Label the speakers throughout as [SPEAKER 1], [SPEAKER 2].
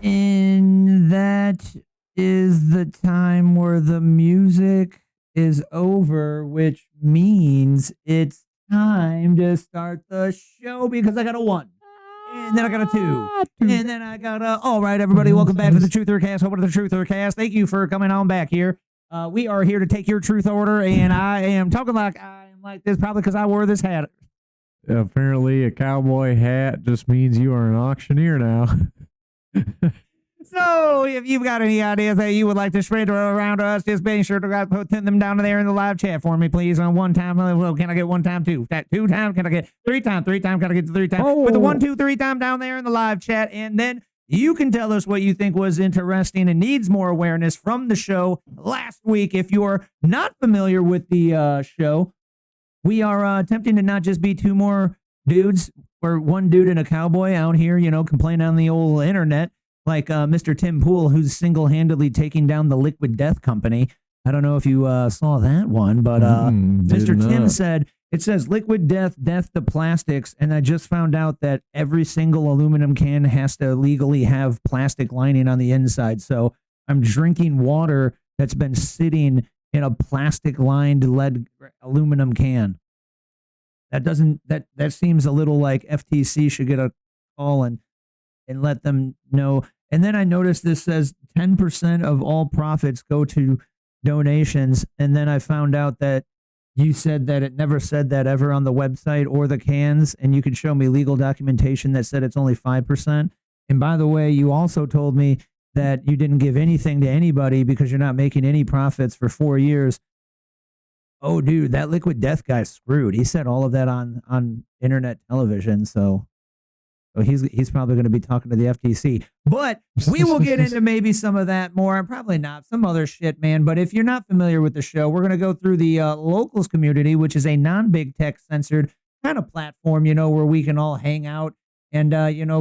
[SPEAKER 1] And that is the time where the music is over, which means it's time to start the show because I got a 1. And then I got a 2. And then I got a... All right, everybody, welcome back to the Truth or Cast. Welcome to the Truth or Cast. Thank you for coming on back here. We are here to take your truth order, and I am talking like I am like this probably because I wore this hat.
[SPEAKER 2] Apparently, a cowboy hat just means you are an auctioneer now.
[SPEAKER 1] So, if you've got any ideas that you would like to spread around to us, just be sure to put them down there in the live chat for me, please. On 1 time, well, can I get 1 time, 2? 2 times, can I get 3 times? 3 times, can I get 3 times? Put the 1, 2, 3 time down there in the live chat, and then you can tell us what you think was interesting and needs more awareness from the show last week. If you're not familiar with the show, we are attempting to not just be 2 more dudes or 1 dude and a cowboy out here, complaining on the old internet. Like Mr. Tim Pool, who's single-handedly taking down the Liquid Death Company. I don't know if you saw that one, but Mr. Tim said, it says Liquid Death, death to plastics, and I just found out that every single aluminum can has to legally have plastic lining on the inside. So I'm drinking water that's been sitting in a plastic-lined lead aluminum can. That seems a little like FTC should get a call and let them know. And then I noticed this says 10% of all profits go to donations. And then I found out that you said that it never said that ever on the website or the cans. And you could show me legal documentation that said it's only 5%. And by the way, you also told me that you didn't give anything to anybody because you're not making any profits for 4 years. Oh, dude, that Liquid Death guy's screwed. He said all of that on internet television. So he's probably going to be talking to the FTC. But we will get into maybe some of that more. Probably not. Some other shit, man. But if you're not familiar with the show, we're going to go through the locals community, which is a non-big tech censored kind of platform, where we can all hang out and,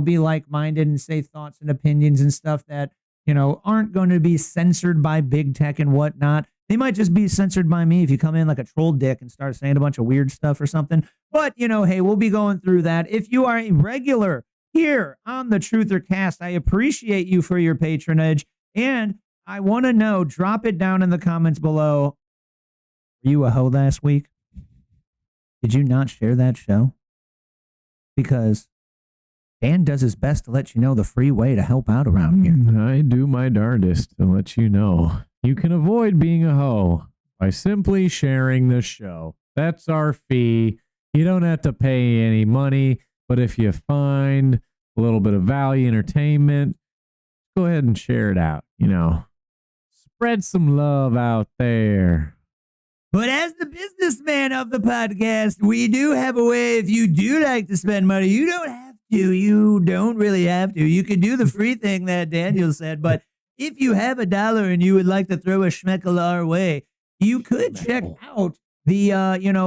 [SPEAKER 1] be like-minded and say thoughts and opinions and stuff that, aren't going to be censored by big tech and whatnot. They might just be censored by me if you come in like a troll dick and start saying a bunch of weird stuff or something. But, hey, we'll be going through that. If you are a regular here on the Truth or Cast, I appreciate you for your patronage. And I want to know, drop it down in the comments below. Were you a hoe last week? Did you not share that show? Because Dan does his best to let you know the free way to help out around here.
[SPEAKER 2] I do my darndest to let you know. You can avoid being a hoe by simply sharing the show. That's our fee. You don't have to pay any money, but if you find a little bit of value, entertainment, go ahead and share it out. Spread some love out there.
[SPEAKER 1] But as the businessman of the podcast, we do have a way. If you do like to spend money, you don't have to. You don't really have to. You can do the free thing that Daniel said. But if you have $1 and you would like to throw a schmeckel our way, you could check out the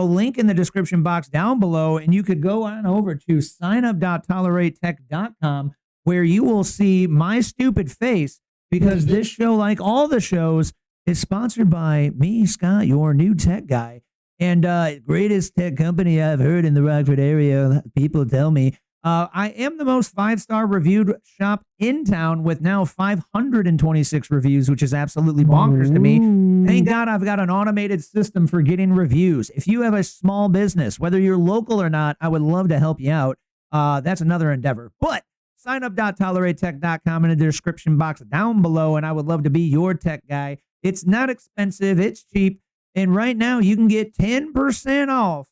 [SPEAKER 1] link in the description box down below, and you could go on over to signup.toleratetech.com, where you will see my stupid face, because this show, like all the shows, is sponsored by me, Scott, your new tech guy, and greatest tech company I've heard in the Rockford area. People tell me I am the most 5-star reviewed shop in town, with now 526 reviews, which is absolutely bonkers to me. Thank God I've got an automated system for getting reviews. If you have a small business, whether you're local or not, I would love to help you out. That's another endeavor. But signup.toleratetech.com in the description box down below, and I would love to be your tech guy. It's not expensive. It's cheap. And right now you can get 10% off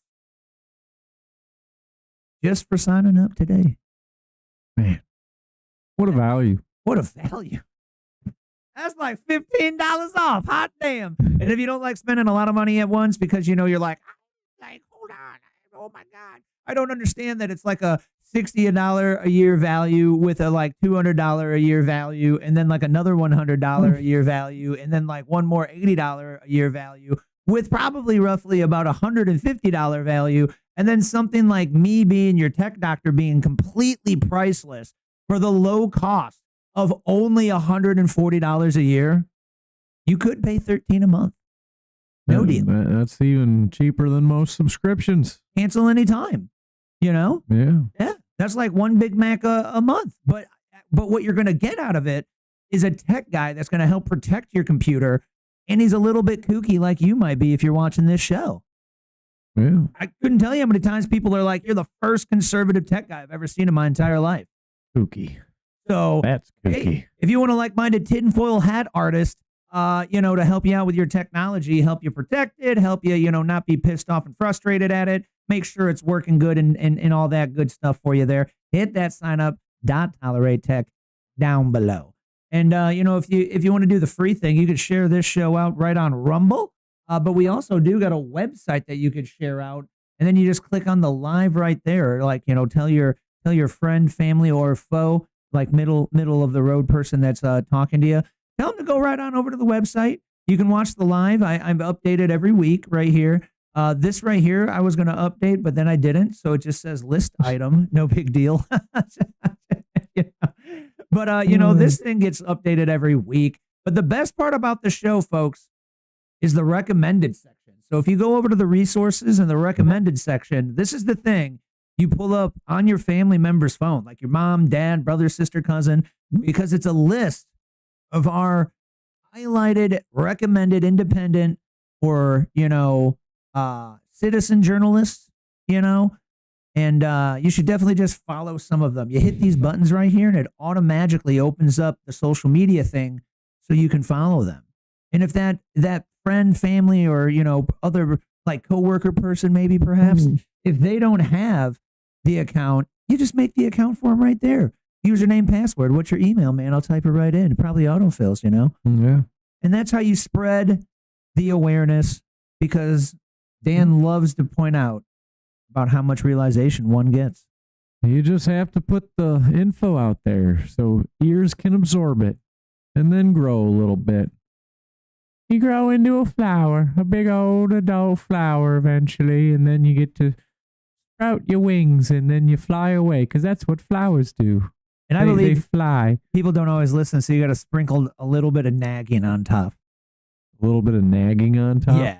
[SPEAKER 1] just for signing up today.
[SPEAKER 2] Man, what a value.
[SPEAKER 1] What a value. That's like $15 off. Hot damn. And if you don't like spending a lot of money at once because, you're like, hold on. Oh, my God. I don't understand that it's like a $60 a year value with a like $200 a year value, and then like another $100 a year value, and then like one more $80 a year value, with probably roughly about $150 value, and then something like me being your tech doctor being completely priceless for the low cost of only $140 a year. You could pay $13 a month. No deal.
[SPEAKER 2] That's even cheaper than most subscriptions.
[SPEAKER 1] Cancel anytime. Yeah. That's like one Big Mac a month. But what you're going to get out of it is a tech guy that's going to help protect your computer, and he's a little bit kooky like you might be if you're watching this show.
[SPEAKER 2] Yeah.
[SPEAKER 1] I couldn't tell you how many times people are like, you're the first conservative tech guy I've ever seen in my entire life.
[SPEAKER 2] Kooky.
[SPEAKER 1] So
[SPEAKER 2] that's kooky.
[SPEAKER 1] Hey, if you want a like-minded tinfoil hat artist, to help you out with your technology, help you protect it, help you, not be pissed off and frustrated at it, make sure it's working good and all that good stuff for you there, hit that signup.toleratetech down below. And, if you want to do the free thing, you could share this show out right on Rumble. But we also do got a website that you could share out. And then you just click on the live right there. Like, tell your friend, family, or foe, like middle of the road person that's talking to you. Tell them to go right on over to the website. You can watch the live. I'm updated every week right here. This right here, I was going to update, but then I didn't. So it just says list item. No big deal. But, this thing gets updated every week. But the best part about the show, folks, is the recommended section. So if you go over to the resources and the recommended section, this is the thing you pull up on your family member's phone, like your mom, dad, brother, sister, cousin, because it's a list of our highlighted, recommended, independent, or, citizen journalists, and you should definitely just follow some of them. You hit these buttons right here and it automatically opens up the social media thing so you can follow them. And if that friend, family, or, other like coworker person, maybe perhaps, if they don't have the account, you just make the account for them right there. Username, password. What's your email, man? I'll type it right in. It probably autofills,
[SPEAKER 2] Yeah.
[SPEAKER 1] And that's how you spread the awareness, because Dan loves to point out about how much realization one gets.
[SPEAKER 2] You just have to put the info out there so ears can absorb it and then grow a little bit. You grow into a flower, a big old adult flower eventually, and then you get to sprout your wings and then you fly away, because that's what flowers do.
[SPEAKER 1] And I believe
[SPEAKER 2] they fly.
[SPEAKER 1] People don't always listen, so you got to sprinkle a little bit of nagging on top.
[SPEAKER 2] A little bit of nagging on top?
[SPEAKER 1] Yeah.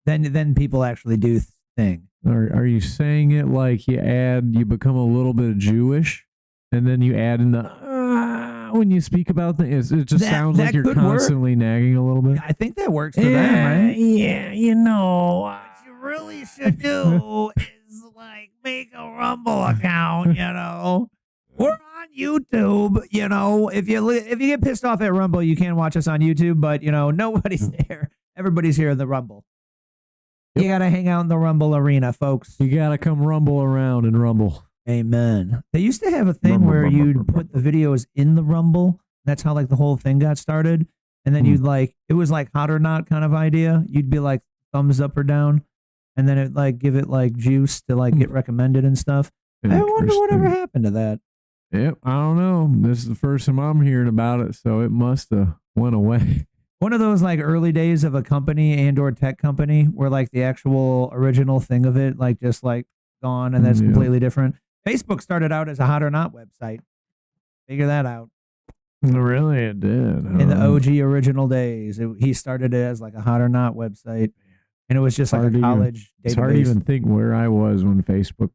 [SPEAKER 1] Then people actually do thing.
[SPEAKER 2] Are you saying it like you become a little bit Jewish, and then you add in the when you speak about things? It just sounds like you're constantly nagging a little bit.
[SPEAKER 1] I think that works for them, right?
[SPEAKER 3] Yeah, what you really should do is like make a Rumble account,
[SPEAKER 1] We're on YouTube, if you get pissed off at Rumble, you can't watch us on YouTube, but nobody's there. Everybody's here in the Rumble. You got to hang out in the Rumble arena, folks.
[SPEAKER 2] You got to come rumble around and rumble.
[SPEAKER 1] Amen. They used to have a thing where you'd put the videos in the Rumble. That's how like the whole thing got started. And then you'd it was like hot or not kind of idea. You'd be like thumbs up or down, and then it like give it like juice to like get recommended and stuff. I wonder whatever happened to that.
[SPEAKER 2] Yep, I don't know. This is the first time I'm hearing about it, so it must have went away.
[SPEAKER 1] One of those like early days of a company and or tech company where like the actual original thing of it like just like gone and that's completely different. Facebook started out as a hot or not website. Figure that out.
[SPEAKER 2] Really, it did.
[SPEAKER 1] In the OG original days, he started it as like a hot or not website, and it was just like a college database.
[SPEAKER 2] It's hard to even think where I was when Facebook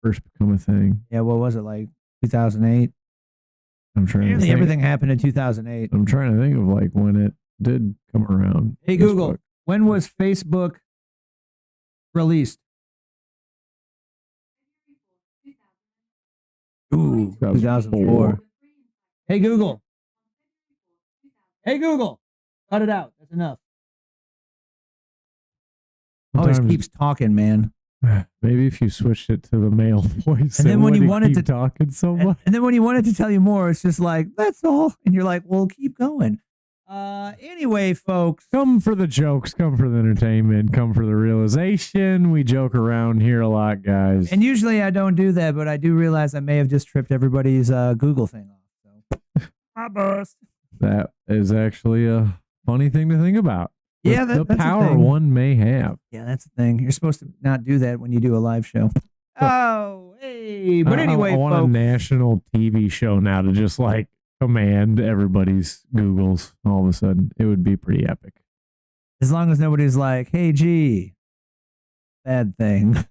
[SPEAKER 2] first became a thing.
[SPEAKER 1] Yeah, what was it, like 2008?
[SPEAKER 2] I'm trying to think.
[SPEAKER 1] Everything happened in 2008.
[SPEAKER 2] I'm trying to think of like when it did come around.
[SPEAKER 1] Hey, Google, when was Facebook released? Ooh, 2004. Hey, Google. Hey, Google. Cut it out. That's enough. Always keeps talking, man.
[SPEAKER 2] Maybe if you switched it to the male voice,
[SPEAKER 1] and then when you wanted to
[SPEAKER 2] talking so much,
[SPEAKER 1] and then when you wanted to tell you more, it's just like that's all, and you're like, well, keep going. Anyway, folks,
[SPEAKER 2] come for the jokes, come for the entertainment, come for the realization. We joke around here a lot, guys.
[SPEAKER 1] And usually I don't do that, but I do realize I may have just tripped everybody's Google thing off. So, my bust.
[SPEAKER 2] That is actually a funny thing to think about.
[SPEAKER 1] Yeah,
[SPEAKER 2] the power one may have.
[SPEAKER 1] Yeah, that's the thing. You're supposed to not do that when you do a live show. Oh, hey. But anyway,
[SPEAKER 2] I want
[SPEAKER 1] folks,
[SPEAKER 2] a national TV show now to just like command everybody's Googles all of a sudden. It would be pretty epic.
[SPEAKER 1] As long as nobody's like, hey, gee, bad thing.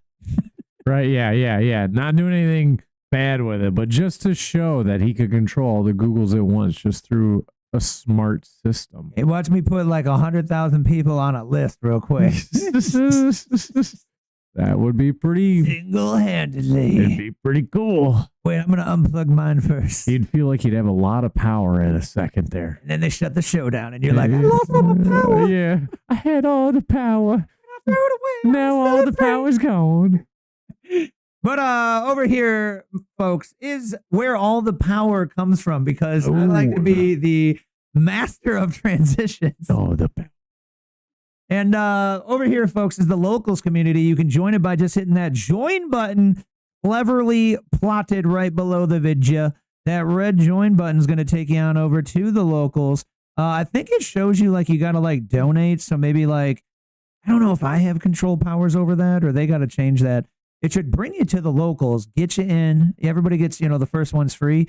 [SPEAKER 2] Right, yeah. Not doing anything bad with it, but just to show that he could control all the Googles at once just through a smart system.
[SPEAKER 1] Hey, watch me put like 100,000 people on a list real quick.
[SPEAKER 2] That would be pretty
[SPEAKER 1] single-handedly.
[SPEAKER 2] It'd be pretty cool.
[SPEAKER 1] Wait, I'm gonna unplug mine first.
[SPEAKER 2] You'd feel like you'd have a lot of power in a second there.
[SPEAKER 1] And then they shut the show down, and you're like, I lost all my power.
[SPEAKER 2] Yeah, I had all the power.
[SPEAKER 1] I threw it away.
[SPEAKER 2] Now all the power's gone.
[SPEAKER 1] But over here, folks, is where all the power comes from, because I like to be the master of transitions.
[SPEAKER 2] Oh, the power.
[SPEAKER 1] And over here, folks, is the locals community. You can join it by just hitting that join button, cleverly plotted right below the video. That red join button is going to take you on over to the locals. I think it shows you like you got to like donate. So maybe like, I don't know if I have control powers over that or they got to change that. It should bring you to the locals, get you in. Everybody gets, the first one's free.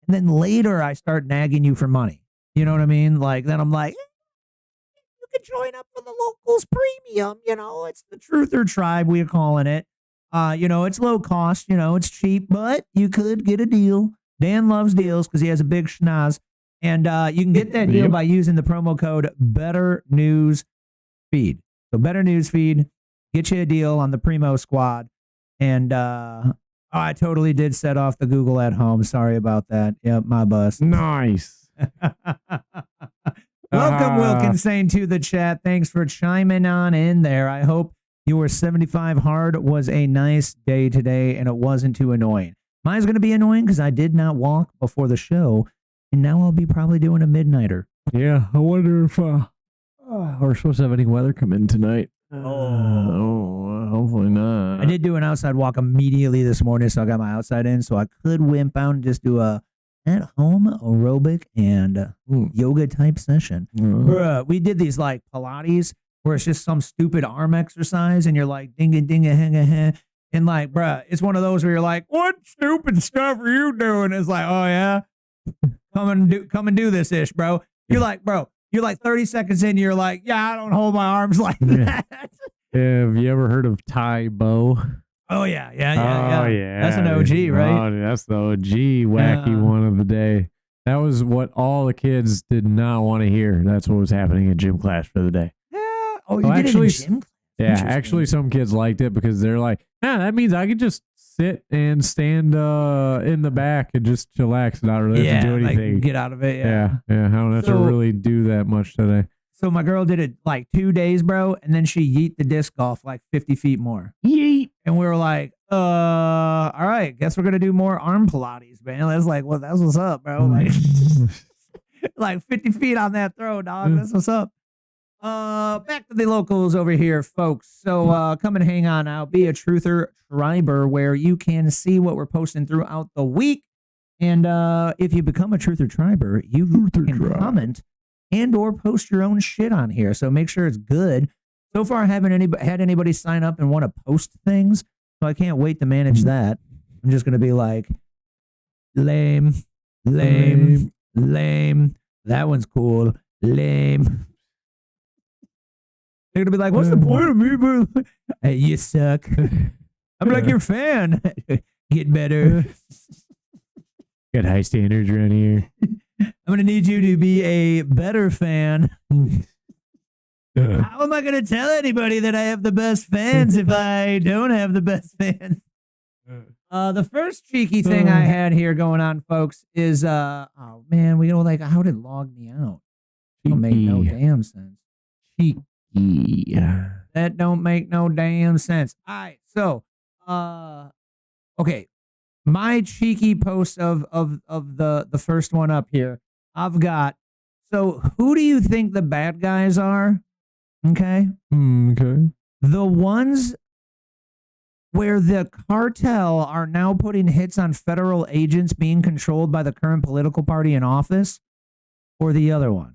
[SPEAKER 1] And then later I start nagging you for money. You know what I mean? Like, then I'm like, you can join up for the locals premium. It's the Truther Tribe, we're calling it. It's low cost, it's cheap, but you could get a deal. Dan loves deals because he has a big schnoz. And you can get that deal by using the promo code Better News Feed. So Better News Feed, get you a deal on the Primo Squad. And I totally did set off the Google at home. Sorry about that. Yep, my bust.
[SPEAKER 2] Nice.
[SPEAKER 1] Welcome, Wilkinsane, to the chat. Thanks for chiming on in there. I hope your 75 hard was a nice day today and it wasn't too annoying. Mine's going to be annoying because I did not walk before the show, and now I'll be probably doing a midnighter.
[SPEAKER 2] Yeah, I wonder if we're supposed to have any weather come in tonight. Hopefully not.
[SPEAKER 1] I did do an outside walk immediately this morning, so I got my outside in, so I could wimp out and just do a at-home aerobic and yoga type session. Bruh, we did these like Pilates where it's just some stupid arm exercise, and you're like dinga dinga hinga heh, and like, bruh, it's one of those where you're like, what stupid stuff are you doing? It's like, oh yeah, come and do this ish, bro. You're like, bro. You're like 30 seconds in, you're like, yeah, I don't hold my arms like that.
[SPEAKER 2] Have you ever heard of Tai Bo?
[SPEAKER 1] Oh, yeah.
[SPEAKER 2] Oh, yeah.
[SPEAKER 1] That's an OG, right?
[SPEAKER 2] Oh, that's the OG wacky one of the day. That was what all the kids did not want to hear. That's what was happening in gym class for the day.
[SPEAKER 1] Yeah. Oh, you did it in gym class?
[SPEAKER 2] Yeah, actually, some kids liked it because they're like, that means I could just sit and stand in the back and just chillax and not really have to do anything.
[SPEAKER 1] Like get out of it.
[SPEAKER 2] Yeah. I don't have to really do that much today.
[SPEAKER 1] So my girl did it like 2 days, bro, and then she yeet the disc golf like 50 feet more.
[SPEAKER 2] Yeet.
[SPEAKER 1] And we were like, all right, guess we're going to do more arm Pilates, man. That's like, well, that's what's up, bro. Like, like 50 feet on that throw, dog. That's what's up. Back to the locals over here, folks. So come and hang on out. Be a truther triber where you can see what we're posting throughout the week. And if you become a truther triber, you can comment and or post your own shit on here. So make sure it's good. So far, I haven't had anybody sign up and want to post things. So I can't wait to manage that. I'm just going to be like, lame, lame, lame. That one's cool. Lame. They're going to be like, what's the point of me? Bro? Hey, you suck. I'm like your fan. Get better.
[SPEAKER 2] Got high standards around here.
[SPEAKER 1] I'm going to need you to be a better fan. How am I going to tell anybody that I have the best fans if I don't have the best fans? The first cheeky thing I had here going on, folks, is oh man, we don't like how did it log me out? Don't make no damn sense.
[SPEAKER 2] Cheeky.
[SPEAKER 1] That don't make no damn sense. All right, so okay, my cheeky post of the first one up here. I've got. So who do you think the bad guys are? Okay.
[SPEAKER 2] Okay.
[SPEAKER 1] The ones where the cartel are now putting hits on federal agents being controlled by the current political party in office, or the other one?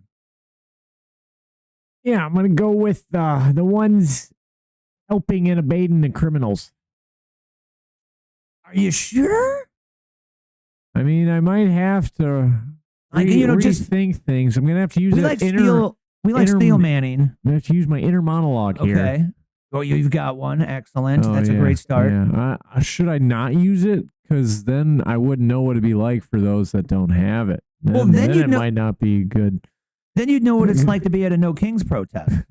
[SPEAKER 2] Yeah, I'm going to go with the ones helping and abating the criminals.
[SPEAKER 1] Are you sure?
[SPEAKER 2] I mean, I might have to just think things. I'm going to have to use
[SPEAKER 1] we like Steel Manning.
[SPEAKER 2] I have to use my inner monologue here.
[SPEAKER 1] Okay. Oh, you've got one. Excellent. That's a great start.
[SPEAKER 2] Yeah. Should I not use it? Because then I wouldn't know what it'd be like for those that don't have it. Then it might not be good.
[SPEAKER 1] Then you'd know what it's like to be at a No Kings protest.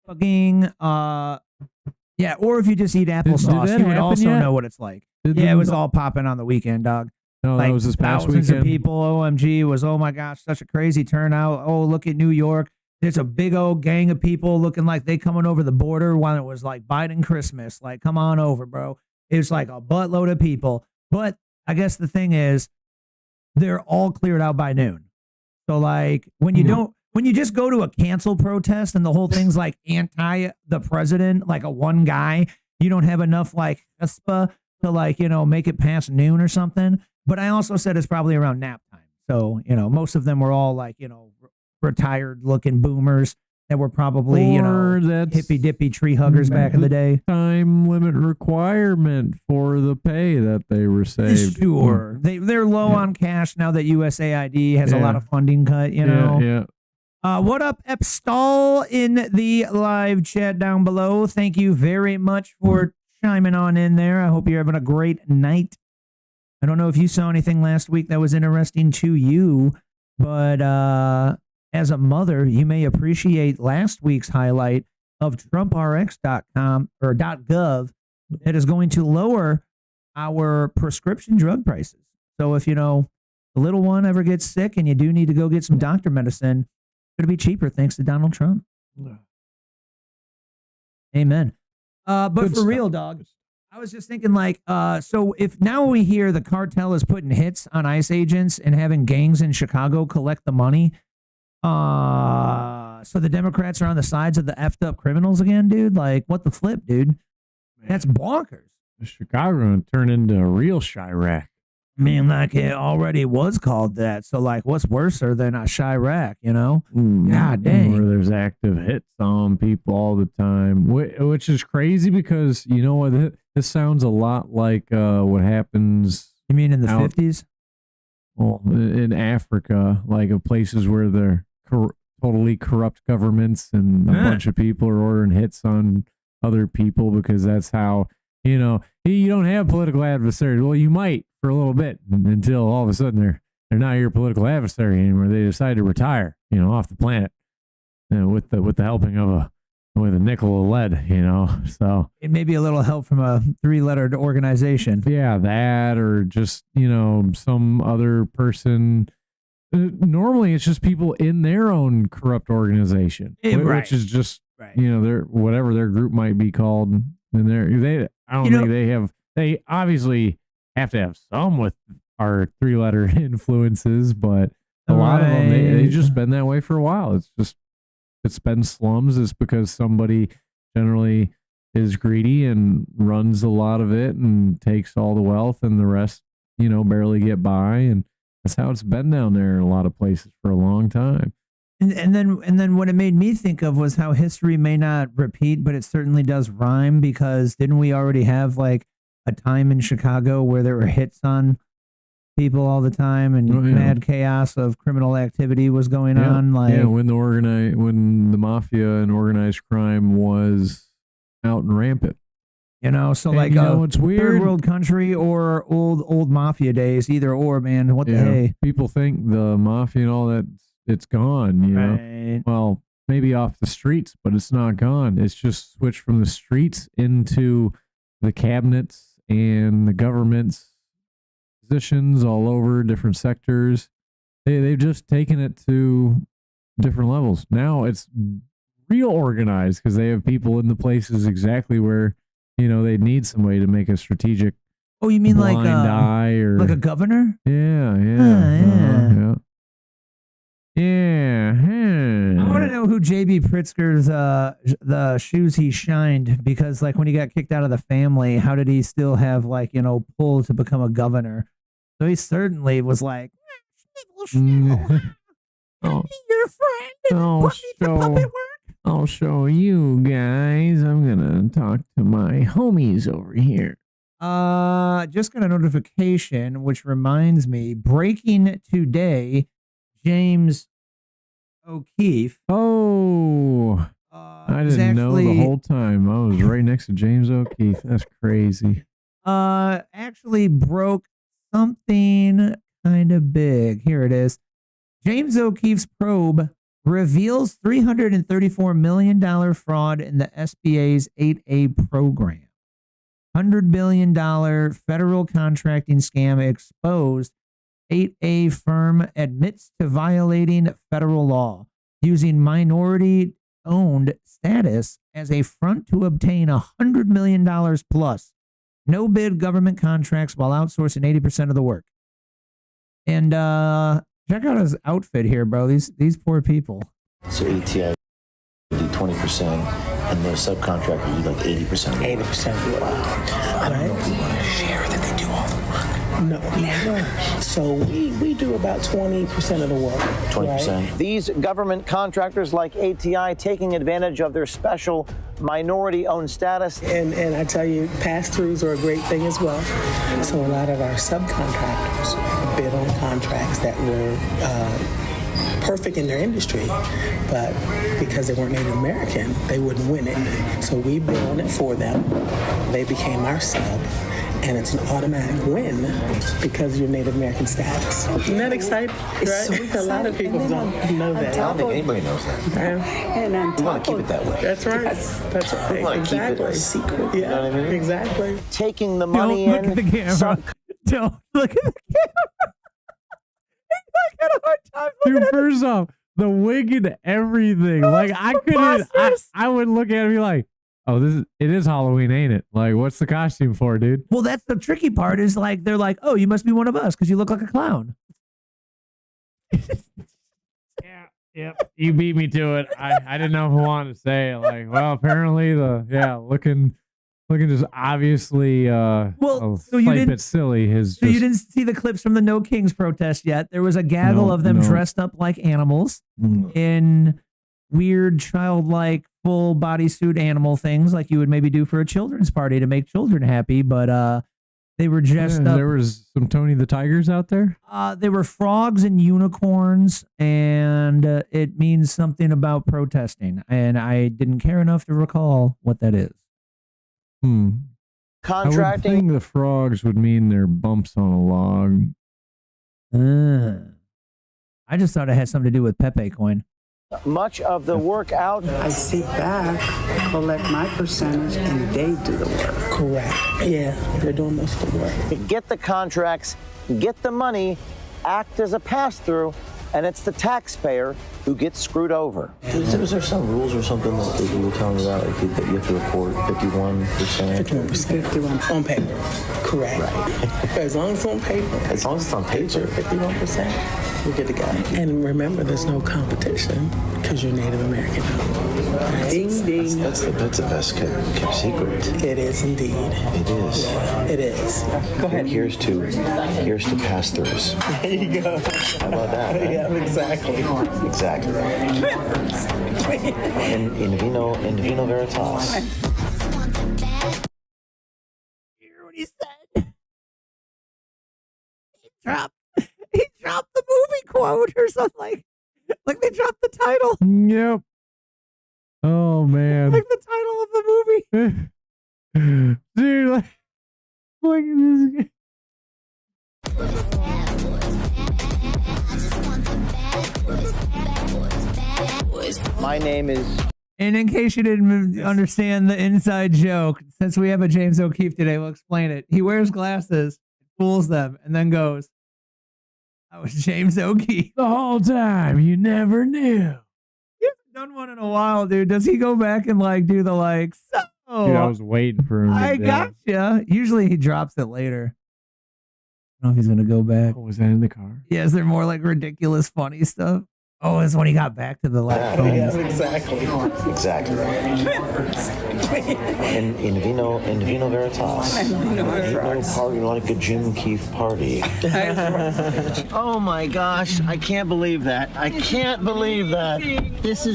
[SPEAKER 1] Fucking, yeah, or if you just eat applesauce, you would also know what it's like. It was all popping on the weekend, dog.
[SPEAKER 2] No,
[SPEAKER 1] like,
[SPEAKER 2] that was this past
[SPEAKER 1] thousands
[SPEAKER 2] weekend.
[SPEAKER 1] Of people, OMG, it was, oh my gosh, such a crazy turnout. Oh, look at New York. There's a big old gang of people looking like they coming over the border when it was like Biden Christmas. Like, come on over, bro. It's like a buttload of people. But I guess the thing is, they're all cleared out by noon. So like when you just go to a cancel protest and the whole thing's like anti the president, like a one guy, you don't have enough like chutzpah to like, make it past noon or something. But I also said it's probably around nap time. So, most of them were all like, retired looking boomers that were probably, hippy dippy tree huggers back in the day.
[SPEAKER 2] Time limit requirement for the pay that they received.
[SPEAKER 1] Sure. They're low on cash now that USAID has a lot of funding cut,
[SPEAKER 2] Yeah.
[SPEAKER 1] What up, Epstall in the live chat down below? Thank you very much for chiming on in there. I hope you're having a great night. I don't know if you saw anything last week that was interesting to you, but as a mother, you may appreciate last week's highlight of TrumpRx.com or .gov that is going to lower our prescription drug prices. So if, the little one ever gets sick and you do need to go get some doctor medicine, it's going to be cheaper thanks to Donald Trump. Amen. But
[SPEAKER 2] Good
[SPEAKER 1] for real,
[SPEAKER 2] stuff.
[SPEAKER 1] dog, I was just thinking like, so if now we hear the cartel is putting hits on ICE agents and having gangs in Chicago collect the money, so the Democrats are on the sides of the effed up criminals again, dude. Like, what the flip, dude? Man. That's bonkers.
[SPEAKER 2] Chicago going to turn into a real Chirac.
[SPEAKER 1] I mean, like it already was called that. So, like, what's worser than a Chirac, God dang.
[SPEAKER 2] Where there's active hits on people all the time, which is crazy because, you know what? This sounds a lot like what happens.
[SPEAKER 1] You mean in the 50s?
[SPEAKER 2] Well, in Africa, like of places where they're totally corrupt governments and a bunch of people are ordering hits on other people because that's how, you don't have political adversaries. Well, you might for a little bit until all of a sudden they're not your political adversary anymore. They decide to retire, off the planet, with the helping of with a nickel of lead, so
[SPEAKER 1] it may be a little help from a 3-lettered organization.
[SPEAKER 2] Yeah, that or just, some other person. Normally it's just people in their own corrupt organization, which is just, their whatever their group might be called. And they obviously have to have some with our 3-letter influences, but A lot of them, they
[SPEAKER 1] Right.
[SPEAKER 2] just been that way for a while. It's been slums. It's because somebody generally is greedy and runs a lot of it and takes all the wealth, and the rest, barely get by. And that's how it's been down there in a lot of places for a long time.
[SPEAKER 1] And then what it made me think of was how history may not repeat, but it certainly does rhyme, because didn't we already have like a time in Chicago where there were hits on people all the time, and mad chaos of criminal activity was going on? Like,
[SPEAKER 2] when the mafia and organized crime was out and rampant.
[SPEAKER 1] So
[SPEAKER 2] And
[SPEAKER 1] like
[SPEAKER 2] it's weird.
[SPEAKER 1] third world country or old mafia days, either or, man. What the hey?
[SPEAKER 2] People think the mafia and all that, it's gone,
[SPEAKER 1] Right.
[SPEAKER 2] Well, maybe off the streets, but it's not gone. It's just switched from the streets into the cabinets and the government's positions all over different sectors. They've just taken it to different levels. Now it's real organized because they have people in the places exactly where, they need somebody to make a strategic
[SPEAKER 1] Oh, you mean
[SPEAKER 2] blind eye or
[SPEAKER 1] like a governor?
[SPEAKER 2] yeah.
[SPEAKER 1] I want to know who J.B. Pritzker's the shoes he shined, because like when he got kicked out of the family, how did he still have pull to become a governor? So he certainly was like,
[SPEAKER 2] Oh,
[SPEAKER 3] Your friend and
[SPEAKER 2] Oh,
[SPEAKER 3] put me to
[SPEAKER 2] so-
[SPEAKER 3] puppet work.
[SPEAKER 2] I'll show you guys. I'm gonna talk to my homies over here.
[SPEAKER 1] just got a notification, which reminds me, breaking today, James O'Keefe.
[SPEAKER 2] Oh, I
[SPEAKER 1] is
[SPEAKER 2] didn't know the
[SPEAKER 1] actually-
[SPEAKER 2] whole time. I was right next to James O'Keefe. That's crazy.
[SPEAKER 1] Actually broke something kind of big. Here it is. James O'Keefe's probe reveals $334 million fraud in the SBA's 8A program. $100 billion federal contracting scam exposed. 8A firm admits to violating federal law, using minority-owned status as a front to obtain $100 million plus. No bid government contracts while outsourcing 80% of the work. And check out his outfit here, bro. These poor people.
[SPEAKER 4] So ATI do 20%, and their subcontractors do like 80%.
[SPEAKER 5] 80%.
[SPEAKER 4] I don't know if we want to share that they do all the work.
[SPEAKER 5] No, never. So we do about 20% of the work.
[SPEAKER 4] 20%.
[SPEAKER 5] Right?
[SPEAKER 6] These government contractors like ATI taking advantage of their special minority-owned status.
[SPEAKER 5] And I tell you, pass-throughs are a great thing as well. So a lot of our subcontractors bid on contracts that were perfect in their industry, but because they weren't Native American, they wouldn't win it. So we bid on it for them. They became our sub. And it's an automatic win because of your Native American status. Isn't that exciting? Right?
[SPEAKER 7] so
[SPEAKER 5] A lot of people don't know that.
[SPEAKER 4] I don't think anybody knows that.
[SPEAKER 7] And on
[SPEAKER 4] We want to keep it that way.
[SPEAKER 5] That's right. That's right.
[SPEAKER 4] We want to keep it a secret.
[SPEAKER 5] Yeah,
[SPEAKER 4] You know what I mean?
[SPEAKER 5] exactly.
[SPEAKER 6] Taking the money
[SPEAKER 1] Don't look at
[SPEAKER 6] in.
[SPEAKER 1] the camera. Don't look at the camera. I got a hard time looking
[SPEAKER 2] Dude,
[SPEAKER 1] at it.
[SPEAKER 2] first off, the wig and everything. Like I couldn't. I would look at it and be like, "Oh, it is Halloween, ain't it? Like, what's the costume for, dude?"
[SPEAKER 1] Well, that's the tricky part, is like they're like, oh, you must be one of us because you look like a clown.
[SPEAKER 2] Yep. You beat me to it. I didn't know who wanted to say it. Like, well, apparently looking just obviously a
[SPEAKER 1] so you
[SPEAKER 2] slight
[SPEAKER 1] didn't-
[SPEAKER 2] bit silly.
[SPEAKER 1] So you didn't see the clips from the No Kings protest yet. There was a gaggle
[SPEAKER 2] No,
[SPEAKER 1] of them
[SPEAKER 2] no.
[SPEAKER 1] dressed up like animals in weird, childlike, full bodysuit animal things like you would maybe do for a children's party to make children happy. But they were dressed up.
[SPEAKER 2] There was some Tony the Tigers out there.
[SPEAKER 1] They were frogs and unicorns, and it means something about protesting. And I didn't care enough to recall what that is.
[SPEAKER 2] I would
[SPEAKER 6] Contracting.
[SPEAKER 2] think the frogs would mean they're bumps on a log.
[SPEAKER 1] I just thought it had something to do with Pepe coin.
[SPEAKER 6] Much of the work out.
[SPEAKER 7] I sit back, collect my percentage, and they do the work.
[SPEAKER 5] Correct. Yeah, they're doing most of the work.
[SPEAKER 6] To get the contracts, get the money, act as a pass-through, and it's the taxpayer who gets screwed over.
[SPEAKER 4] Is there some rules or something that you were telling me about, like that you have to report 51%?
[SPEAKER 5] 51%.
[SPEAKER 7] 51.
[SPEAKER 5] On paper. Correct. Right. As long as it's on paper.
[SPEAKER 4] As long as it's on paper.
[SPEAKER 5] 51%. You're good to go. And remember, there's no competition because you're Native American. Right?
[SPEAKER 7] Ding, ding.
[SPEAKER 4] That's the best kept secret.
[SPEAKER 5] It is indeed.
[SPEAKER 4] It is.
[SPEAKER 5] It is.
[SPEAKER 7] Go ahead.
[SPEAKER 4] Here's to pass-throughs.
[SPEAKER 5] There you go.
[SPEAKER 4] How about that? Man?
[SPEAKER 5] Yeah, exactly.
[SPEAKER 4] Exactly. In vino veritas.
[SPEAKER 3] Hear what he said? He dropped the movie quote or something. Like they dropped the title.
[SPEAKER 2] Yep. Oh man.
[SPEAKER 3] Like the title of the movie.
[SPEAKER 2] Dude, like, look at this.
[SPEAKER 6] My name is
[SPEAKER 1] And in case you didn't understand the inside joke, since we have a James O'Keefe today, we'll explain it. He wears glasses, fools them, and then goes, "I was James O'Keefe."
[SPEAKER 2] The whole time, you never knew.
[SPEAKER 1] He hasn't done one in a while, dude. Does he go back and like do the like? So
[SPEAKER 2] Dude, I was waiting for him. to
[SPEAKER 1] I
[SPEAKER 2] do it.
[SPEAKER 1] gotcha. Usually he drops it later. I don't know if he's gonna go back.
[SPEAKER 2] Oh, was that in the car?
[SPEAKER 1] Yeah, is there more like ridiculous, funny stuff? Oh, it's when he got back to the like.
[SPEAKER 4] Yeah,
[SPEAKER 1] phones.
[SPEAKER 5] Exactly.
[SPEAKER 4] Exactly. In vino veritas. Ain't no party like a Jim Keefe party.
[SPEAKER 6] Oh my gosh, I can't believe that. I can't believe that. This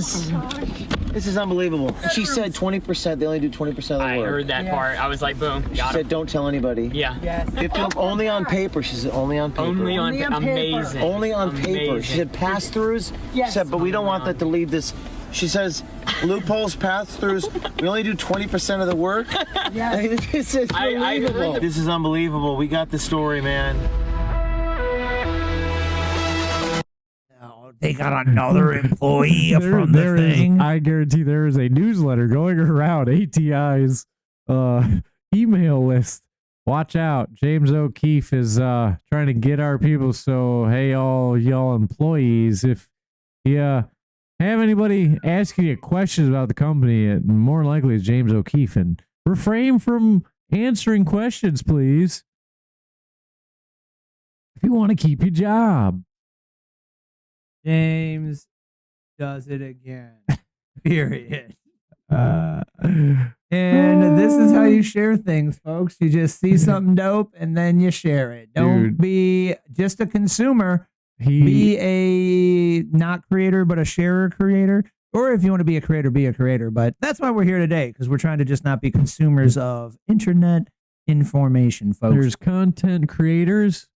[SPEAKER 6] is unbelievable. She said 20%, they only do 20% of the work.
[SPEAKER 8] I heard that part. I was like, boom,
[SPEAKER 6] She
[SPEAKER 8] got
[SPEAKER 6] said,
[SPEAKER 8] him.
[SPEAKER 6] don't tell anybody.
[SPEAKER 8] Yeah.
[SPEAKER 6] 50, only on paper. She said, only on paper.
[SPEAKER 8] Only on amazing.
[SPEAKER 6] Only on paper. She
[SPEAKER 8] Amazing.
[SPEAKER 6] said pass-throughs. She said, but we don't want that to lead this. She says, loopholes, pass-throughs, we only do 20% of the work. I mean, this is
[SPEAKER 8] I heard
[SPEAKER 6] unbelievable.
[SPEAKER 8] the-
[SPEAKER 6] This is unbelievable. We got the story, man.
[SPEAKER 3] Oh, they got another employee from the
[SPEAKER 2] There is-
[SPEAKER 3] thing.
[SPEAKER 2] I guarantee there is a newsletter going around ATI's email list. Watch out. James O'Keefe is trying to get our people. So, hey, all y'all employees, if you have anybody asking you questions about the company, it more likely is James O'Keefe. And refrain from answering questions, please. If you want to keep your job.
[SPEAKER 1] James does it again. Period. And this is how you share things, folks. You just see something dope and then you share it. Don't
[SPEAKER 2] Dude.
[SPEAKER 1] be just a consumer.
[SPEAKER 2] He
[SPEAKER 1] Be a not creator, but a sharer creator. Or if you want to be a creator, be a creator. But that's why we're here today, because we're trying to just not be consumers of internet information, folks.
[SPEAKER 2] There's content creators,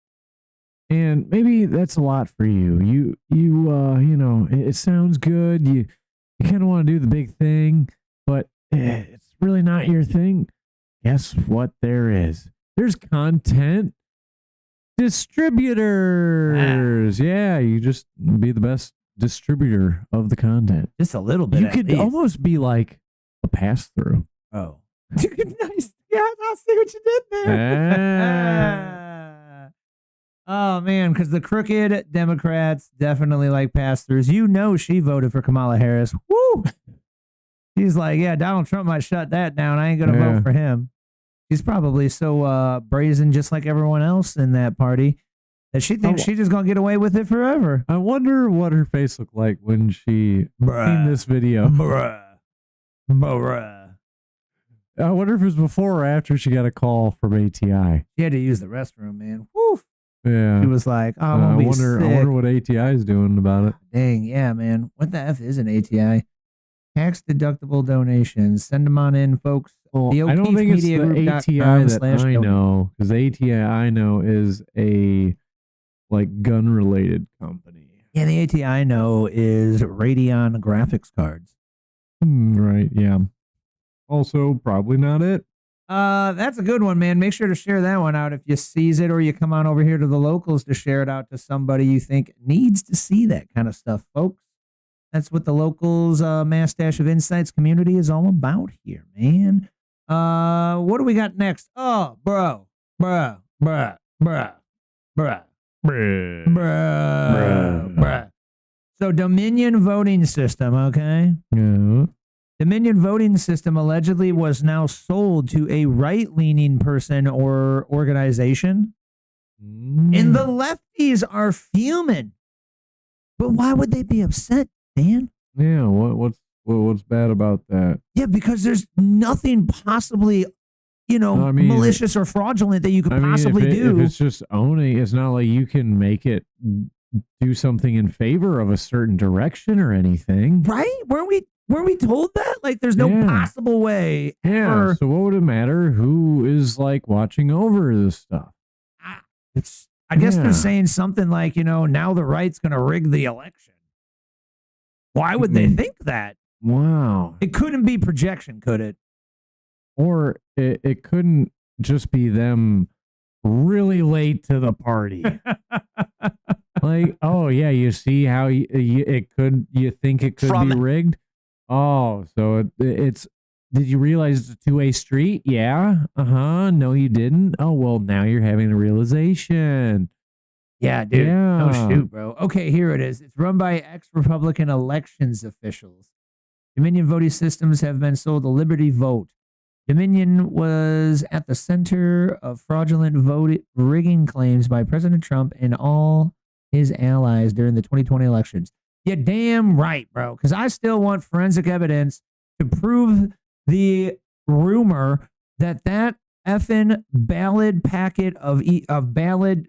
[SPEAKER 2] and maybe that's a lot for you. You know, it sounds good. You kind of want to do the big thing, but it's really not your thing. Guess what? There's content distributors. Yeah, you just be the best distributor of the content.
[SPEAKER 1] Just a little bit.
[SPEAKER 2] You
[SPEAKER 1] at
[SPEAKER 2] could
[SPEAKER 1] least.
[SPEAKER 2] almost be like a pass through.
[SPEAKER 1] Oh. Nice. Yeah, I see what you did there. Oh, man, because the crooked Democrats definitely like pass-throughs. You know she voted for Kamala Harris. Woo! She's like, yeah, Donald Trump might shut that down. I ain't going to
[SPEAKER 2] Yeah.
[SPEAKER 1] vote for him. She's probably so brazen, just like everyone else in that party, that she thinks she's just going to get away with it forever.
[SPEAKER 2] I wonder what her face looked like when she seen this video.
[SPEAKER 1] Bruh.
[SPEAKER 2] I wonder if it was before or after she got a call from ATI.
[SPEAKER 1] She had to use the restroom, man. Woo!
[SPEAKER 2] Yeah.
[SPEAKER 1] She was like, oh, I'm
[SPEAKER 2] I
[SPEAKER 1] going to be
[SPEAKER 2] wonder
[SPEAKER 1] sick.
[SPEAKER 2] what ATI is doing about it.
[SPEAKER 1] Dang, yeah, man. What the F is an ATI? Tax deductible donations. Send them on in, folks.
[SPEAKER 2] Well,
[SPEAKER 1] The
[SPEAKER 2] I don't think it's the ATI that I
[SPEAKER 1] OkeefeMediaGroup.com/donate.
[SPEAKER 2] know, because the ATI I know is a like gun related company.
[SPEAKER 1] Yeah, the ATI I know is Radeon graphics cards.
[SPEAKER 2] Right, yeah. Also, probably not it.
[SPEAKER 1] That's a good one, man. Make sure to share that one out if you sees it, or you come on over here to the locals to share it out to somebody you think needs to see that kind of stuff, folks. That's what the locals Mass Dash of Insights community is all about here, man. What do we got next? Oh, bruh. So Dominion voting system, okay?
[SPEAKER 2] Yeah.
[SPEAKER 1] Dominion voting system allegedly was now sold to a right-leaning person or organization. And the lefties are fuming. But why would they be upset, Dan?
[SPEAKER 2] Yeah, what's bad about that?
[SPEAKER 1] Yeah, because there's nothing possibly,
[SPEAKER 2] No, I mean,
[SPEAKER 1] malicious or fraudulent that you could possibly do.
[SPEAKER 2] If it's just owning, it's not like you can make it do something in favor of a certain direction or anything.
[SPEAKER 1] Right? Weren't we told that? Like there's no possible way.
[SPEAKER 2] Yeah. So what would it matter who is like watching over this stuff?
[SPEAKER 1] I guess they're saying something like, now the right's going to rig the election. Why would they think that?
[SPEAKER 2] Wow.
[SPEAKER 1] It couldn't be projection, could it?
[SPEAKER 2] Or it couldn't just be them really late to the party. Like, oh yeah, you see how you think it could be rigged? Oh, so it's, did you realize it's a two-way street? Yeah. No, you didn't. Oh, well, now you're having a realization.
[SPEAKER 1] Yeah, dude.
[SPEAKER 2] Yeah.
[SPEAKER 1] Oh, shoot, bro. Okay, here it is. It's run by ex-Republican elections officials. Dominion voting systems have been sold to Liberty Vote. Dominion was at the center of fraudulent vote rigging claims by President Trump and all his allies during the 2020 elections. You're damn right, bro, because I still want forensic evidence to prove the rumor that effing ballot packet of ballot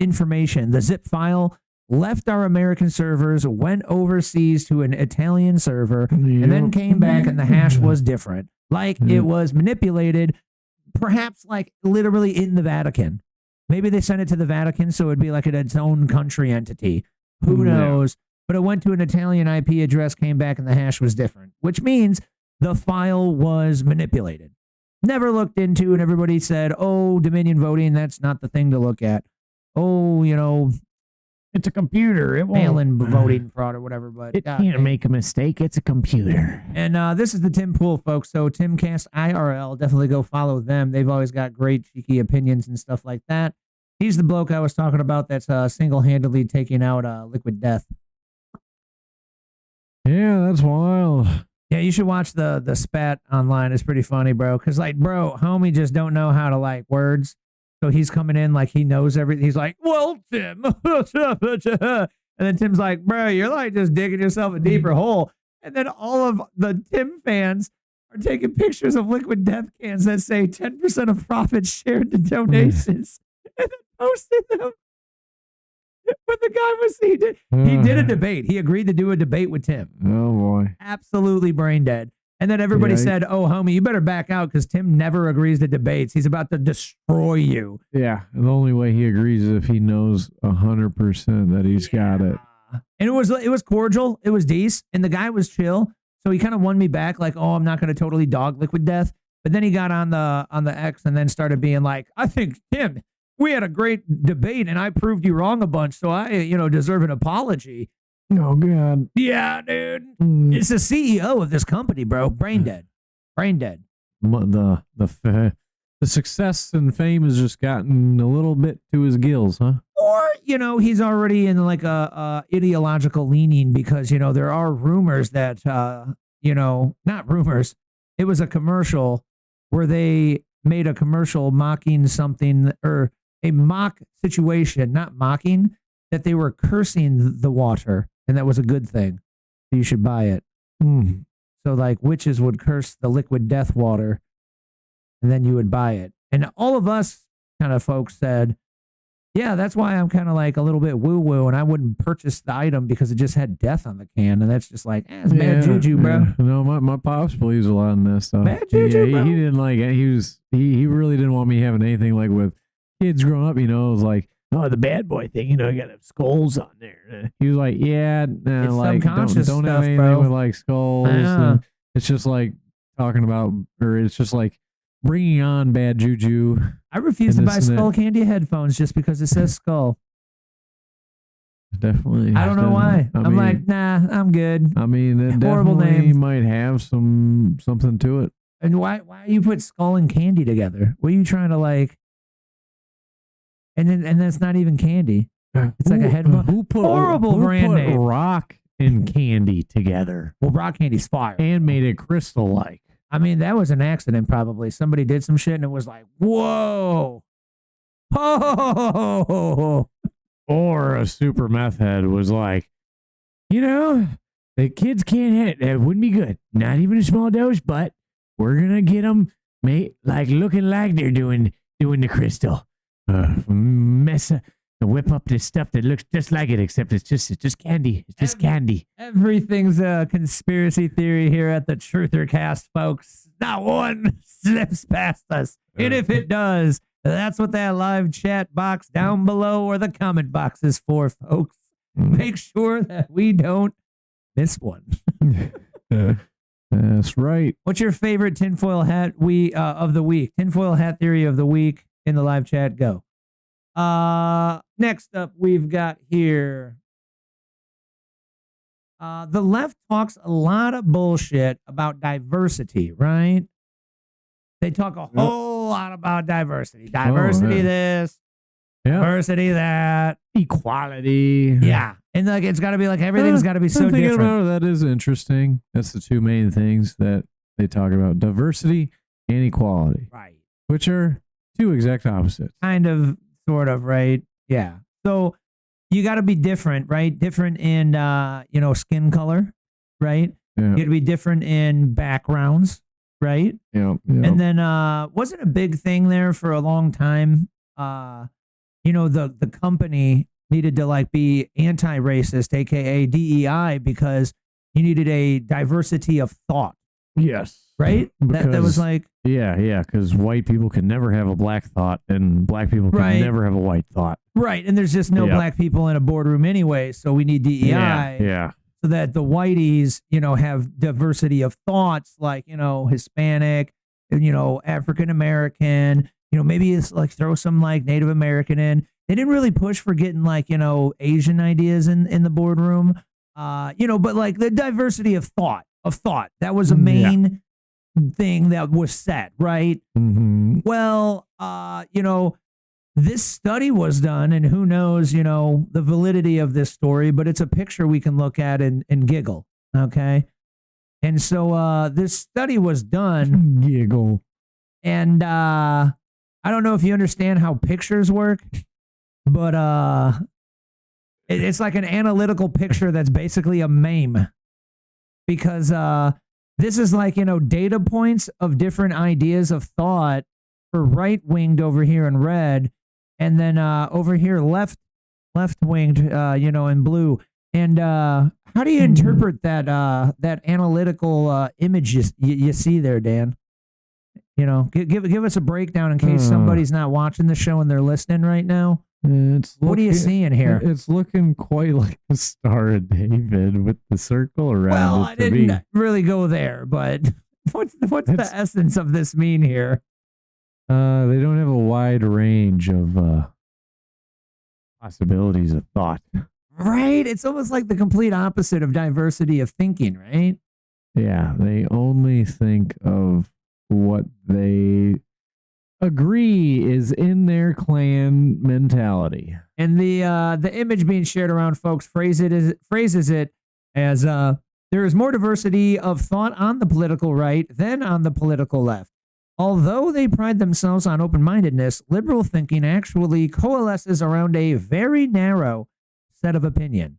[SPEAKER 1] information, the zip file, left our American servers, went overseas to an Italian server, and then came back and the hash was different. Like it was manipulated, perhaps like literally in the Vatican. Maybe they sent it to the Vatican so it'd be like its own country entity. Who knows? But it went to an Italian IP address, came back, and the hash was different, which means the file was manipulated. Never looked into, and everybody said, oh, Dominion voting, that's not the thing to look at. Oh,
[SPEAKER 3] It's a computer. It won't.
[SPEAKER 1] mail-in voting fraud or whatever. But
[SPEAKER 3] It can't make a mistake. It's a computer.
[SPEAKER 1] And this is the Tim Pool, folks. So Timcast IRL, definitely go follow them. They've always got great cheeky opinions and stuff like that. He's the bloke I was talking about that's single-handedly taking out Liquid Death.
[SPEAKER 2] Yeah, that's wild.
[SPEAKER 1] Yeah, you should watch the spat online. It's pretty funny, bro. Because, homie just don't know how to, words. So he's coming in like he knows everything. He's like, well, Tim. And then Tim's like, bro, you're, just digging yourself a deeper hole. And then all of the Tim fans are taking pictures of Liquid Death cans that say 10% of profits shared to donations. And then posting them. But the guy he did a debate. He agreed to do a debate with Tim.
[SPEAKER 2] Oh, boy.
[SPEAKER 1] Absolutely brain dead. And then everybody said, oh, homie, you better back out because Tim never agrees to debates. He's about to destroy you.
[SPEAKER 2] Yeah. The only way he agrees is if he knows 100% that he's got it.
[SPEAKER 1] And it was cordial. It was decent. And the guy was chill. So he kind of won me back like, oh, I'm not going to totally dog Liquid Death. But then he got on the X and then started being like, I think, Tim, we had a great debate and I proved you wrong a bunch. So I, deserve an apology.
[SPEAKER 2] Oh, God.
[SPEAKER 1] Yeah, dude. It's the CEO of this company, bro. Brain dead.
[SPEAKER 2] The success and fame has just gotten a little bit to his gills, huh?
[SPEAKER 1] Or, he's already in a ideological leaning because, there are rumors that, not rumors. It was a commercial where they made a commercial mocking something or a mock situation, not mocking, that they were cursing the water. And that was a good thing. You should buy it. So witches would curse the Liquid Death water and then you would buy it. And all of us kind of folks said, yeah, that's why I'm kind of a little bit woo-woo and I wouldn't purchase the item because it just had death on the can. And that's just it's bad juju, bro.
[SPEAKER 2] Yeah. No, my pops believes a lot in that stuff.
[SPEAKER 1] Bad juju, bro.
[SPEAKER 2] He didn't like it. He really didn't want me having anything with kids growing up, it was like,
[SPEAKER 3] oh, the bad boy thing, you got to have skulls on there.
[SPEAKER 2] He was like, yeah, don't have
[SPEAKER 1] stuff,
[SPEAKER 2] anything
[SPEAKER 1] bro.
[SPEAKER 2] with skulls. And it's just talking about, or it's just bringing on bad juju.
[SPEAKER 1] I refuse to buy Skull Candy headphones just because it says skull.
[SPEAKER 2] Definitely.
[SPEAKER 1] I don't know why. I'm like, nah, I'm good.
[SPEAKER 2] I mean, it
[SPEAKER 1] Horrible
[SPEAKER 2] definitely
[SPEAKER 1] name.
[SPEAKER 2] might have something to it.
[SPEAKER 1] And why you put skull and candy together? What are you trying to And that's not even candy. It's like a headphone.
[SPEAKER 2] Who put
[SPEAKER 1] brand name.
[SPEAKER 2] rock and candy together?
[SPEAKER 1] Well, rock candy's fire.
[SPEAKER 2] And made it crystal-like.
[SPEAKER 1] I mean, that was an accident probably. Somebody did some shit and it was like, whoa. Oh.
[SPEAKER 2] Or a super meth head was like, the kids can't hit. That wouldn't be good. Not even a small dose, but we're gonna get them, like looking like they're doing the crystal. Whip up this stuff that looks just like it, except it's just candy. It's just candy.
[SPEAKER 1] Everything's a conspiracy theory here at the Truther Cast, folks. Not one slips past us. And if it does, that's what that live chat box down below or the comment box is for, folks. Make sure that we don't miss one.
[SPEAKER 2] That's right.
[SPEAKER 1] What's your favorite tinfoil hat of the week? Tinfoil hat theory of the week in the live chat. Go. Next up, we've got here. The left talks a lot of bullshit about diversity, right? They talk a whole lot about diversity. Diversity this, diversity that,
[SPEAKER 2] equality.
[SPEAKER 1] Yeah. And like it's got to be like everything's got to be so different.
[SPEAKER 2] That is interesting. That's the two main things that they talk about: diversity and equality.
[SPEAKER 1] Right.
[SPEAKER 2] Which are two exact opposites.
[SPEAKER 1] Kind of, sort of, right? Yeah. So you got to be different, right? Different in, skin color, right?
[SPEAKER 2] Yeah.
[SPEAKER 1] You got to be different in backgrounds, right?
[SPEAKER 2] Yeah.
[SPEAKER 1] And then wasn't a big thing there for a long time. The company needed to like be anti-racist, aka DEI, because you needed a diversity of thought.
[SPEAKER 2] Yes.
[SPEAKER 1] Right? That was like...
[SPEAKER 2] Yeah, because white people can never have a black thought, and black people can never have a white thought.
[SPEAKER 1] Right, and there's just no black people in a boardroom anyway, so we need DEI.
[SPEAKER 2] Yeah.
[SPEAKER 1] So that the whiteys, have diversity of thoughts, like, Hispanic, African American, maybe it's like throw some like Native American in. They didn't really push for getting like, Asian ideas in the boardroom, but like the diversity of thought. That was a main thing that was set, right?
[SPEAKER 2] Mm-hmm.
[SPEAKER 1] Well, this study was done, and who knows, the validity of this story, but it's a picture we can look at and giggle, okay? And so this study was done.
[SPEAKER 2] Giggle.
[SPEAKER 1] And I don't know if you understand how pictures work, but it's like an analytical picture that's basically a meme. Because this is like, data points of different ideas of thought for right-winged over here in red, and then over here left-winged, in blue. And how do you interpret that analytical image you see there, Dan? Give us a breakdown in case somebody's not watching the show and they're listening right now. What are you seeing here?
[SPEAKER 2] It's looking quite like the Star of David with the circle around it.
[SPEAKER 1] Well, I didn't really go there, but what's the essence of this mean here?
[SPEAKER 2] They don't have a wide range of possibilities of thought.
[SPEAKER 1] Right? It's almost like the complete opposite of diversity of thinking, right?
[SPEAKER 2] Yeah, they only think of what they agree is in their clan mentality.
[SPEAKER 1] And the image being shared around, folks, phrases it as there is more diversity of thought on the political right than on the political left. Although they pride themselves on open-mindedness, liberal thinking actually coalesces around a very narrow set of opinion,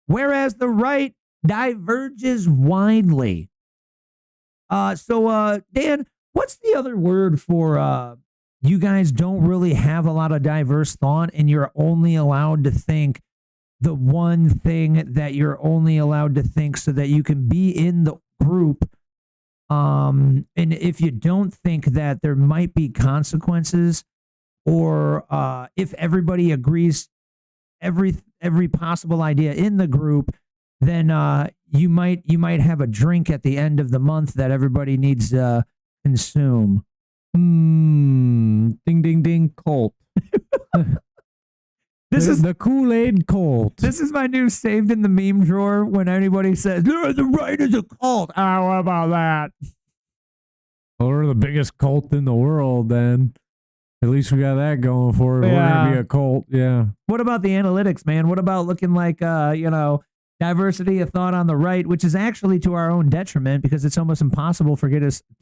[SPEAKER 1] whereas the right diverges widely. So Dan, what's the other word for you guys don't really have a lot of diverse thought and you're only allowed to think the one thing that you're only allowed to think so that you can be in the group? And if you don't think that there might be consequences, or if everybody agrees every possible idea in the group, then you might have a drink at the end of the month that everybody needs to consume.
[SPEAKER 2] Ding ding ding cult.
[SPEAKER 1] This is
[SPEAKER 2] the Kool-Aid cult.
[SPEAKER 1] This is my new saved in the meme drawer when anybody says, the right is a cult. Oh, what about that?
[SPEAKER 2] Well, we're the biggest cult in the world, then. At least we got that going for it.
[SPEAKER 1] Yeah.
[SPEAKER 2] We're going to be a cult, yeah.
[SPEAKER 1] What about the analytics, man? What about looking like, diversity of thought on the right, which is actually to our own detriment because it's almost impossible to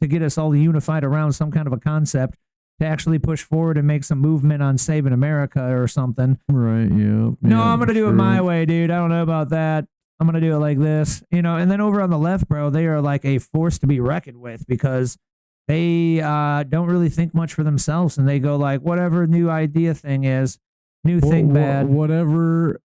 [SPEAKER 1] get us all unified around some kind of a concept to actually push forward and make some movement on saving America or something.
[SPEAKER 2] Right, yeah.
[SPEAKER 1] No, I'm going to do it my way, dude. I don't know about that. I'm going to do it like this, and then over on the left, bro, they are like a force to be reckoned with because they don't really think much for themselves, and they go like, whatever new idea thing is, new thing bad.
[SPEAKER 2] Whatever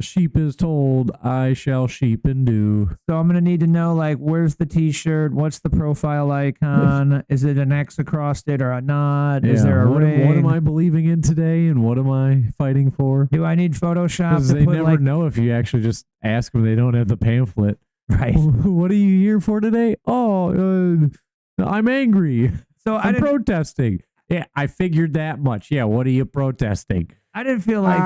[SPEAKER 2] sheep is told, I shall sheep and do.
[SPEAKER 1] So I'm going to need to know, like, where's the t-shirt? What's the profile icon? Is it an X across it or a knot? Is there a ring?
[SPEAKER 2] What am I believing in today, and what am I fighting for?
[SPEAKER 1] Do I need Photoshop?
[SPEAKER 2] Because they never know if you actually just ask them. They don't have the pamphlet.
[SPEAKER 1] Right.
[SPEAKER 2] What are you here for today? Oh, I'm angry.
[SPEAKER 1] So
[SPEAKER 2] I'm protesting. Yeah, I figured that much. Yeah, what are you protesting?
[SPEAKER 1] I didn't feel like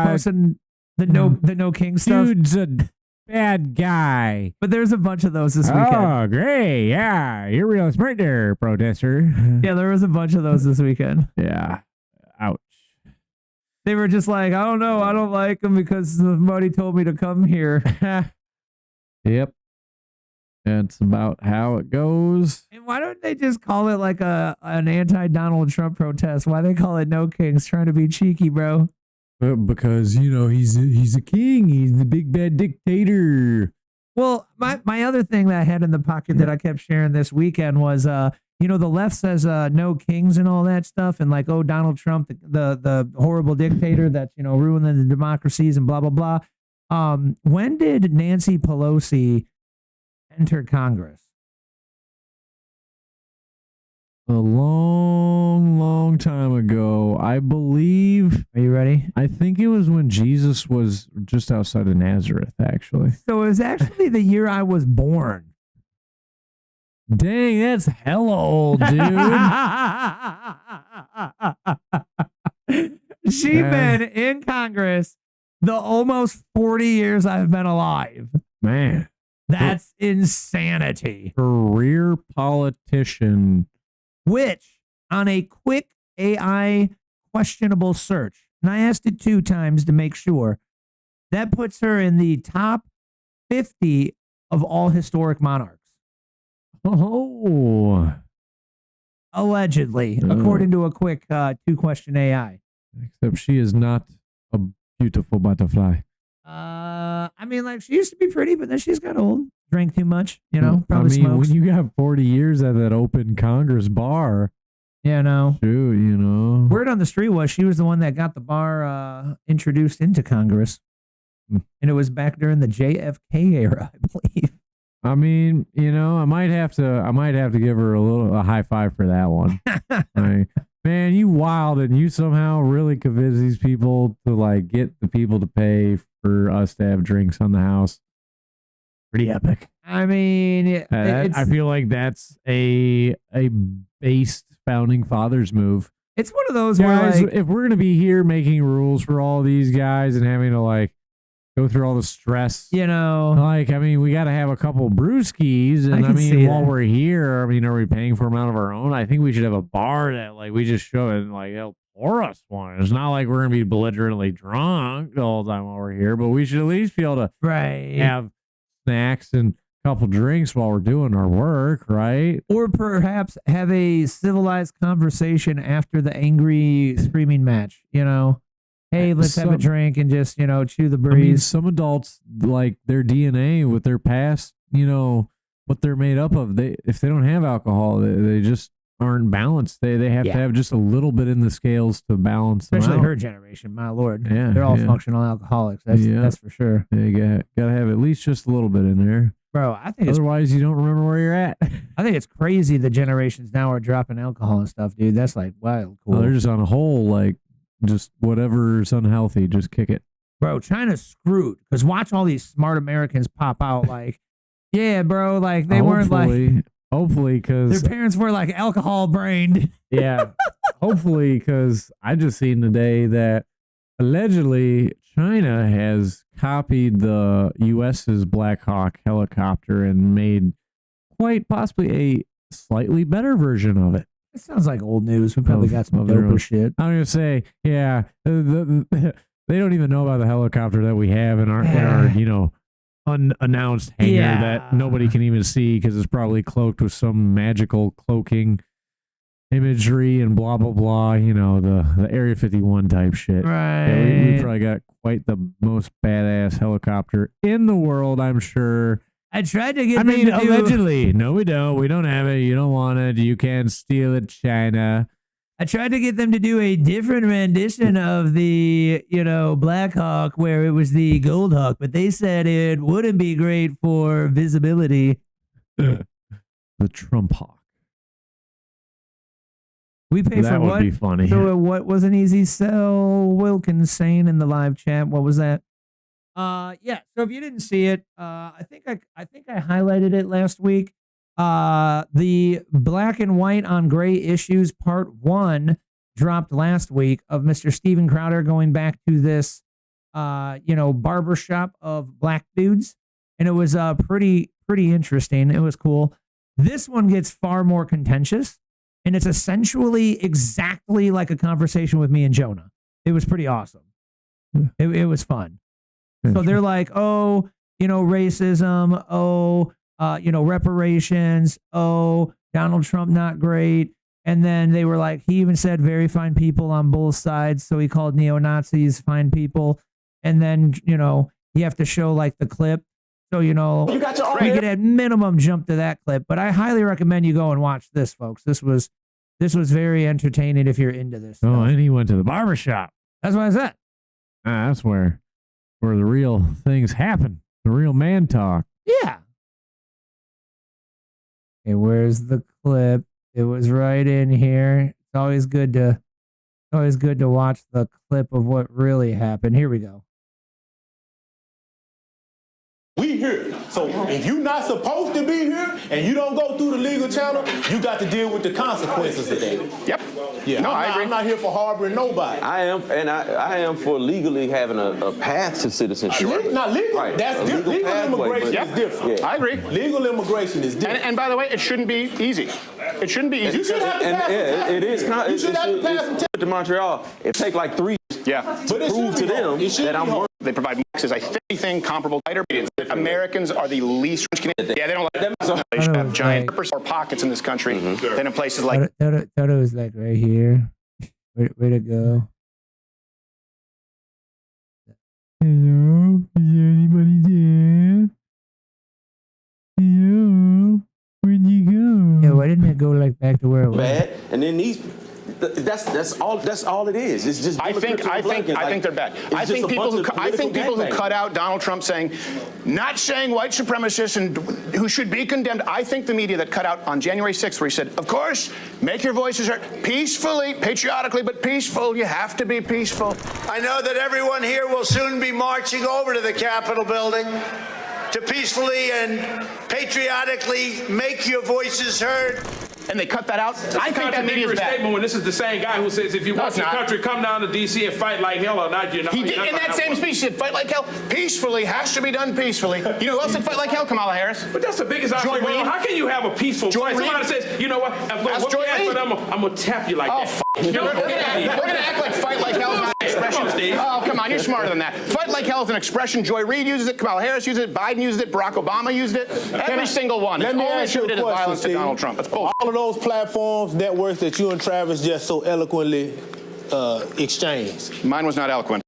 [SPEAKER 1] posting the no king stuff.
[SPEAKER 2] Dude's a bad guy.
[SPEAKER 1] But there's a bunch of those this weekend.
[SPEAKER 2] Oh, great. Yeah, you're real smart there, protester.
[SPEAKER 1] Yeah, there was a bunch of those this weekend.
[SPEAKER 2] Yeah. Ouch.
[SPEAKER 1] They were just like, I don't know, I don't like them because somebody told me to come here.
[SPEAKER 2] Yep. That's about how it goes.
[SPEAKER 1] And why don't they just call it like an anti-Donald Trump protest? Why they call it No Kings? Trying to be cheeky, bro.
[SPEAKER 2] Because, he's a king. He's the big bad dictator.
[SPEAKER 1] Well, my other thing that I had in the pocket that I kept sharing this weekend was, the left says no kings and all that stuff. And like, oh, Donald Trump, the horrible dictator that's, ruining the democracies and blah, blah, blah. When did Nancy Pelosi enter Congress?
[SPEAKER 2] A long time ago, I believe.
[SPEAKER 1] Are you ready?
[SPEAKER 2] I think it was when Jesus was just outside of Nazareth, actually.
[SPEAKER 1] So it was actually the year I was born.
[SPEAKER 2] Dang, that's hella old, dude.
[SPEAKER 1] She's been in Congress the almost 40 years I've been alive.
[SPEAKER 2] Man.
[SPEAKER 1] That's insanity.
[SPEAKER 2] Career politician.
[SPEAKER 1] Which, on a quick AI questionable search, and I asked it 2 times to make sure, that puts her in the top 50 of all historic monarchs.
[SPEAKER 2] Oh.
[SPEAKER 1] Allegedly, according to a quick 2-question AI.
[SPEAKER 2] Except she is not a beautiful butterfly.
[SPEAKER 1] I mean, like, she used to be pretty, but then she's got old. Drank too much, probably smokes.
[SPEAKER 2] When you got 40 years at that open Congress bar.
[SPEAKER 1] Yeah, no.
[SPEAKER 2] Shoot,
[SPEAKER 1] Word on the street was she was the one that got the bar introduced into Congress. And it was back during the JFK era, I believe.
[SPEAKER 2] I mean, I might have to give her a high five for that one. Man, you wild, and you somehow really convinced these people to like get the people to pay for us to have drinks on the house. Pretty epic.
[SPEAKER 1] I mean,
[SPEAKER 2] I feel like that's a based founding fathers move.
[SPEAKER 1] It's one of those
[SPEAKER 2] guys,
[SPEAKER 1] where, like,
[SPEAKER 2] if we're gonna be here making rules for all these guys and having to like go through all the stress, we got to have a couple brewskis, and while we're here, are we paying for them out of our own? I think we should have a bar that like we just show it and like they'll pour us one. It's not like we're gonna be belligerently drunk the whole time while we're here, but we should at least be able to have snacks and a couple drinks while we're doing our work, right?
[SPEAKER 1] Or perhaps have a civilized conversation after the angry screaming match, Hey, let's have a drink and just, chew the breeze.
[SPEAKER 2] Some adults, like their DNA with their past, what they're made up of. If they don't have alcohol, they just aren't balanced. They have to have just a little bit in the scales to balance them
[SPEAKER 1] Especially
[SPEAKER 2] out.
[SPEAKER 1] her generation, my lord.
[SPEAKER 2] Yeah,
[SPEAKER 1] they're all functional alcoholics. That's for sure.
[SPEAKER 2] You gotta have at least just a little bit in there.
[SPEAKER 1] Bro, I think
[SPEAKER 2] otherwise you don't remember where you're at.
[SPEAKER 1] I think it's crazy the generations now are dropping alcohol and stuff, dude. That's like wild cool.
[SPEAKER 2] They're just on a whole, like, just whatever's unhealthy, just kick it.
[SPEAKER 1] Bro, China's screwed. Because watch all these smart Americans pop out like, yeah, bro, like they weren't like...
[SPEAKER 2] Hopefully, because...
[SPEAKER 1] Their parents were like alcohol brained.
[SPEAKER 2] Yeah. Hopefully, because I just seen today that allegedly China has copied the U.S.'s Black Hawk helicopter and made quite possibly a slightly better version of it.
[SPEAKER 1] It sounds like old news. We probably got some doper shit.
[SPEAKER 2] I'm going to say, yeah, they don't even know about the helicopter that we have in our unannounced hangar that nobody can even see because it's probably cloaked with some magical cloaking imagery and blah blah blah. You know, the Area 51 type shit.
[SPEAKER 1] Right.
[SPEAKER 2] Yeah, we probably got quite the most badass helicopter in the world, I'm sure.
[SPEAKER 1] I tried to get
[SPEAKER 2] I
[SPEAKER 1] them
[SPEAKER 2] mean,
[SPEAKER 1] to do,
[SPEAKER 2] allegedly. No, we don't. We don't have it. You don't want it. You can't steal it, China.
[SPEAKER 1] I tried to get them to do a different rendition of the, Black Hawk where it was the Gold Hawk, but they said it wouldn't be great for visibility.
[SPEAKER 2] The Trump Hawk.
[SPEAKER 1] We pay
[SPEAKER 2] That
[SPEAKER 1] for
[SPEAKER 2] would
[SPEAKER 1] what?
[SPEAKER 2] be funny.
[SPEAKER 1] So what was an easy sell? Wilkins saying in the live chat. What was that? Yeah. So if you didn't see it, I think I highlighted it last week. The black and white on gray issues part 1 dropped last week of Mr. Steven Crowder going back to this, barbershop of black dudes. And it was, pretty interesting. It was cool. This one gets far more contentious, and it's essentially exactly like a conversation with me and Jonah. It was pretty awesome. It was fun. So they're like, oh, racism. Oh, reparations. Oh, Donald Trump, not great. And then they were like, he even said very fine people on both sides. So he called neo-Nazis fine people. And then, you have to show like the clip. So, we could at minimum jump to that clip. But I highly recommend you go and watch this, folks. This was very entertaining if you're into this stuff.
[SPEAKER 2] Oh, and he went to the barbershop.
[SPEAKER 1] That's what I said.
[SPEAKER 2] That's where the real things happen. The real man talk.
[SPEAKER 1] Yeah. Okay, where's the clip? It was right in here. It's always good to watch the clip of what really happened. Here we go.
[SPEAKER 9] We here. So if you're not supposed to be here and you don't go through the legal channel, you got to deal with the consequences of that.
[SPEAKER 10] Yep.
[SPEAKER 9] Yeah.
[SPEAKER 10] No, I agree.
[SPEAKER 9] I'm not here for harboring nobody.
[SPEAKER 11] I am for legally having a path to citizenship.
[SPEAKER 9] Not legal.
[SPEAKER 11] Right.
[SPEAKER 9] That's different. Legal immigration is different.
[SPEAKER 11] Yeah.
[SPEAKER 10] I agree.
[SPEAKER 9] Legal immigration is different.
[SPEAKER 10] And by the way, it shouldn't be easy. It shouldn't be easy.
[SPEAKER 9] You should have to pass
[SPEAKER 11] it is.
[SPEAKER 9] You should have to pass some tests.
[SPEAKER 11] To Montreal, it take like 3
[SPEAKER 10] Yeah.
[SPEAKER 9] But
[SPEAKER 11] prove to them that I'm working.
[SPEAKER 10] They provide boxes. I think anything comparable to Americans are the least rich Canadians. Yeah, they don't like that. They should have giant or pockets in this country than in places like.
[SPEAKER 1] Thought it was like right here. Way to go. Hello? Is there anybody there? Hello? Where'd you go? Yeah, why didn't it go like back to where it was?
[SPEAKER 11] Bad. And then these. That's all it is. It's just.
[SPEAKER 10] I think they're bad. I think people who cut out Donald Trump saying, not saying white supremacists and who should be condemned. I think the media that cut out on January 6th, where he said, of course, make your voices heard peacefully, patriotically, but peaceful. You have to be peaceful.
[SPEAKER 12] I know that everyone here will soon be marching over to the Capitol building to peacefully and patriotically make your voices heard.
[SPEAKER 10] And they cut that out. I think that media is bad.
[SPEAKER 13] Statement when this is the same guy who says if you want your country, come down to D.C. and fight like hell or not. You know,
[SPEAKER 10] he did, in that same speech, he said fight like hell peacefully, has to be done peacefully. You know who else said fight like hell? Kamala Harris.
[SPEAKER 13] But that's the biggest oxymoron. How can you have a peaceful fight? Somebody says, you know what? I'm going to tap you like that.
[SPEAKER 10] We're going to act like fight like hell is not an expression. Oh, come on, you're smarter than that. Fight like hell is an expression. Joy Reid uses it, Kamala Harris uses it, Biden uses it, Barack Obama used it. Every single one.
[SPEAKER 9] Let me ask you a question,
[SPEAKER 10] violence to Donald Trump. That's bullshit.
[SPEAKER 9] All of those platforms, networks that you and Travis just so eloquently exchanged.
[SPEAKER 10] Mine was not eloquent.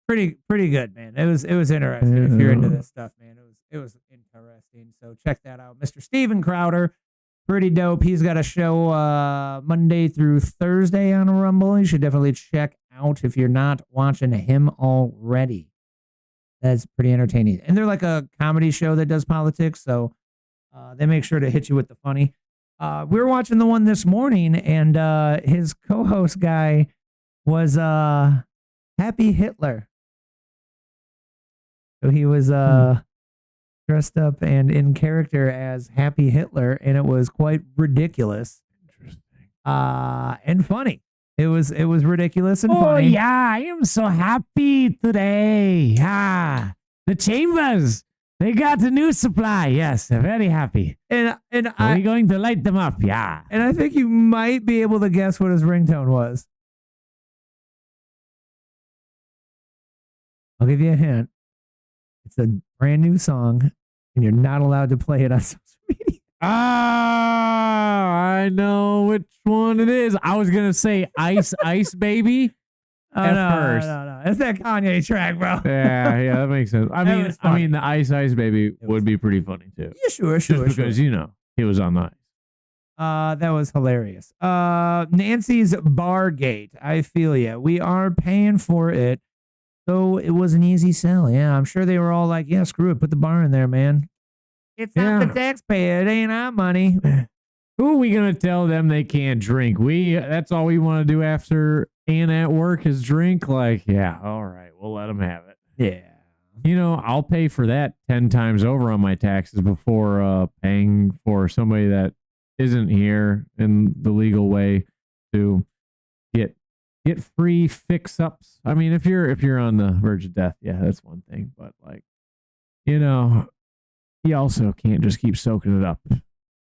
[SPEAKER 1] Pretty good, man. It was interesting if you're into this stuff, man. It was interesting. So check that out. Mr. Steven Crowder, pretty dope. He's got a show Monday through Thursday on Rumble. You should definitely check out if you're not watching him already. That's pretty entertaining. And they're like a comedy show that does politics, so they make sure to hit you with the funny. We were watching the one this morning, and his co-host guy was Happy Hitler. So he was dressed up and in character as Happy Hitler, and it was quite ridiculous. Interesting. And funny. It was ridiculous and funny.
[SPEAKER 3] Oh yeah, I am so happy today. Ah, the Chambers. They got a new supply. Yes, very happy.
[SPEAKER 1] And
[SPEAKER 3] Are we going to light them up? Yeah.
[SPEAKER 1] And I think you might be able to guess what his ringtone was. I'll give you a hint. It's a brand new song, and you're not allowed to play it on social media.
[SPEAKER 2] I know which one it is. I was gonna say Ice Baby at first.
[SPEAKER 1] No. It's that Kanye track, bro.
[SPEAKER 2] Yeah, that makes sense. I mean, the Ice Baby would be pretty funny too.
[SPEAKER 1] Yeah, sure.
[SPEAKER 2] Just because he was on the ice.
[SPEAKER 1] That was hilarious. Nancy's Bargate. I feel ya. We are paying for it. So it was an easy sell. Yeah, I'm sure they were all like, yeah, screw it. Put the bar in there, man. It's not the taxpayer. It ain't our money.
[SPEAKER 2] Who are we going to tell them they can't drink? That's all we want to do after and at work is drink. Like, yeah, all right. We'll let them have it.
[SPEAKER 1] Yeah.
[SPEAKER 2] I'll pay for that 10 times over on my taxes before paying for somebody that isn't here in the legal way to get free fix-ups. I mean, if you're on the verge of death, yeah, that's one thing. But like, you also can't just keep soaking it up.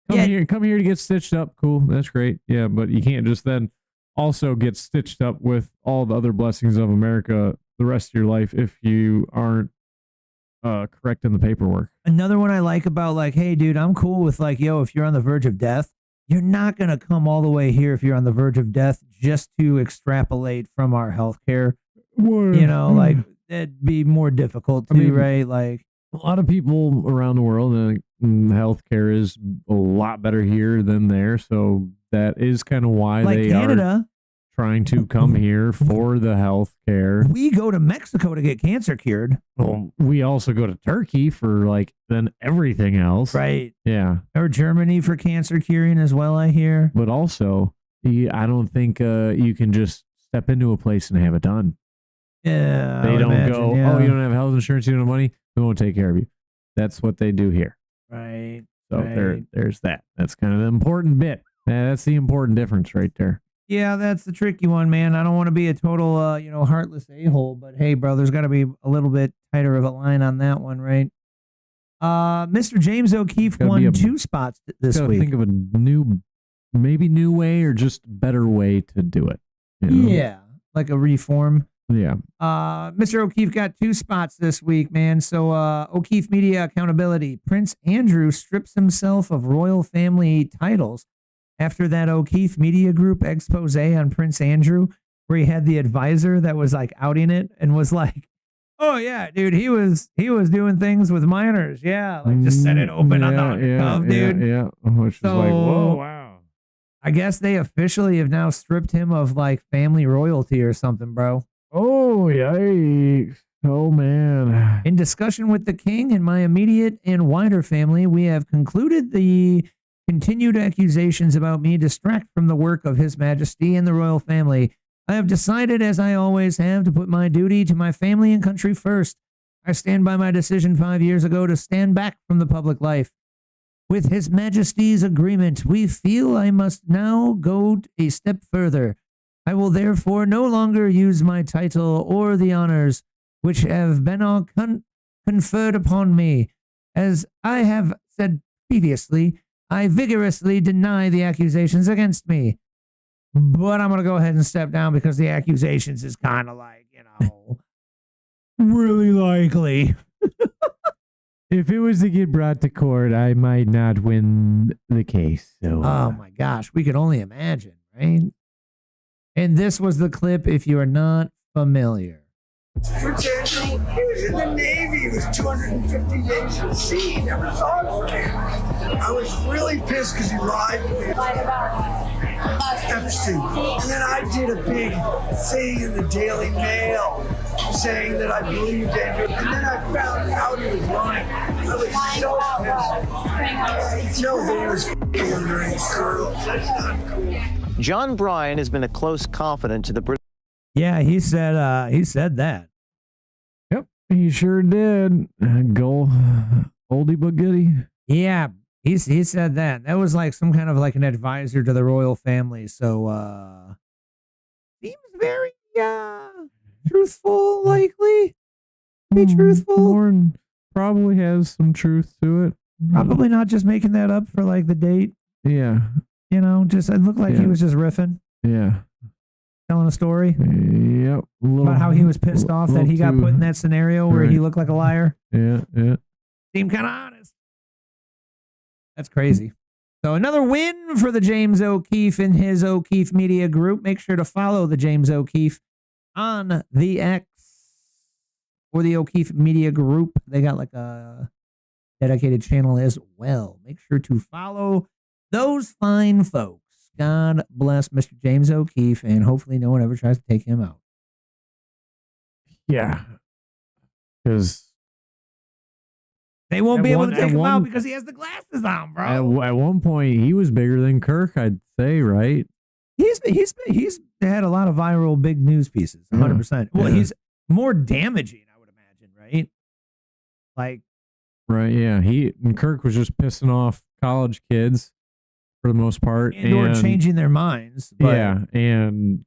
[SPEAKER 2] Come here to get stitched up. Cool, that's great. Yeah, but you can't just then also get stitched up with all the other blessings of America the rest of your life if you aren't correct in the paperwork.
[SPEAKER 1] Another one I like about like, hey, dude, I'm cool with like, yo, if you're on the verge of death, you're not going to come all the way here if you're on the verge of death just to extrapolate from our healthcare. Like it'd be more difficult too, right? Like
[SPEAKER 2] a lot of people around the world, healthcare is a lot better here than there. So that is kind of why they are trying to come here for the healthcare.
[SPEAKER 1] We go to Mexico to get cancer cured.
[SPEAKER 2] Well, we also go to Turkey for like then everything else.
[SPEAKER 1] Right.
[SPEAKER 2] Yeah.
[SPEAKER 1] Or Germany for cancer curing as well, I hear.
[SPEAKER 2] But also, I don't think you can just step into a place and have it done.
[SPEAKER 1] Yeah.
[SPEAKER 2] They don't go, oh, you don't have health insurance, you don't have money, we won't take care of you. That's what they do here.
[SPEAKER 1] Right.
[SPEAKER 2] So there's that. That's kind of the important bit. That's the important difference right there.
[SPEAKER 1] Yeah, that's the tricky one, man. I don't want to be a total, heartless a-hole, but hey, bro, there's got to be a little bit tighter of a line on that one, right? Mr. James O'Keefe won 2 spots this week.
[SPEAKER 2] Think of a new way or just better way to do it.
[SPEAKER 1] Yeah, like a reform.
[SPEAKER 2] Yeah.
[SPEAKER 1] Mr. O'Keefe got 2 spots this week, man. So O'Keefe Media Accountability. Prince Andrew strips himself of royal family titles after that O'Keefe Media Group expose on Prince Andrew, where he had the advisor that was like outing it and was like, oh yeah, dude, he was doing things with minors. Yeah, like just set it open on the cuff, dude.
[SPEAKER 2] Yeah. Which is like, whoa, wow.
[SPEAKER 1] I guess they officially have now stripped him of like family royalty or something, bro.
[SPEAKER 2] Oh, yikes. Oh, man.
[SPEAKER 1] In discussion with the king and my immediate and wider family, we have concluded the continued accusations about me distract from the work of His Majesty and the royal family. I have decided, as I always have, to put my duty to my family and country first. I stand by my decision 5 years ago to stand back from the public life. With His Majesty's agreement, we feel I must now go a step further. I will therefore no longer use my title or the honors which have been conferred upon me. As I have said previously, I vigorously deny the accusations against me. But I'm going to go ahead and step down because the accusations is kind of like, really likely.
[SPEAKER 2] If it was to get brought to court, I might not win the case. So,
[SPEAKER 1] oh my gosh, we could only imagine, right? And this was the clip if you are not familiar.
[SPEAKER 14] Prince Andrew, he was in the Navy. He was 250 days at sea. He never saw his family. I was really pissed because he lied to me. Epstein. And then I did a big thing in the Daily Mail saying that I believed Andrew. And then I found out he was lying. I was so pissed. No, that he was f***ing underage girls. That's not cool.
[SPEAKER 6] John Bryan has been a close confidant to the British.
[SPEAKER 1] Yeah, he said that.
[SPEAKER 2] Yep, he sure did. Go oldie but goodie.
[SPEAKER 1] Yeah, he said that. That was like some kind of like an advisor to the royal family. So seems very truthful, likely. Be truthful.
[SPEAKER 2] Warren probably has some truth to it.
[SPEAKER 1] Probably not just making that up for like the date.
[SPEAKER 2] Yeah.
[SPEAKER 1] Just it looked like he was just riffing.
[SPEAKER 2] Yeah.
[SPEAKER 1] Telling a story.
[SPEAKER 2] Yep.
[SPEAKER 1] About how he was pissed off that he got put in that scenario where he looked like a liar.
[SPEAKER 2] Yeah.
[SPEAKER 1] Seemed kind of honest. That's crazy. So another win for the James O'Keefe and his O'Keefe Media Group. Make sure to follow the James O'Keefe on the X or the O'Keefe Media Group. They got like a dedicated channel as well. Make sure to follow those fine folks. God bless Mr. James O'Keefe, and hopefully no one ever tries to take him out.
[SPEAKER 2] Yeah. Because
[SPEAKER 1] they won't be able to take him out because he has the glasses on, bro.
[SPEAKER 2] At one point, he was bigger than Kirk, I'd say, right?
[SPEAKER 1] He's had a lot of viral big news pieces, 100%. Well, he's more damaging, I would imagine, right? Like,
[SPEAKER 2] right, yeah. And Kirk was just pissing off college kids for the most part,
[SPEAKER 1] or changing their minds. But
[SPEAKER 2] yeah, and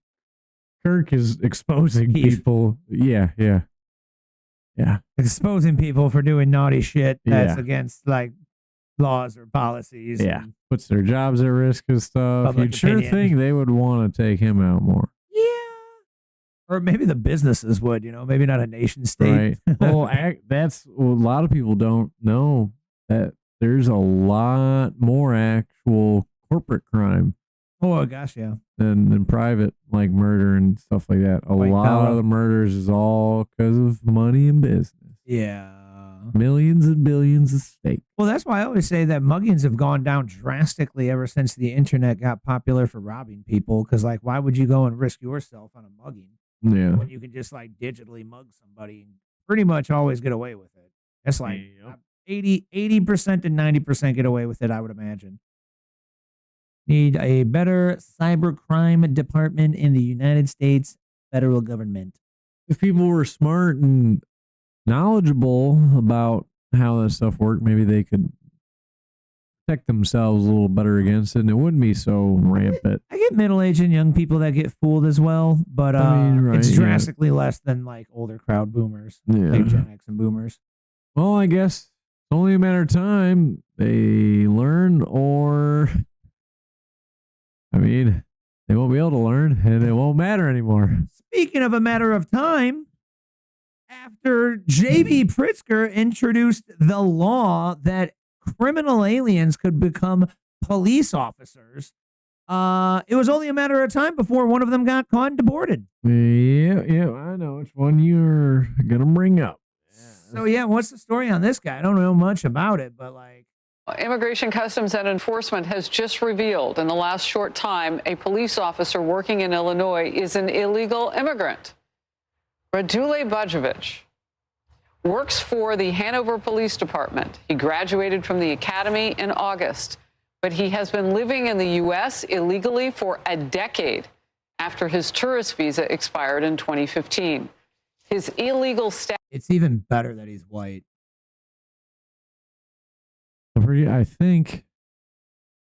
[SPEAKER 2] Kirk is exposing people. Yeah.
[SPEAKER 1] Exposing people for doing naughty shit that's against like laws or policies.
[SPEAKER 2] Yeah. Puts their jobs at risk and stuff. You'd sure think they would want to take him out more.
[SPEAKER 1] Yeah. Or maybe the businesses would, maybe not a nation state.
[SPEAKER 2] Right. Well, a lot of people don't know that there's a lot more actual corporate crime.
[SPEAKER 1] Oh gosh, yeah.
[SPEAKER 2] Than private, like murder and stuff like that. A lot of the murders is all because of money and business.
[SPEAKER 1] Yeah.
[SPEAKER 2] Millions and billions at stake.
[SPEAKER 1] Well, that's why I always say that muggings have gone down drastically ever since the internet got popular for robbing people. Because, like, why would you go and risk yourself on a mugging?
[SPEAKER 2] Yeah.
[SPEAKER 1] When you can just, like, digitally mug somebody and pretty much always get away with it. That's like 80% to 90% get away with it, I would imagine. Need a better cybercrime department in the United States federal government.
[SPEAKER 2] If people were smart and knowledgeable about how that stuff worked, maybe they could protect themselves a little better against it, and it wouldn't be so rampant.
[SPEAKER 1] I get middle-aged and young people that get fooled as well, but it's drastically less than like older crowd boomers, like Gen X and boomers.
[SPEAKER 2] Well, I guess it's only a matter of time they learn, or they won't be able to learn, and it won't matter anymore.
[SPEAKER 1] Speaking of a matter of time, after J.B. Pritzker introduced the law that criminal aliens could become police officers, it was only a matter of time before one of them got caught and deported.
[SPEAKER 2] Yeah, I know which one you're going to bring up.
[SPEAKER 1] So, what's the story on this guy? I don't know much about it, but like...
[SPEAKER 15] Immigration, Customs, and Enforcement has just revealed in the last short time a police officer working in Illinois is an illegal immigrant. Radule Bajovic works for the Hanover Police Department. He graduated from the academy in August, but he has been living in the U.S. illegally for a decade after his tourist visa expired in 2015. His illegal status...
[SPEAKER 1] It's even better that he's white.
[SPEAKER 2] I think,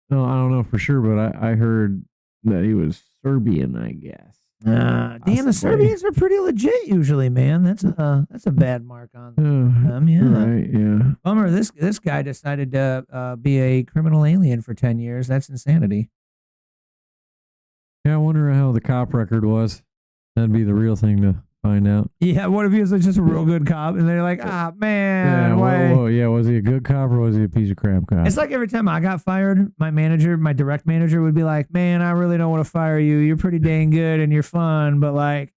[SPEAKER 2] no, I don't know for sure, but I heard that he was Serbian, I guess.
[SPEAKER 1] Damn, the Serbians are pretty legit usually, man. That's a bad mark on them. Yeah.
[SPEAKER 2] Right, yeah.
[SPEAKER 1] Bummer, this guy decided to be a criminal alien for 10 years. That's insanity.
[SPEAKER 2] Yeah, I wonder how the cop record was. That'd be the real thing to find out.
[SPEAKER 1] Yeah, what if he was just a real good cop and they're like, man,
[SPEAKER 2] yeah, was he a good cop or was he a piece of crap cop?
[SPEAKER 1] It's like every time I got fired, my direct manager would be like, man, I really don't want to fire you. You're pretty dang good and you're fun, but like,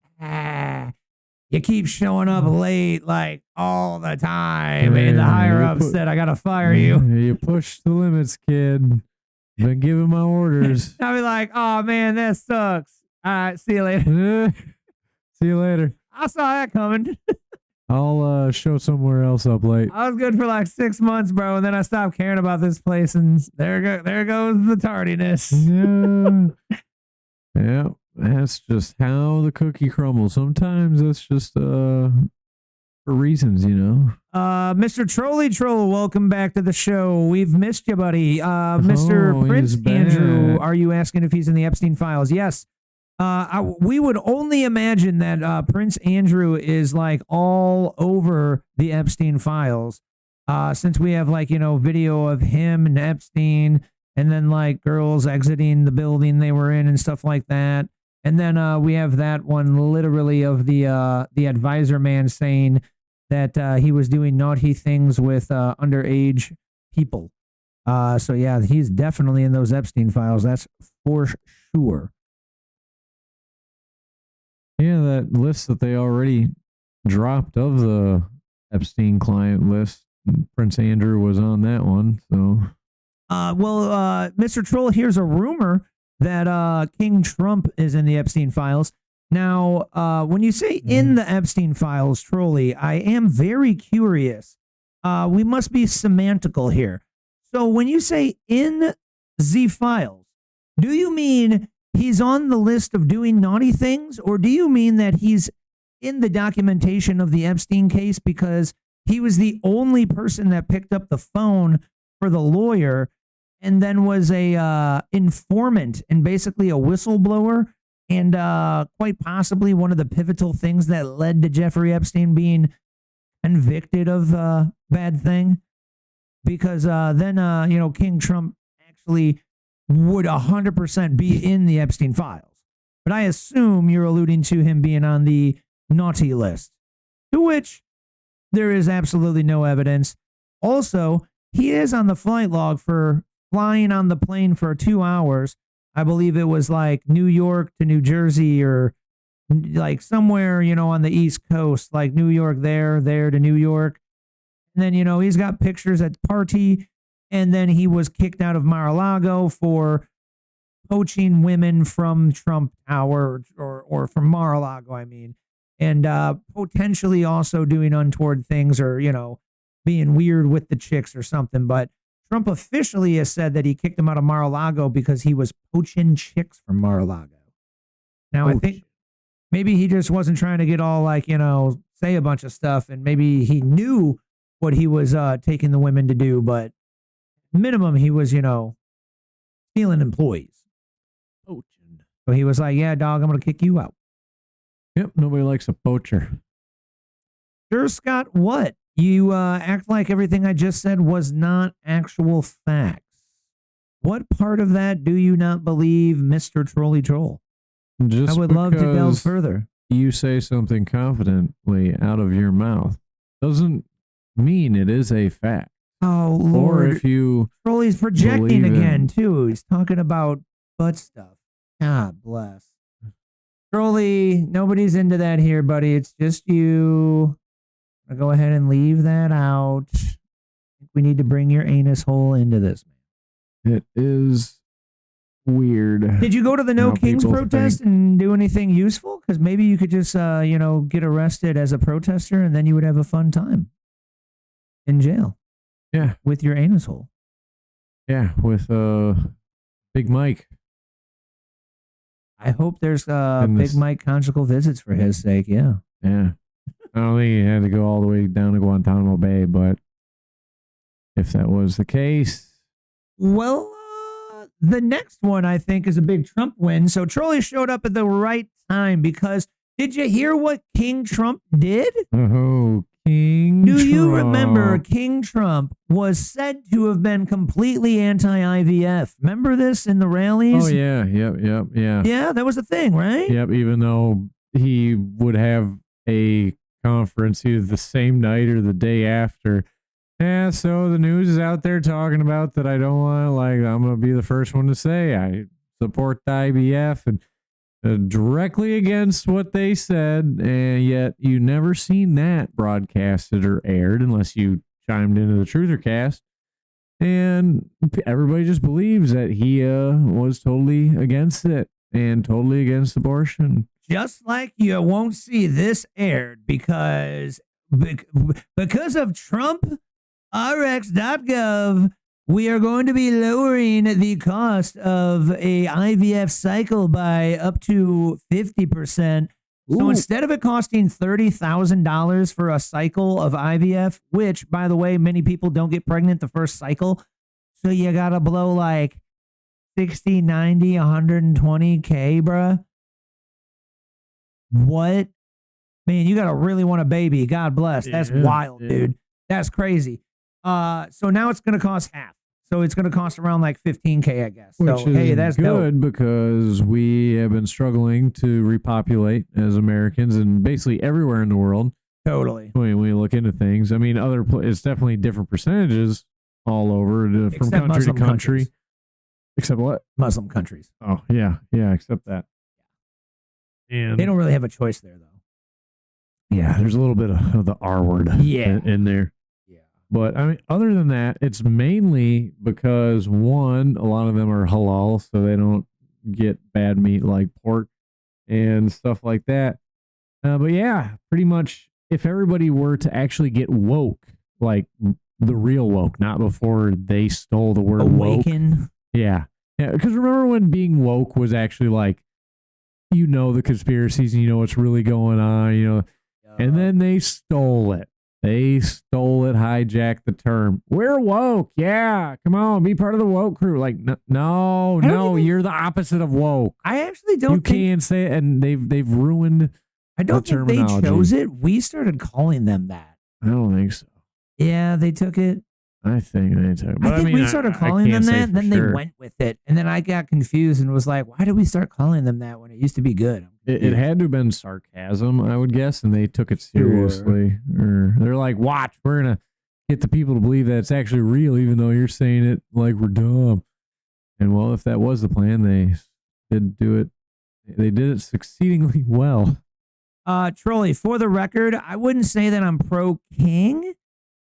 [SPEAKER 1] you keep showing up late like all the time. And the higher ups said, I got to fire you.
[SPEAKER 2] You push the limits, kid. Been giving my orders.
[SPEAKER 1] I'll be like, oh man, that sucks. All right, see you later.
[SPEAKER 2] See you later.
[SPEAKER 1] I saw that coming.
[SPEAKER 2] I'll show somewhere else up late.
[SPEAKER 1] I was good for like 6 months, bro, and then I stopped caring about this place, and there goes the tardiness.
[SPEAKER 2] Yeah, that's just how the cookie crumbles. Sometimes that's just for reasons,
[SPEAKER 1] Mr. Trolly Troll, welcome back to the show. We've missed you, buddy. Mr. Prince Andrew, are you asking if he's in the Epstein files? Yes. We would only imagine that Prince Andrew is like all over the Epstein files, since we have video of him and Epstein, and then like girls exiting the building they were in and stuff like that, and then we have that one literally of the advisor man saying that he was doing naughty things with underage people. So yeah, he's definitely in those Epstein files. That's for sure.
[SPEAKER 2] Yeah, that list that they already dropped of the Epstein client list, Prince Andrew was on that one. So,
[SPEAKER 1] Mr. Troll, here's a rumor that King Trump is in the Epstein files. Now, when you say in the Epstein files, Trolly, I am very curious. We must be semantical here. So when you say in the files, do you mean he's on the list of doing naughty things, or do you mean that he's in the documentation of the Epstein case because he was the only person that picked up the phone for the lawyer and then was a informant and basically a whistleblower and quite possibly one of the pivotal things that led to Jeffrey Epstein being convicted of bad thing? Because then, King Trump actually would 100% be in the Epstein files. But I assume you're alluding to him being on the naughty list, to which there is absolutely no evidence. Also, he is on the flight log for flying on the plane for 2 hours. I believe it was like New York to New Jersey or like somewhere, on the East Coast, like New York there to New York. And then, he's got pictures at the party. And then he was kicked out of Mar-a-Lago for poaching women from Trump Tower or from Mar-a-Lago, I mean. And potentially also doing untoward things or, being weird with the chicks or something. But Trump officially has said that he kicked him out of Mar-a-Lago because he was poaching chicks from Mar-a-Lago. Now, I think maybe he just wasn't trying to get all say a bunch of stuff, and maybe he knew what he was taking the women to do, but minimum he was, stealing employees. Poaching. So he was like, yeah, dog, I'm going to kick you out.
[SPEAKER 2] Yep, nobody likes a poacher.
[SPEAKER 1] Sure, Scott, what? You act like everything I just said was not actual facts. What part of that do you not believe, Mr. Trolly Troll?
[SPEAKER 2] Just
[SPEAKER 1] I would love to delve further.
[SPEAKER 2] You say something confidently out of your mouth doesn't mean it is a fact.
[SPEAKER 1] Oh, Lord.
[SPEAKER 2] Or if you
[SPEAKER 1] Trolly's projecting again, too. He's talking about butt stuff. God bless. Trolly, nobody's into that here, buddy. It's just you. I'll go ahead and leave that out. We need to bring your anus hole into this.
[SPEAKER 2] It is weird.
[SPEAKER 1] Did you go to the No Kings protest and do anything useful? Because maybe you could just, get arrested as a protester and then you would have a fun time in jail.
[SPEAKER 2] Yeah.
[SPEAKER 1] With your anus hole.
[SPEAKER 2] Yeah, with Big Mike.
[SPEAKER 1] I hope there's Big Mike conjugal visits for his sake. Yeah.
[SPEAKER 2] Yeah. I don't think he had to go all the way down to Guantanamo Bay, but if that was the case.
[SPEAKER 1] Well, the next one I think is a big Trump win. So Trolley showed up at the right time because did you hear what King Trump did?
[SPEAKER 2] Oh, King Trump.
[SPEAKER 1] Do you remember King Trump was said to have been completely anti-IVF? Remember this in the rallies?
[SPEAKER 2] Oh, yeah. Yep.
[SPEAKER 1] Yeah, that was the thing, right?
[SPEAKER 2] Yep, even though he would have a conference either the same night or the day after. Yeah, so the news is out there talking about that I don't want to, I'm going to be the first one to say I support the IVF and directly against what they said, and yet you never seen that broadcasted or aired unless you chimed into the Truthercast, and everybody just believes that he was totally against it and totally against abortion.
[SPEAKER 1] Just like you won't see this aired because of Trump, rx.gov, we are going to be lowering the cost of a IVF cycle by up to 50%. So instead of it costing $30,000 for a cycle of IVF, which, by the way, many people don't get pregnant the first cycle, so you got to blow like 60, 90, 120K, bruh. What? Man, you got to really want a baby. God bless. That's wild, dude. That's crazy. So now it's going to cost half. So it's going to cost around like 15K, I guess.
[SPEAKER 2] Which
[SPEAKER 1] so,
[SPEAKER 2] is
[SPEAKER 1] hey, that's
[SPEAKER 2] good
[SPEAKER 1] dope.
[SPEAKER 2] because we have been struggling to repopulate as Americans and basically everywhere in the world.
[SPEAKER 1] Totally.
[SPEAKER 2] When we look into things, I mean, it's definitely different percentages all over from
[SPEAKER 1] Except
[SPEAKER 2] country
[SPEAKER 1] Muslim
[SPEAKER 2] to country.
[SPEAKER 1] countries.
[SPEAKER 2] Except what?
[SPEAKER 1] Muslim countries.
[SPEAKER 2] Oh, yeah. Yeah, except that. And
[SPEAKER 1] They don't really have a choice there, though.
[SPEAKER 2] yeah, there's a little bit of the R word in there.
[SPEAKER 1] Yeah.
[SPEAKER 2] But I mean, other than that, it's mainly because one, a lot of them are halal, so they don't get bad meat like pork and stuff like that. But yeah, pretty much if everybody were to actually get woke, like the real woke, not before they stole the word
[SPEAKER 1] Awaken.
[SPEAKER 2] woke. Yeah. Yeah. Because remember when being woke was actually like, you know, the conspiracies and you know what's really going on, you know, and then they stole it. They stole it, hijacked the term. We're woke. Yeah. Come on, be part of the woke crew. Like, no, you're the opposite of woke.
[SPEAKER 1] I actually don't
[SPEAKER 2] You can't say it, and they've ruined
[SPEAKER 1] I don't
[SPEAKER 2] the
[SPEAKER 1] think they
[SPEAKER 2] terminology.
[SPEAKER 1] chose it. We started calling them that.
[SPEAKER 2] I don't think so.
[SPEAKER 1] Yeah, they took it.
[SPEAKER 2] I think they took it. But
[SPEAKER 1] I think we started calling them that, and then they
[SPEAKER 2] went.
[SPEAKER 1] went with it. And then I got confused and was like, why did we start calling them that when it used to be good?
[SPEAKER 2] It had to have been sarcasm, I would guess, and they took it seriously. Or they're like, watch, we're going to get the people to believe that it's actually real, even though you're saying it like we're dumb. And well, if that was the plan, they did do it. They did it succeedingly well.
[SPEAKER 1] Trolley, for the record, I wouldn't say that I'm pro-king,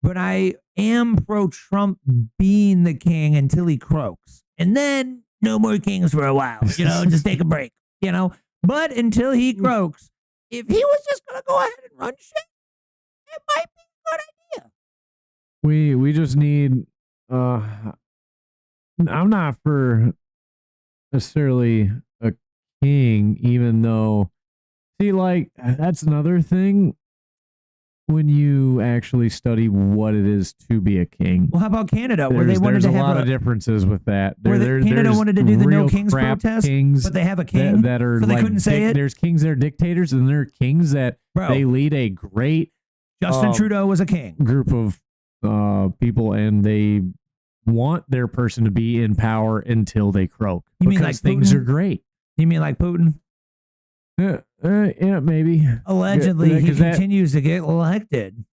[SPEAKER 1] but I am pro-Trump being the king until he croaks. And then no more kings for a while, you know, just take a break, you know. But until he croaks, if he was just going to go ahead and run shit, it might be a good idea.
[SPEAKER 2] We just need, I'm not for necessarily a king, even though, see, like, that's another thing. When you actually study what it is to be a king.
[SPEAKER 1] Well, how about Canada, where they wanted to have
[SPEAKER 2] a lot of differences with that.
[SPEAKER 1] Canada wanted to do the no kings
[SPEAKER 2] crap
[SPEAKER 1] protest,
[SPEAKER 2] kings
[SPEAKER 1] but they have a king
[SPEAKER 2] that are
[SPEAKER 1] so they
[SPEAKER 2] like
[SPEAKER 1] couldn't say it.
[SPEAKER 2] There's kings that are dictators, and there are kings that they lead a great
[SPEAKER 1] Justin Trudeau was a king.
[SPEAKER 2] Group of people, and they want their person to be in power until they croak.
[SPEAKER 1] You mean
[SPEAKER 2] because
[SPEAKER 1] like
[SPEAKER 2] things
[SPEAKER 1] Putin?
[SPEAKER 2] are great.
[SPEAKER 1] You mean like Putin?
[SPEAKER 2] Yeah, maybe.
[SPEAKER 1] Allegedly,
[SPEAKER 2] Yeah,
[SPEAKER 1] he
[SPEAKER 2] 'cause that-
[SPEAKER 1] continues to get elected.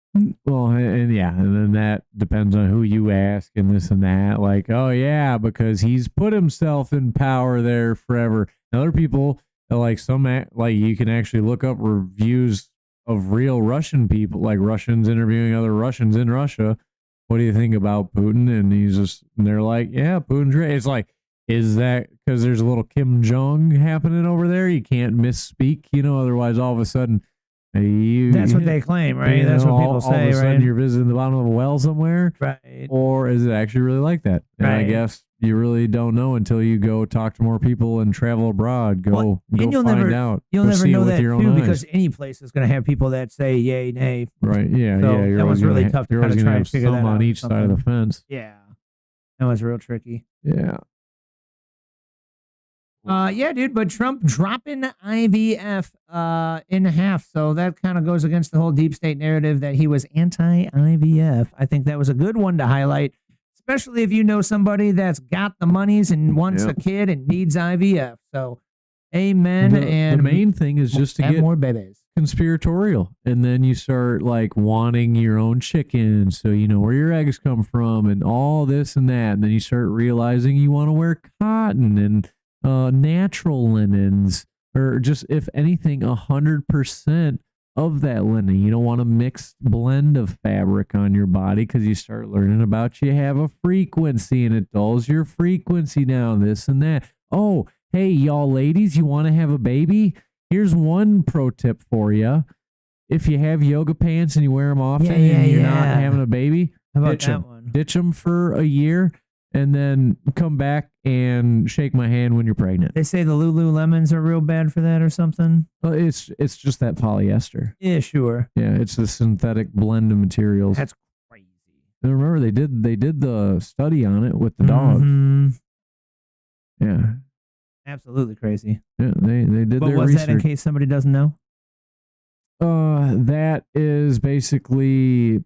[SPEAKER 2] Well, and yeah, and then that depends on who you ask and this and that. Like, oh yeah, because he's put himself in power there forever. And other people, like like you can actually look up reviews of real Russian people, like Russians interviewing other Russians in Russia. What do you think about Putin? And they're like, yeah, Putin's great. It's like, is that because there's a little Kim Jong happening over there? You can't misspeak, you know, otherwise all of a sudden.
[SPEAKER 1] That's what they claim, right? That's what people say,
[SPEAKER 2] all of a sudden
[SPEAKER 1] right?
[SPEAKER 2] you're visiting the bottom of a well somewhere,
[SPEAKER 1] right?
[SPEAKER 2] Or is it actually really like that? And I
[SPEAKER 1] Right.
[SPEAKER 2] guess you really don't know until you go talk to more people and travel abroad. Go
[SPEAKER 1] And you'll
[SPEAKER 2] find
[SPEAKER 1] never,
[SPEAKER 2] out.
[SPEAKER 1] You'll
[SPEAKER 2] Go
[SPEAKER 1] never
[SPEAKER 2] see it
[SPEAKER 1] know
[SPEAKER 2] with
[SPEAKER 1] that
[SPEAKER 2] your own
[SPEAKER 1] too,
[SPEAKER 2] eyes.
[SPEAKER 1] because any place is going to have people that say yay, nay.
[SPEAKER 2] Right? Yeah,
[SPEAKER 1] So
[SPEAKER 2] yeah. You're
[SPEAKER 1] that
[SPEAKER 2] always
[SPEAKER 1] was really
[SPEAKER 2] gonna
[SPEAKER 1] tough to
[SPEAKER 2] you're
[SPEAKER 1] kind
[SPEAKER 2] always
[SPEAKER 1] of
[SPEAKER 2] gonna
[SPEAKER 1] try
[SPEAKER 2] have
[SPEAKER 1] and figure that
[SPEAKER 2] some
[SPEAKER 1] out.
[SPEAKER 2] on
[SPEAKER 1] or
[SPEAKER 2] each side of the
[SPEAKER 1] something.
[SPEAKER 2] fence.
[SPEAKER 1] Yeah, that was real tricky.
[SPEAKER 2] Yeah.
[SPEAKER 1] Yeah, dude, but Trump dropping IVF in half. So that kind of goes against the whole deep state narrative that he was anti-IVF. I think that was a good one to highlight, especially if you know somebody that's got the monies and wants a kid and needs IVF. So amen. And
[SPEAKER 2] the main thing is just to
[SPEAKER 1] have
[SPEAKER 2] get
[SPEAKER 1] more babies.
[SPEAKER 2] conspiratorial, and then you start like wanting your own chicken, so you know where your eggs come from and all this and that, and then you start realizing you want to wear cotton and natural linens, or just if anything 100% of that linen. You don't want a mixed blend of fabric on your body, because you start learning about you have a frequency and it dulls your frequency down, this and that. Oh, hey, y'all ladies, you want to have a baby? Here's one pro tip for you. If you have yoga pants and you wear them often and you're not having a baby,
[SPEAKER 1] How about
[SPEAKER 2] ditch
[SPEAKER 1] that
[SPEAKER 2] 'em.
[SPEAKER 1] one?
[SPEAKER 2] Ditch them for a year and then come back and shake my hand when you're pregnant.
[SPEAKER 1] They say the Lululemons are real bad for that or something.
[SPEAKER 2] Well, it's just that polyester.
[SPEAKER 1] Yeah, sure.
[SPEAKER 2] Yeah, it's the synthetic blend of materials.
[SPEAKER 1] That's crazy.
[SPEAKER 2] And remember, they did the study on it with the dog.
[SPEAKER 1] Mhm.
[SPEAKER 2] Yeah.
[SPEAKER 1] Absolutely crazy.
[SPEAKER 2] Yeah, they did
[SPEAKER 1] But
[SPEAKER 2] their
[SPEAKER 1] was
[SPEAKER 2] research.
[SPEAKER 1] that in case somebody doesn't know?
[SPEAKER 2] That is basically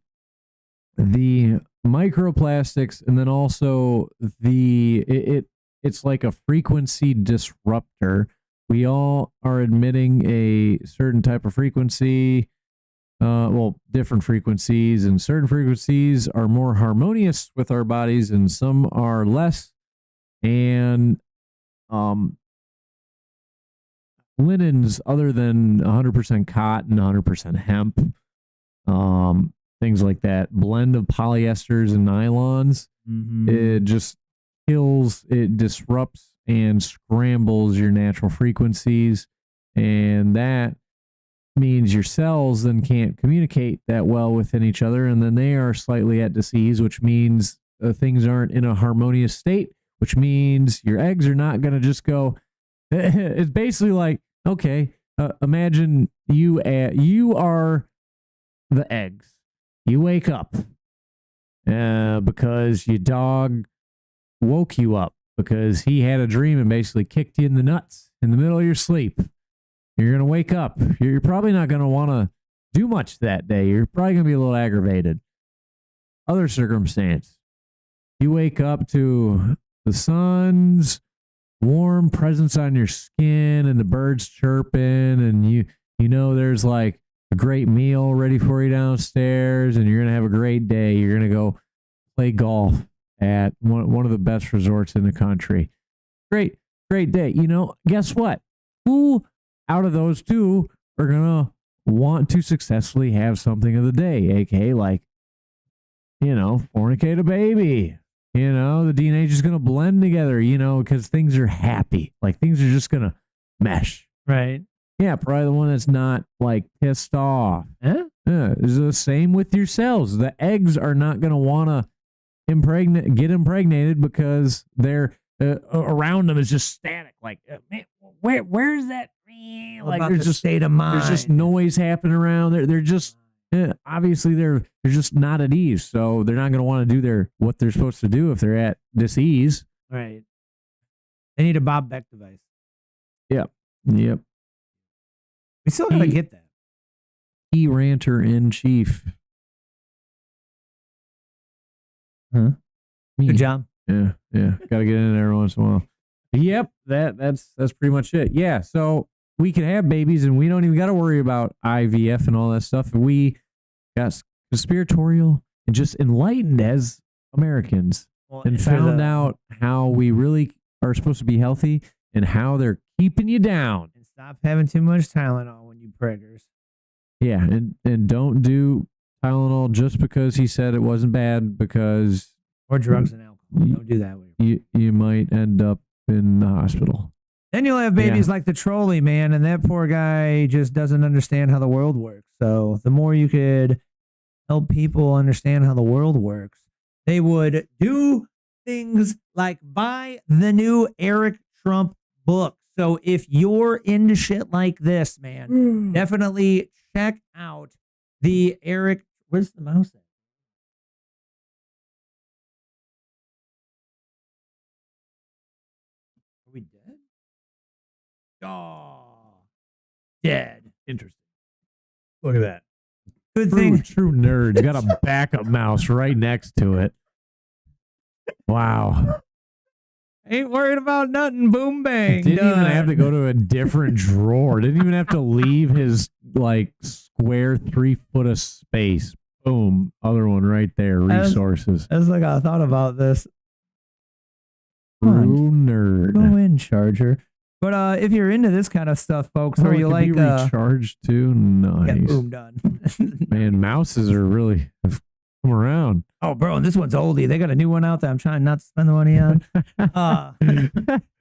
[SPEAKER 2] the microplastics, and then also it's like a frequency disruptor. We all are emitting a certain type of frequency, different frequencies, and certain frequencies are more harmonious with our bodies and some are less. And linens other than 100% cotton, 100% hemp, things like that, blend of polyesters and nylons, it just kills, it disrupts and scrambles your natural frequencies, and that means your cells then can't communicate that well within each other, and then they are slightly at disease, which means things aren't in a harmonious state, which means your eggs are not going to just go. It's basically like, okay, imagine you are the eggs. You wake up because your dog woke you up because he had a dream and basically kicked you in the nuts in the middle of your sleep. You're going to wake up. You're probably not going to want to do much that day. You're probably going to be a little aggravated. Other circumstance, you wake up to the sun's warm presence on your skin and the birds chirping, and you know there's like a great meal ready for you downstairs, and you're going to have a great day. You're going to go play golf at one of the best resorts in the country. Great day. You know, guess what? Who out of those two are going to want to successfully have something of the day, aka like, fornicate a baby. The DNA is just going to blend together, because things are happy. Like things are just going to mesh.
[SPEAKER 1] Right.
[SPEAKER 2] Yeah, probably the one that's not like pissed off. Yeah, it's the same with your cells. The eggs are not going to want to get impregnated because they're around them is just static. Like, man, where's that? Like
[SPEAKER 1] there's just state of mind.
[SPEAKER 2] There's just noise happening around. They're just obviously they're just not at ease. So they're not going to want to do what they're supposed to do if they're at dis-ease.
[SPEAKER 1] Right. They need a Bob Beck device.
[SPEAKER 2] Yep.
[SPEAKER 1] We still got to get that.
[SPEAKER 2] Ranter in chief.
[SPEAKER 1] Huh? Good job.
[SPEAKER 2] Yeah. Got to get in there once in a while. Yep, that's pretty much it. Yeah, so we can have babies and we don't even got to worry about IVF and all that stuff. We got conspiratorial and just enlightened as Americans and found out how we really are supposed to be healthy and how they're keeping you down.
[SPEAKER 1] And stop having too much Tylenol when you preggers.
[SPEAKER 2] Yeah, and don't do Tylenol just because he said it wasn't bad, because
[SPEAKER 1] or drugs and alcohol. Don't do that.
[SPEAKER 2] You might end up in the hospital.
[SPEAKER 1] Then you'll have babies like the trolley, man, and that poor guy just doesn't understand how the world works. So the more you could help people understand how the world works, they would do things like buy the new Eric Trump book. So if you're into shit like this, man, definitely check out the Eric. Where's the mouse at? Are we dead? Oh, dead.
[SPEAKER 2] Interesting.
[SPEAKER 1] Look at that. Good thing.
[SPEAKER 2] True nerd. You got a backup mouse right next to it. Wow.
[SPEAKER 1] Ain't worried about nothing. Boom, bang.
[SPEAKER 2] Didn't even have to go to a different drawer. Didn't even have to leave his square 3 foot of space. Boom. Other one right there. Resources.
[SPEAKER 1] That's like I thought about this.
[SPEAKER 2] True nerd.
[SPEAKER 1] Go in, Charger. But if you're into this kind of stuff, folks, or you like
[SPEAKER 2] recharged too, nice.
[SPEAKER 1] Yeah, boom, done.
[SPEAKER 2] Man, mouses are really have come around.
[SPEAKER 1] Oh, bro, and this one's oldie. They got a new one out that I'm trying not to spend the money on.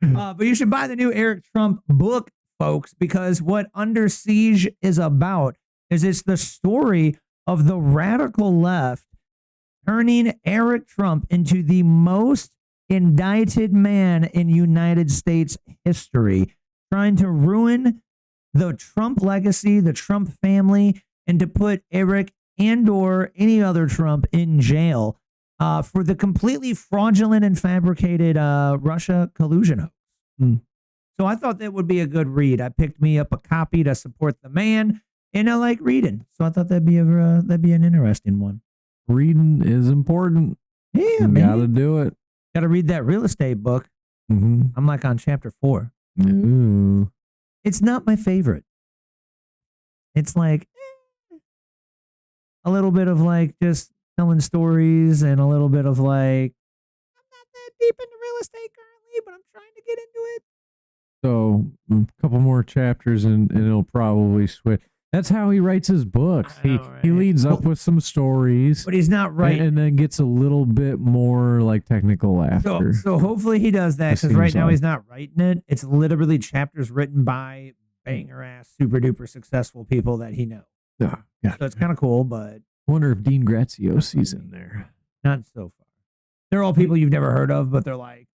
[SPEAKER 1] But you should buy the new Eric Trump book, folks, because what Under Siege is about is it's the story of the radical left turning Eric Trump into the most indicted man in United States history, trying to ruin the Trump legacy, the Trump family, and to put Eric and or any other Trump in jail for the completely fraudulent and fabricated Russia collusion hoax. So I thought that would be a good read. I picked me up a copy to support the man, and I like reading, so I thought that'd be an interesting one.
[SPEAKER 2] Reading is important.
[SPEAKER 1] Yeah,
[SPEAKER 2] man. Gotta do it.
[SPEAKER 1] Got to read that real estate book. I'm like on chapter 4.
[SPEAKER 2] Ooh.
[SPEAKER 1] It's not my favorite. It's like, a little bit of like just telling stories and a little bit of like, I'm not that deep into real estate currently, but I'm trying to get into it.
[SPEAKER 2] So a couple more chapters and it'll probably switch. That's how he writes his books. He leads up with some stories,
[SPEAKER 1] but he's not right,
[SPEAKER 2] and then gets a little bit more like technical after.
[SPEAKER 1] So hopefully he does that, because right now he's not writing it. It's literally chapters written by banger ass, super duper successful people that he knows.
[SPEAKER 2] Yeah.
[SPEAKER 1] So it's kind of cool, but
[SPEAKER 2] wonder if Dean Graziosi's in there.
[SPEAKER 1] not so far. They're all people you've never heard of, but they're like,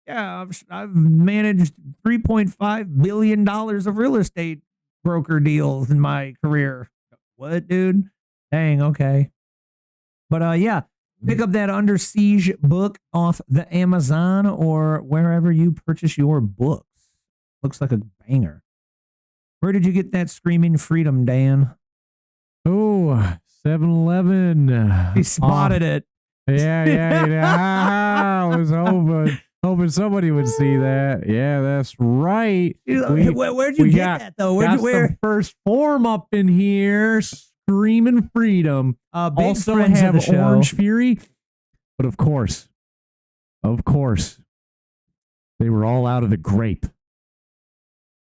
[SPEAKER 1] yeah, I've managed $3.5 billion of real estate broker deals in my career. What, dude? Dang, okay. But yeah, pick up that Under Siege book off the Amazon or wherever you purchase your books. Looks like a banger. Where did you get that Screaming Freedom, Dan?
[SPEAKER 2] Oh, 7-Eleven.
[SPEAKER 1] He spotted it.
[SPEAKER 2] Yeah. I was hoping somebody would see that. Yeah, that's right.
[SPEAKER 1] Where'd you get that though? Where'd you wear?
[SPEAKER 2] First form up in here, Screaming Freedom.
[SPEAKER 1] Big
[SPEAKER 2] Also
[SPEAKER 1] friends of
[SPEAKER 2] have
[SPEAKER 1] the show.
[SPEAKER 2] Orange Fury, but of course, they were all out of the grape.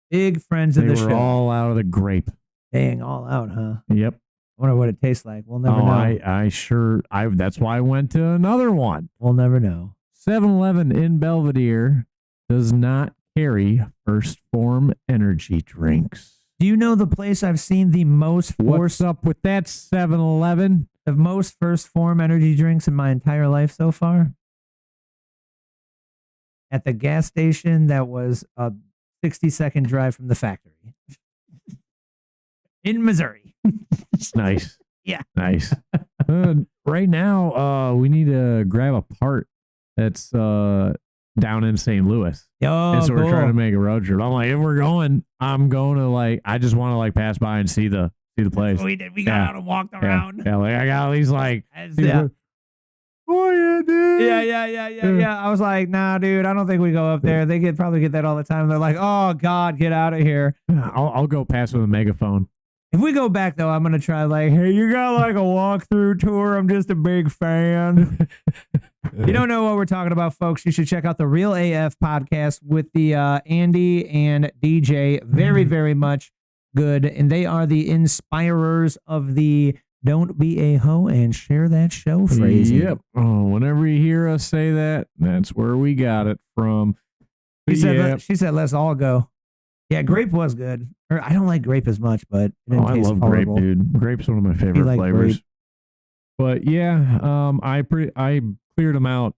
[SPEAKER 1] Big friends of the show.
[SPEAKER 2] They were all out of the grape.
[SPEAKER 1] Dang, all out, huh?
[SPEAKER 2] Yep.
[SPEAKER 1] I wonder what it tastes like. We'll never know.
[SPEAKER 2] That's why I went to another one.
[SPEAKER 1] We'll never know.
[SPEAKER 2] 7-Eleven in Belvedere does not carry First Form energy drinks.
[SPEAKER 1] Do you know the place I've seen the most
[SPEAKER 2] What's up with that 7-Eleven?
[SPEAKER 1] The most First Form energy drinks in my entire life so far? At the gas station that was a 60-second drive from the factory. In Missouri.
[SPEAKER 2] Nice.
[SPEAKER 1] Yeah.
[SPEAKER 2] Nice. Right now, we need to grab a part that's down in St. Louis.
[SPEAKER 1] Oh,
[SPEAKER 2] and so
[SPEAKER 1] cool.
[SPEAKER 2] we're trying to make a road trip. I'm like, if we're going, I'm going to like, I just want to like pass by and see the place.
[SPEAKER 1] We did. We got out and walked around.
[SPEAKER 2] Yeah, like I got at least like,
[SPEAKER 1] Yeah.
[SPEAKER 2] Oh yeah, dude.
[SPEAKER 1] Yeah. I was like, nah, dude, I don't think we go up there. They probably get that all the time. They're like, oh God, get out of here.
[SPEAKER 2] I'll go past with a megaphone.
[SPEAKER 1] If we go back though, I'm gonna try like, hey, you got like a walkthrough tour? I'm just a big fan. You don't know what we're talking about, folks. You should check out the Real AF podcast with the Andy and DJ. Very, very much good, and they are the inspirers of the Don't Be a Hoe and Share That Show phrase.
[SPEAKER 2] Yep. Oh, whenever you hear us say that, that's where we got it from.
[SPEAKER 1] She said, let's all go. Yeah, grape was good. I don't like grape as much, but it didn't
[SPEAKER 2] I
[SPEAKER 1] taste
[SPEAKER 2] love
[SPEAKER 1] horrible.
[SPEAKER 2] grape, dude. Grape's one of my favorite
[SPEAKER 1] like
[SPEAKER 2] flavors.
[SPEAKER 1] grape?
[SPEAKER 2] But yeah, I cleared them out.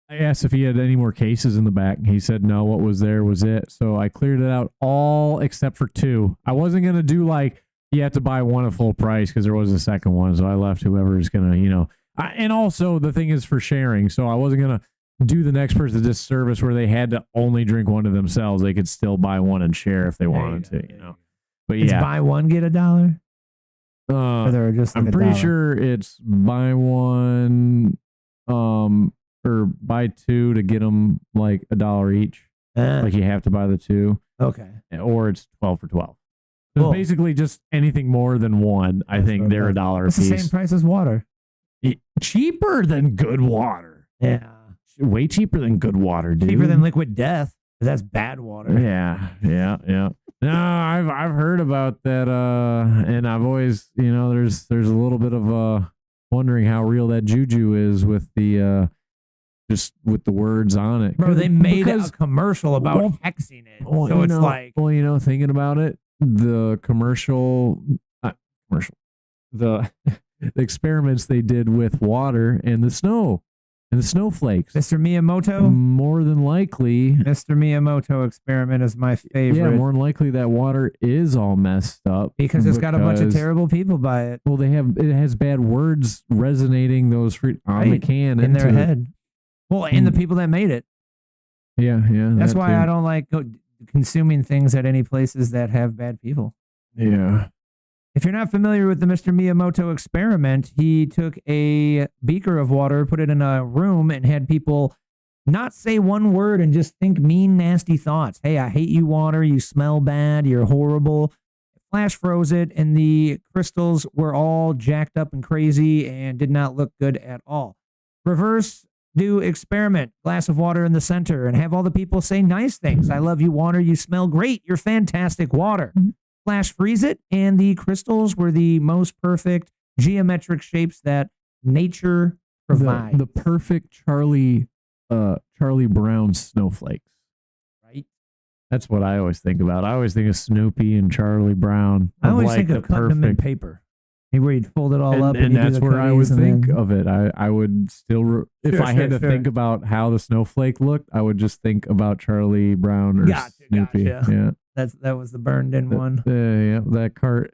[SPEAKER 2] I asked if he had any more cases in the back. He said no. What was there was it. So I cleared it out all except for 2. I wasn't gonna do like you have to buy one at full price because there was a second one. So I left whoever is gonna, and also the thing is for sharing. So I wasn't gonna do the next person this service where they had to only drink one to themselves. They could still buy one and share if they wanted to, But
[SPEAKER 1] It's
[SPEAKER 2] yeah,
[SPEAKER 1] buy one, get $1? Or they're just like
[SPEAKER 2] I'm pretty
[SPEAKER 1] $1?
[SPEAKER 2] sure it's buy one, or buy 2 to get them like $1 each. Like you have to buy the 2.
[SPEAKER 1] Okay.
[SPEAKER 2] Or it's 12 for 12. So
[SPEAKER 1] Cool.
[SPEAKER 2] basically just anything more than one, I think they're $1 a
[SPEAKER 1] It's
[SPEAKER 2] piece.
[SPEAKER 1] the same price as water.
[SPEAKER 2] Cheaper than good water.
[SPEAKER 1] Yeah.
[SPEAKER 2] Way cheaper than good water, dude.
[SPEAKER 1] Cheaper than liquid death. That's bad water.
[SPEAKER 2] Yeah. No, I've heard about that, and I've always, there's a little bit of wondering how real that juju is with the just with the words on it.
[SPEAKER 1] Bro, they made a commercial about hexing it. So it's like,
[SPEAKER 2] thinking about it, the the experiments they did with water and the snow. And the snowflakes.
[SPEAKER 1] Mr. Miyamoto?
[SPEAKER 2] More than likely.
[SPEAKER 1] Mr. Miyamoto experiment is my favorite.
[SPEAKER 2] Yeah, more than likely that water is all messed up.
[SPEAKER 1] Because it's got a bunch of terrible people by it.
[SPEAKER 2] Well, it has bad words resonating on the can
[SPEAKER 1] in their head. Well, and the people that made it.
[SPEAKER 2] Yeah.
[SPEAKER 1] That's why I don't like consuming things at any places that have bad people.
[SPEAKER 2] Yeah.
[SPEAKER 1] If you're not familiar with the Mr. Miyamoto experiment, he took a beaker of water, put it in a room, and had people not say one word and just think mean, nasty thoughts. Hey, I hate you, water. You smell bad. You're horrible. flash froze it, and the crystals were all jacked up and crazy and did not look good at all. Reverse do experiment, glass of water in the center, and have all the people say nice things. I love you, water. You smell great. You're fantastic, water. Flash freeze it, and the crystals were the most perfect geometric shapes that nature provides.
[SPEAKER 2] The perfect Charlie Brown snowflakes.
[SPEAKER 1] Right.
[SPEAKER 2] That's what I always think about. I always think of Snoopy and Charlie Brown.
[SPEAKER 1] I always think of cutting them in paper. Where you'd fold it all up,
[SPEAKER 2] and
[SPEAKER 1] you do
[SPEAKER 2] that's
[SPEAKER 1] the
[SPEAKER 2] where I would
[SPEAKER 1] cookies,
[SPEAKER 2] think
[SPEAKER 1] then-
[SPEAKER 2] of it. I would still, if I had to think about how the snowflake looked, I would just think about Charlie Brown or Snoopy.
[SPEAKER 1] Gotcha.
[SPEAKER 2] Yeah,
[SPEAKER 1] that was the burned in one.
[SPEAKER 2] yeah, that cart.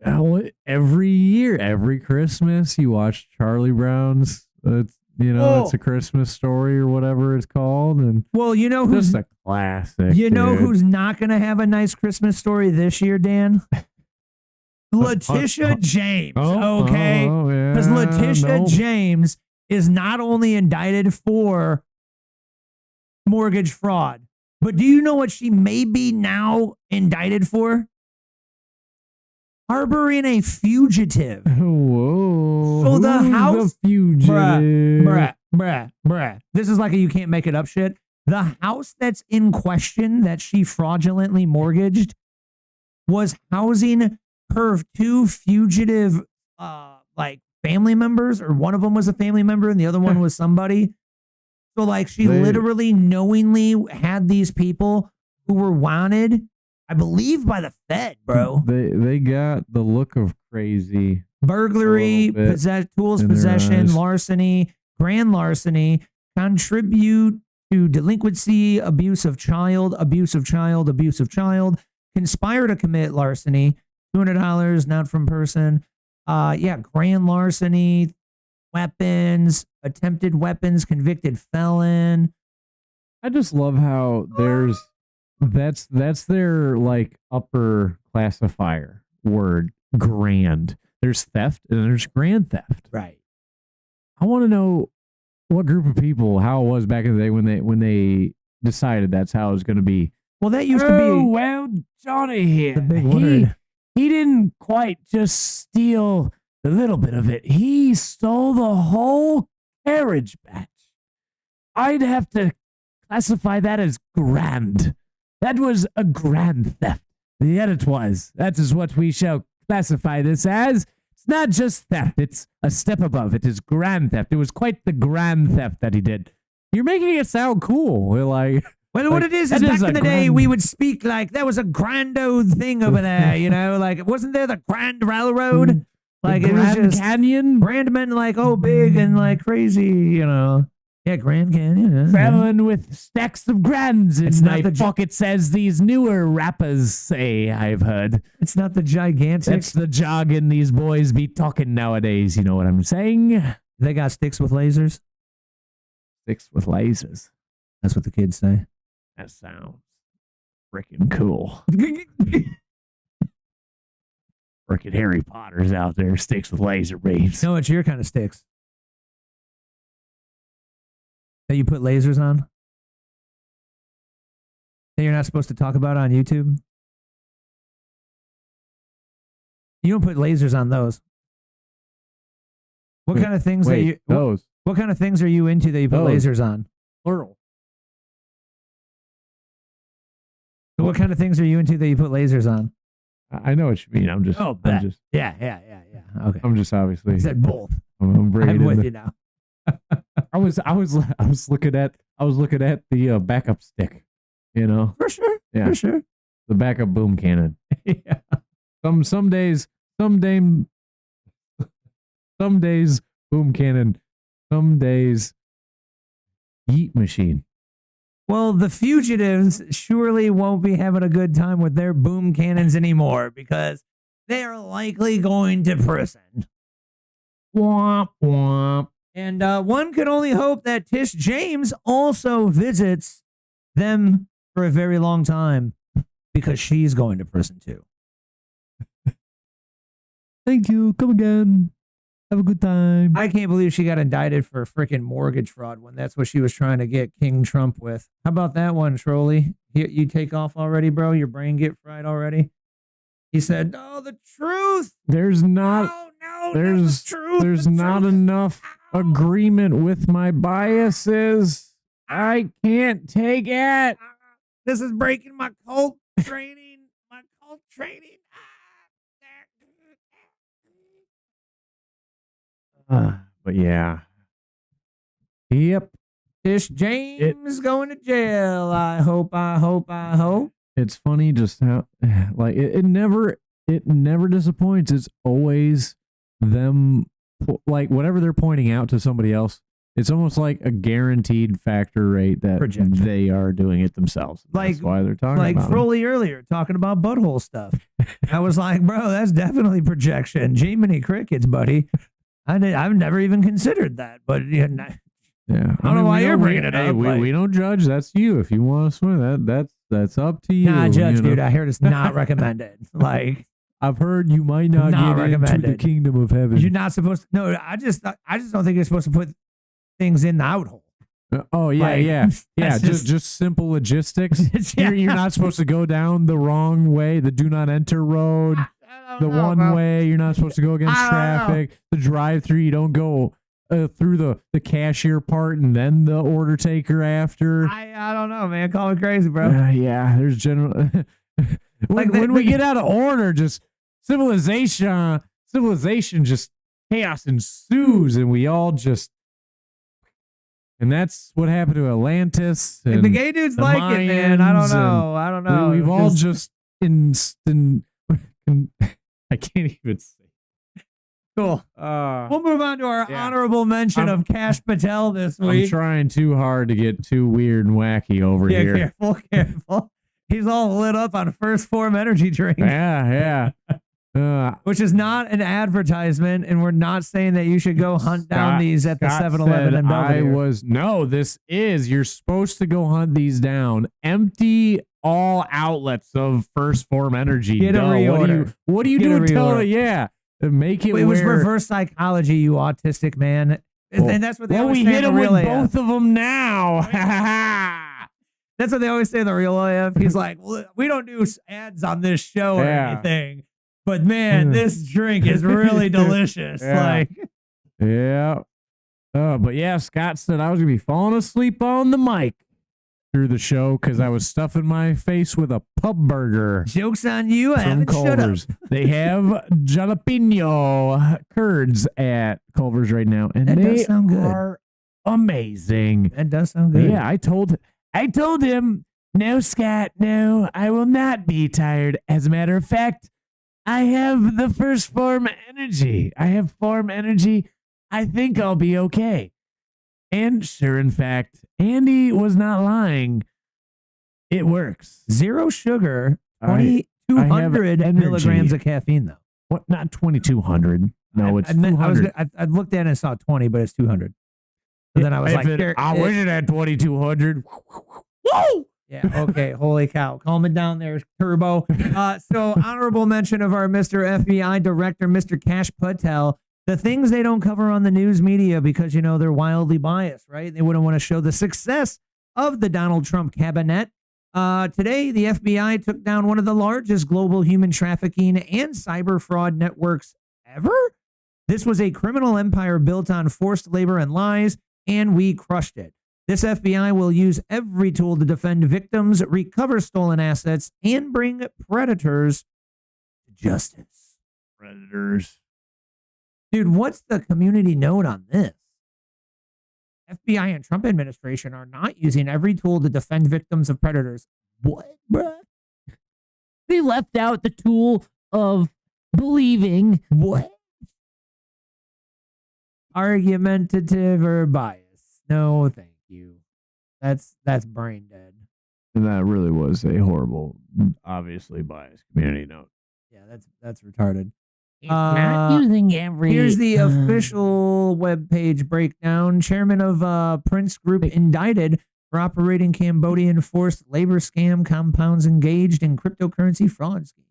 [SPEAKER 2] Every year, every Christmas, you watch Charlie Brown's. It's it's a Christmas story or whatever it's called, and
[SPEAKER 1] well, you know who's
[SPEAKER 2] just a classic.
[SPEAKER 1] You know
[SPEAKER 2] dude.
[SPEAKER 1] who's not going to have a nice Christmas story this year, Dan? Letitia James, okay? Because Letitia James is not only indicted for mortgage fraud, but do you know what she may be now indicted for? Harboring a fugitive.
[SPEAKER 2] Whoa.
[SPEAKER 1] So the house.
[SPEAKER 2] Fugitive.
[SPEAKER 1] Bruh. This is like a you can't make it up shit. The house that's in question that she fraudulently mortgaged was housing her two fugitive like family members, or one of them was a family member and the other one was somebody. So like she literally knowingly had these people who were wanted, I telieve, by the Fed, bro.
[SPEAKER 2] They got the look of crazy.
[SPEAKER 1] Burglary, tools possession, larceny, grand larceny, contribute to delinquency, abuse of child, conspire to commit larceny, $200, not from person. Grand larceny, weapons, attempted weapons, convicted felon.
[SPEAKER 2] I just love how that's their like upper classifier word, grand. There's theft and there's grand theft.
[SPEAKER 1] Right.
[SPEAKER 2] I want to know what group of people, how it was back in the day when they decided that's how it was going to be.
[SPEAKER 1] Well, that used to be.
[SPEAKER 3] Well, Johnny here.
[SPEAKER 1] The big word.
[SPEAKER 3] He didn't quite just steal a little bit of it. He stole the whole carriage batch. I'd have to classify that as grand. That was a grand theft. Yeah, it was. That is what we shall classify this as. It's not just theft. It's a step above. It is grand theft. It was quite the grand theft that he did. You're making it sound cool. Like,
[SPEAKER 1] well, what it is back in the day, we would speak like there was a grand old thing over there, like wasn't there the Grand Railroad? Like it was just
[SPEAKER 3] Canyon?
[SPEAKER 1] Grand meant like, big and like crazy, Yeah, Grand Canyon.
[SPEAKER 3] Traveling with stacks of grands in my pockets, as these newer rappers say, I've heard.
[SPEAKER 1] It's not the gigantic.
[SPEAKER 3] That's the jargon these boys be talking nowadays. You know what I'm saying?
[SPEAKER 1] They got sticks with lasers.
[SPEAKER 2] Sticks with lasers.
[SPEAKER 1] That's what the kids say.
[SPEAKER 2] That sounds freaking cool.
[SPEAKER 3] Freaking Harry Potter's out there, sticks with laser beams.
[SPEAKER 1] No, it's your kind of sticks that you put lasers on that you're not supposed to talk about on YouTube. You don't put lasers on those. What kind of things What kind of things are you into that you put lasers on?
[SPEAKER 2] Plural.
[SPEAKER 1] What kind of things are you into that you put lasers on?
[SPEAKER 2] I know what you mean. I'm just.
[SPEAKER 1] Yeah. Okay.
[SPEAKER 2] I'm just obviously.
[SPEAKER 1] I said both.
[SPEAKER 2] I'm
[SPEAKER 1] with you now.
[SPEAKER 2] I was looking at the backup stick.
[SPEAKER 1] For sure.
[SPEAKER 2] Yeah.
[SPEAKER 1] For sure.
[SPEAKER 2] The backup boom cannon.
[SPEAKER 1] Yeah.
[SPEAKER 2] Some days boom cannon. Some days yeet machine.
[SPEAKER 1] Well, the fugitives surely won't be having a good time with their boom cannons anymore because they are likely going to prison. Womp womp. And one could only hope that Tish James also visits them for a very long time because she's going to prison too.
[SPEAKER 2] Thank you. Come again. Have a good time.
[SPEAKER 1] I can't believe she got indicted for freaking mortgage fraud when that's what she was trying to get King Trump with. How about that one, Trolley? You take off already, bro? Your brain get fried already? He said, "No, the truth.
[SPEAKER 2] There's not. There's not enough agreement with my biases. I can't take it.
[SPEAKER 1] This is breaking my cult training. My cult training."
[SPEAKER 2] But yeah. Yep.
[SPEAKER 1] Tish James going to jail. I hope.
[SPEAKER 2] It's funny just how like it never disappoints. It's always them, like whatever they're pointing out to somebody else. It's almost like a guaranteed factor rate that they are doing it themselves. That's why they're talking
[SPEAKER 1] like
[SPEAKER 2] about
[SPEAKER 1] Froley earlier talking about butthole stuff. I was like, bro, that's definitely projection. Jiminy crickets, buddy. I've never even considered that, but yeah.
[SPEAKER 2] Yeah,
[SPEAKER 1] I don't know why you're bringing it up.
[SPEAKER 2] We don't judge. That's you. If you want to swim, that's up to you.
[SPEAKER 1] Nah, judge, dude. I heard it's not recommended. Like
[SPEAKER 2] I've heard you might not get into the kingdom of heaven.
[SPEAKER 1] You're not supposed to. No, I just don't think you're supposed to put things in the out hole.
[SPEAKER 2] Oh yeah,
[SPEAKER 1] Like,
[SPEAKER 2] yeah.
[SPEAKER 1] that's
[SPEAKER 2] Just simple logistics. You're not supposed to go down the wrong way, the do not enter road, the one way. You're not supposed to go against traffic. The drive-through, you don't go through the cashier part and then the order taker after.
[SPEAKER 1] I don't know, man. Call me crazy, bro.
[SPEAKER 2] Yeah, there's general. when we get out of order, just civilization, just chaos ensues, and we all just. And that's what happened to Atlantis. And
[SPEAKER 1] the gay dudes like it, man. I don't know.
[SPEAKER 2] We've all just I can't even say.
[SPEAKER 1] Cool. We'll move on to our honorable mention of Cash Patel this week.
[SPEAKER 2] I'm trying too hard to get too weird and wacky over here.
[SPEAKER 1] Careful. He's all lit up on First Form energy drink.
[SPEAKER 2] Yeah.
[SPEAKER 1] Which is not an advertisement, and we're not saying that you should go hunt down these at the 7-Eleven in Belvedere.
[SPEAKER 2] You're supposed to go hunt these down. Empty all outlets of First Form energy.
[SPEAKER 1] Get a reorder.
[SPEAKER 2] What do you do? Make it.
[SPEAKER 1] It was reverse psychology, you autistic man. And that's what they always say.
[SPEAKER 2] We hit him with
[SPEAKER 1] AF.
[SPEAKER 2] both of them now.
[SPEAKER 1] That's what they always say in the real AF. He's like, well, we don't do ads on this show or anything. But man, this drink is really delicious. But
[SPEAKER 2] yeah, Scott said I was gonna be falling asleep on the mic through the show because I was stuffing my face with a pub burger.
[SPEAKER 1] Joke's on you. I
[SPEAKER 2] from
[SPEAKER 1] haven't shut up.
[SPEAKER 2] Culver's. They have jalapeno curds at Culver's right now, and they are amazing.
[SPEAKER 1] That does sound good.
[SPEAKER 2] Yeah, I told him, no, Scott, no, I will not be tired. As a matter of fact, I have the First Form energy. I have Form energy. I think I'll be okay. And sure, in fact, Andy was not lying. It works.
[SPEAKER 1] Zero sugar, 2,200 milligrams of caffeine, though.
[SPEAKER 2] What? Not 2,200. No, it's 200.
[SPEAKER 1] I looked at it and saw 20, but it's 200. So then I was
[SPEAKER 2] I wish it had 2,200. Whoa!
[SPEAKER 1] Yeah, okay, holy cow. Calm it down there, Turbo. So honorable mention of our Mr. FBI Director, Mr. Cash Patel. The things they don't cover on the news media because, they're wildly biased, right? They wouldn't want to show the success of the Donald Trump cabinet. Today, the FBI took down one of the largest global human trafficking and cyber fraud networks ever. This was a criminal empire built on forced labor and lies, and we crushed it. This FBI will use every tool to defend victims, recover stolen assets, and bring predators to justice.
[SPEAKER 2] Predators.
[SPEAKER 1] Dude, what's the community note on this? FBI and Trump administration are not using every tool to defend victims of predators. What, bruh?
[SPEAKER 3] They left out the tool of believing.
[SPEAKER 1] What? Argumentative or bias? No, thank you. That's brain dead.
[SPEAKER 2] And that really was a horrible, obviously biased community note.
[SPEAKER 1] Yeah, that's retarded.
[SPEAKER 3] It's not using every.
[SPEAKER 1] Here's the official webpage breakdown. Chairman of Prince Group indicted for operating Cambodian forced labor scam compounds engaged in cryptocurrency fraud schemes.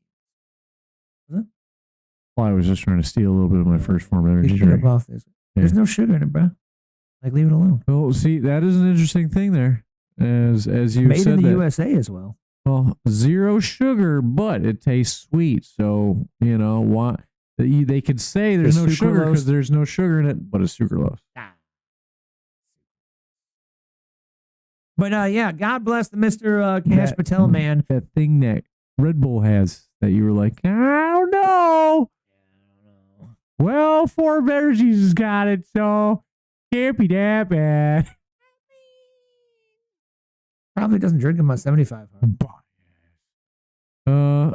[SPEAKER 2] Well, I was just trying to steal a little bit of my First Form energy drink.
[SPEAKER 1] Off this. Yeah. There's no sugar in it, bro. Like, leave it alone.
[SPEAKER 2] Well, see, that is an interesting thing there. As you
[SPEAKER 1] made
[SPEAKER 2] said
[SPEAKER 1] in the
[SPEAKER 2] that,
[SPEAKER 1] USA as well.
[SPEAKER 2] Well, 0 sugar, but it tastes sweet. So, you know, what they could say there's no sugar because there's no sugar in it, but it's sucralose.
[SPEAKER 1] But yeah, God bless the Mr. Cash Patel man.
[SPEAKER 2] That thing that Red Bull has that you were like, I don't know. Well, 4 Beverages got it, so can't be that bad.
[SPEAKER 1] Probably doesn't drink him on 75 hard.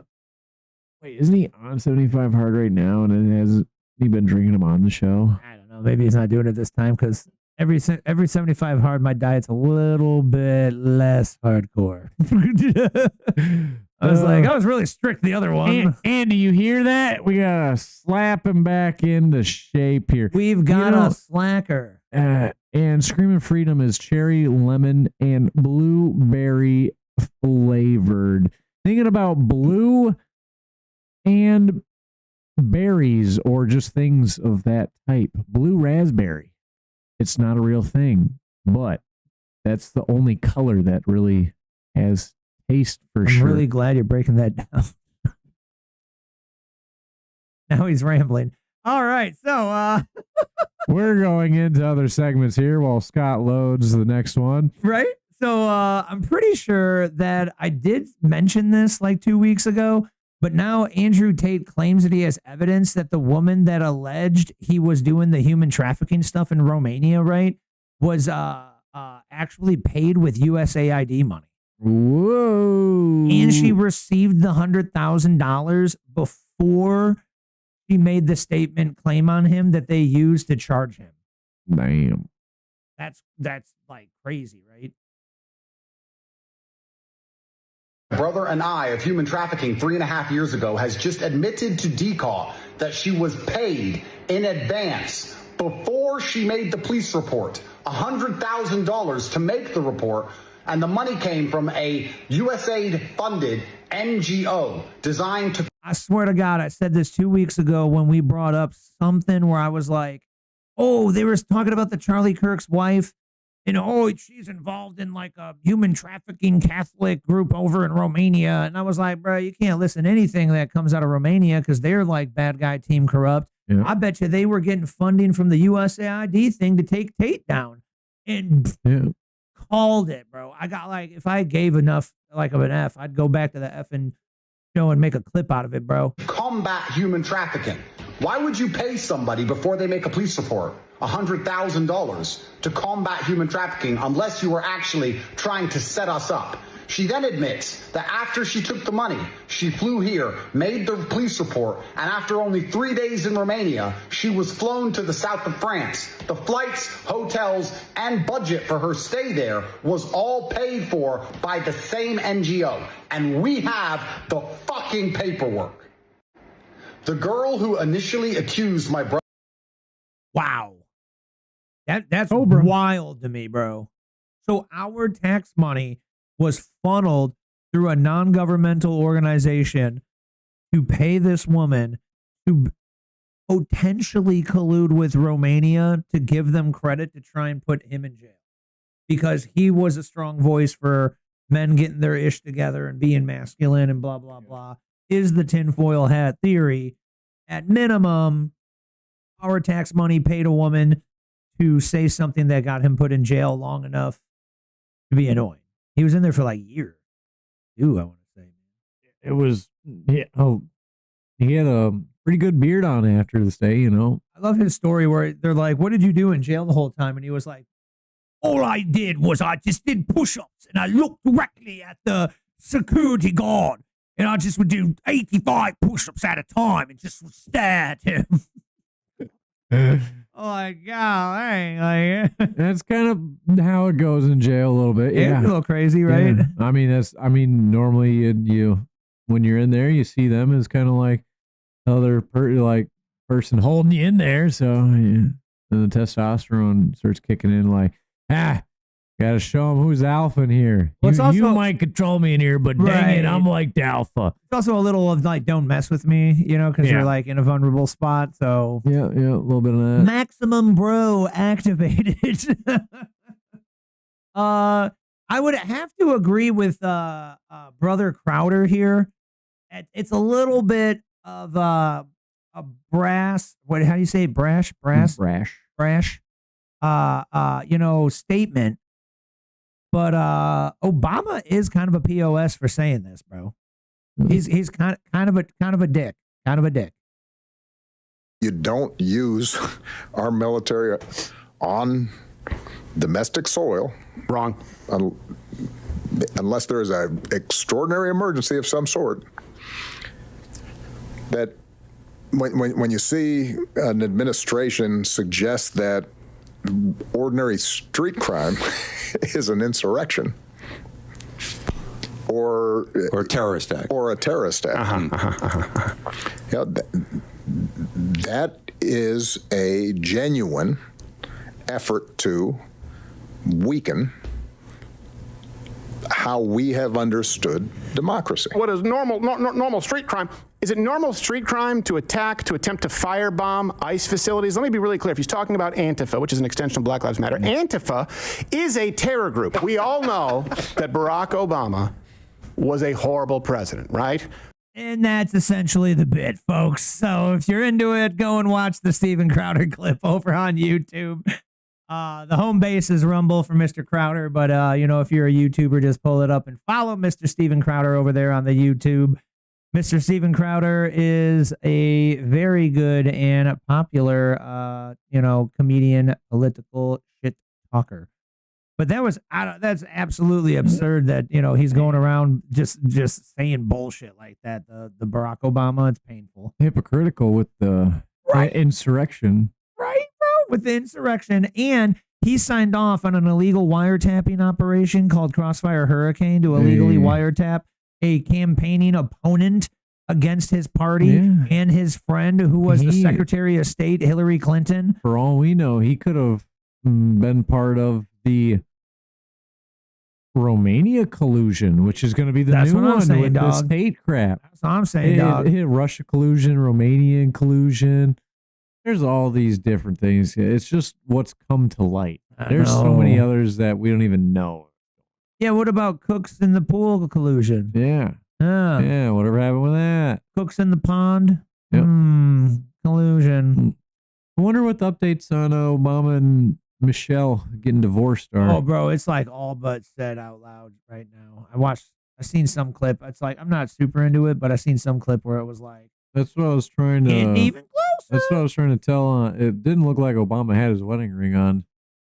[SPEAKER 2] Wait, isn't he on 75 hard right now? And hasn't he been drinking him on the show?
[SPEAKER 1] I don't know. Maybe he's not doing it this time because every 75 hard, my diet's a little bit less hardcore. I was really strict the other one.
[SPEAKER 2] Andy, you hear that? We gotta slap him back into shape here.
[SPEAKER 1] We've got a slacker.
[SPEAKER 2] And Screaming Freedom is cherry, lemon, and blueberry flavored. Thinking about blue and berries or just things of that type. Blue raspberry. It's not a real thing, but that's the only color that really has taste for sure.
[SPEAKER 1] I'm really glad you're breaking that down. Now he's rambling. All right, so
[SPEAKER 2] we're going into other segments here while Scott loads the next one.
[SPEAKER 1] Right? So I'm pretty sure that I did mention this like 2 weeks ago, but now Andrew Tate claims that he has evidence that the woman that alleged he was doing the human trafficking stuff in Romania, right, was actually paid with USAID money.
[SPEAKER 2] Whoa.
[SPEAKER 1] And she received the $100,000 before she made the statement claim on him that they used to charge him.
[SPEAKER 2] Damn.
[SPEAKER 1] That's like crazy, right?
[SPEAKER 16] Brother and I of human trafficking 3.5 years ago has just admitted to DCAW that she was paid in advance before she made the police report $100,000 to make the report, and the money came from a USAID-funded NGO designed to...
[SPEAKER 1] I swear to God, I said this 2 weeks ago when we brought up something where I was like, oh, they were talking about the Charlie Kirk's wife, and oh, she's involved in like a human trafficking Catholic group over in Romania. And I was like, bro, you can't listen to anything that comes out of Romania because they're like bad guy team corrupt.
[SPEAKER 2] Yeah.
[SPEAKER 1] I bet you they were getting funding from the USAID thing to take Tate down. And called it, bro. I got like, if I gave enough like of an F, I'd go back to the effing show and make a clip out of it, bro.
[SPEAKER 16] Combat human trafficking. Why would you pay somebody before they make a police report $100,000 to combat human trafficking unless you were actually trying to set us up? She then admits that after she took the money, she flew here, made the police report, and after only 3 days in Romania, she was flown to the south of France. The flights, hotels, and budget for her stay there was all paid for by the same NGO. And we have the fucking paperwork. The girl who initially accused my brother...
[SPEAKER 1] Wow. That's wild to me, bro. So our tax money was funneled through a non-governmental organization to pay this woman to potentially collude with Romania to give them credit to try and put him in jail because he was a strong voice for men getting their ish together and being masculine and blah, blah, blah. Is the tinfoil hat theory. At minimum, our tax money paid a woman to say something that got him put in jail long enough to be annoying. He was in there for like years. Ooh, I want to say.
[SPEAKER 2] It was, he had a pretty good beard on after the stay, you know.
[SPEAKER 1] I love his story where they're like, what did you do in jail the whole time? And he was like, all I did was I just did push-ups and I looked directly at the security guard and I just would do 85 push-ups at a time and just would stare at him. Oh my God,
[SPEAKER 2] that's kind of how it goes in jail a little bit. Yeah,
[SPEAKER 1] it's a little crazy, right?
[SPEAKER 2] Yeah. Normally you when you're in there, you see them as kind of like other person holding you in there. So and the testosterone starts kicking in, like, gotta show them who's alpha in here.
[SPEAKER 1] Well,
[SPEAKER 2] you might control me in here, but dang it, I'm like the alpha.
[SPEAKER 1] It's also a little of like, don't mess with me, you know, because you're like in a vulnerable spot. So
[SPEAKER 2] yeah, a little bit of that.
[SPEAKER 1] Maximum bro activated. I I would have to agree with Brother Crowder here. It's a little bit of a brash. How do you say it? Brash. Statement. But Obama is kind of a POS for saying this, bro. He's kind of a dick. Kind of a dick.
[SPEAKER 17] You don't use our military on domestic soil.
[SPEAKER 10] Wrong.
[SPEAKER 17] Unless there is an extraordinary emergency of some sort. That when you see an administration suggest that ordinary street crime is an insurrection or
[SPEAKER 18] a terrorist act.
[SPEAKER 17] Or a terrorist act. You know, that is a genuine effort to weaken how we have understood democracy.
[SPEAKER 10] What is normal street crime? Is it normal street crime to attempt to firebomb ICE facilities? Let me be really clear. If he's talking about Antifa, which is an extension of Black Lives Matter, Antifa is a terror group. We all know that Barack Obama was a horrible president, right?
[SPEAKER 1] And that's essentially the bit, folks. So if you're into it, go and watch the Steven Crowder clip over on YouTube. The home base is Rumble for Mr. Crowder, but if you're a YouTuber, just pull it up and follow Mr. Steven Crowder over there on the YouTube. Mr. Steven Crowder is a very good and popular, comedian, political shit talker. But that's absolutely absurd that, he's going around just saying bullshit like that. The Barack Obama, it's painful.
[SPEAKER 2] Hypocritical with the insurrection.
[SPEAKER 1] Right, bro, with the insurrection. And he signed off on an illegal wiretapping operation called Crossfire Hurricane to illegally wiretap a campaigning opponent against his party and his friend who was the Secretary of State, Hillary Clinton.
[SPEAKER 2] For all we know, he could have been part of the Romania collusion, which is going to be the new one with this hate crap.
[SPEAKER 1] That's what I'm saying, dog.
[SPEAKER 2] Russia collusion, Romanian collusion. There's all these different things. It's just what's come to light. There's so many others that we don't even know.
[SPEAKER 1] Yeah, what about cooks in the pool collusion?
[SPEAKER 2] Yeah. Yeah, whatever happened with that?
[SPEAKER 1] Cooks in the pond?
[SPEAKER 2] Yep.
[SPEAKER 1] Collusion.
[SPEAKER 2] I wonder what the updates on Obama and Michelle getting divorced are.
[SPEAKER 1] Oh, bro, it's like all but said out loud right now. I seen some clip. It's like, I'm not super into it, but I seen some clip where it was like,
[SPEAKER 2] that's what I was trying to.
[SPEAKER 1] Getting even closer.
[SPEAKER 2] That's what I was trying to tell. It didn't look like Obama had his wedding ring on.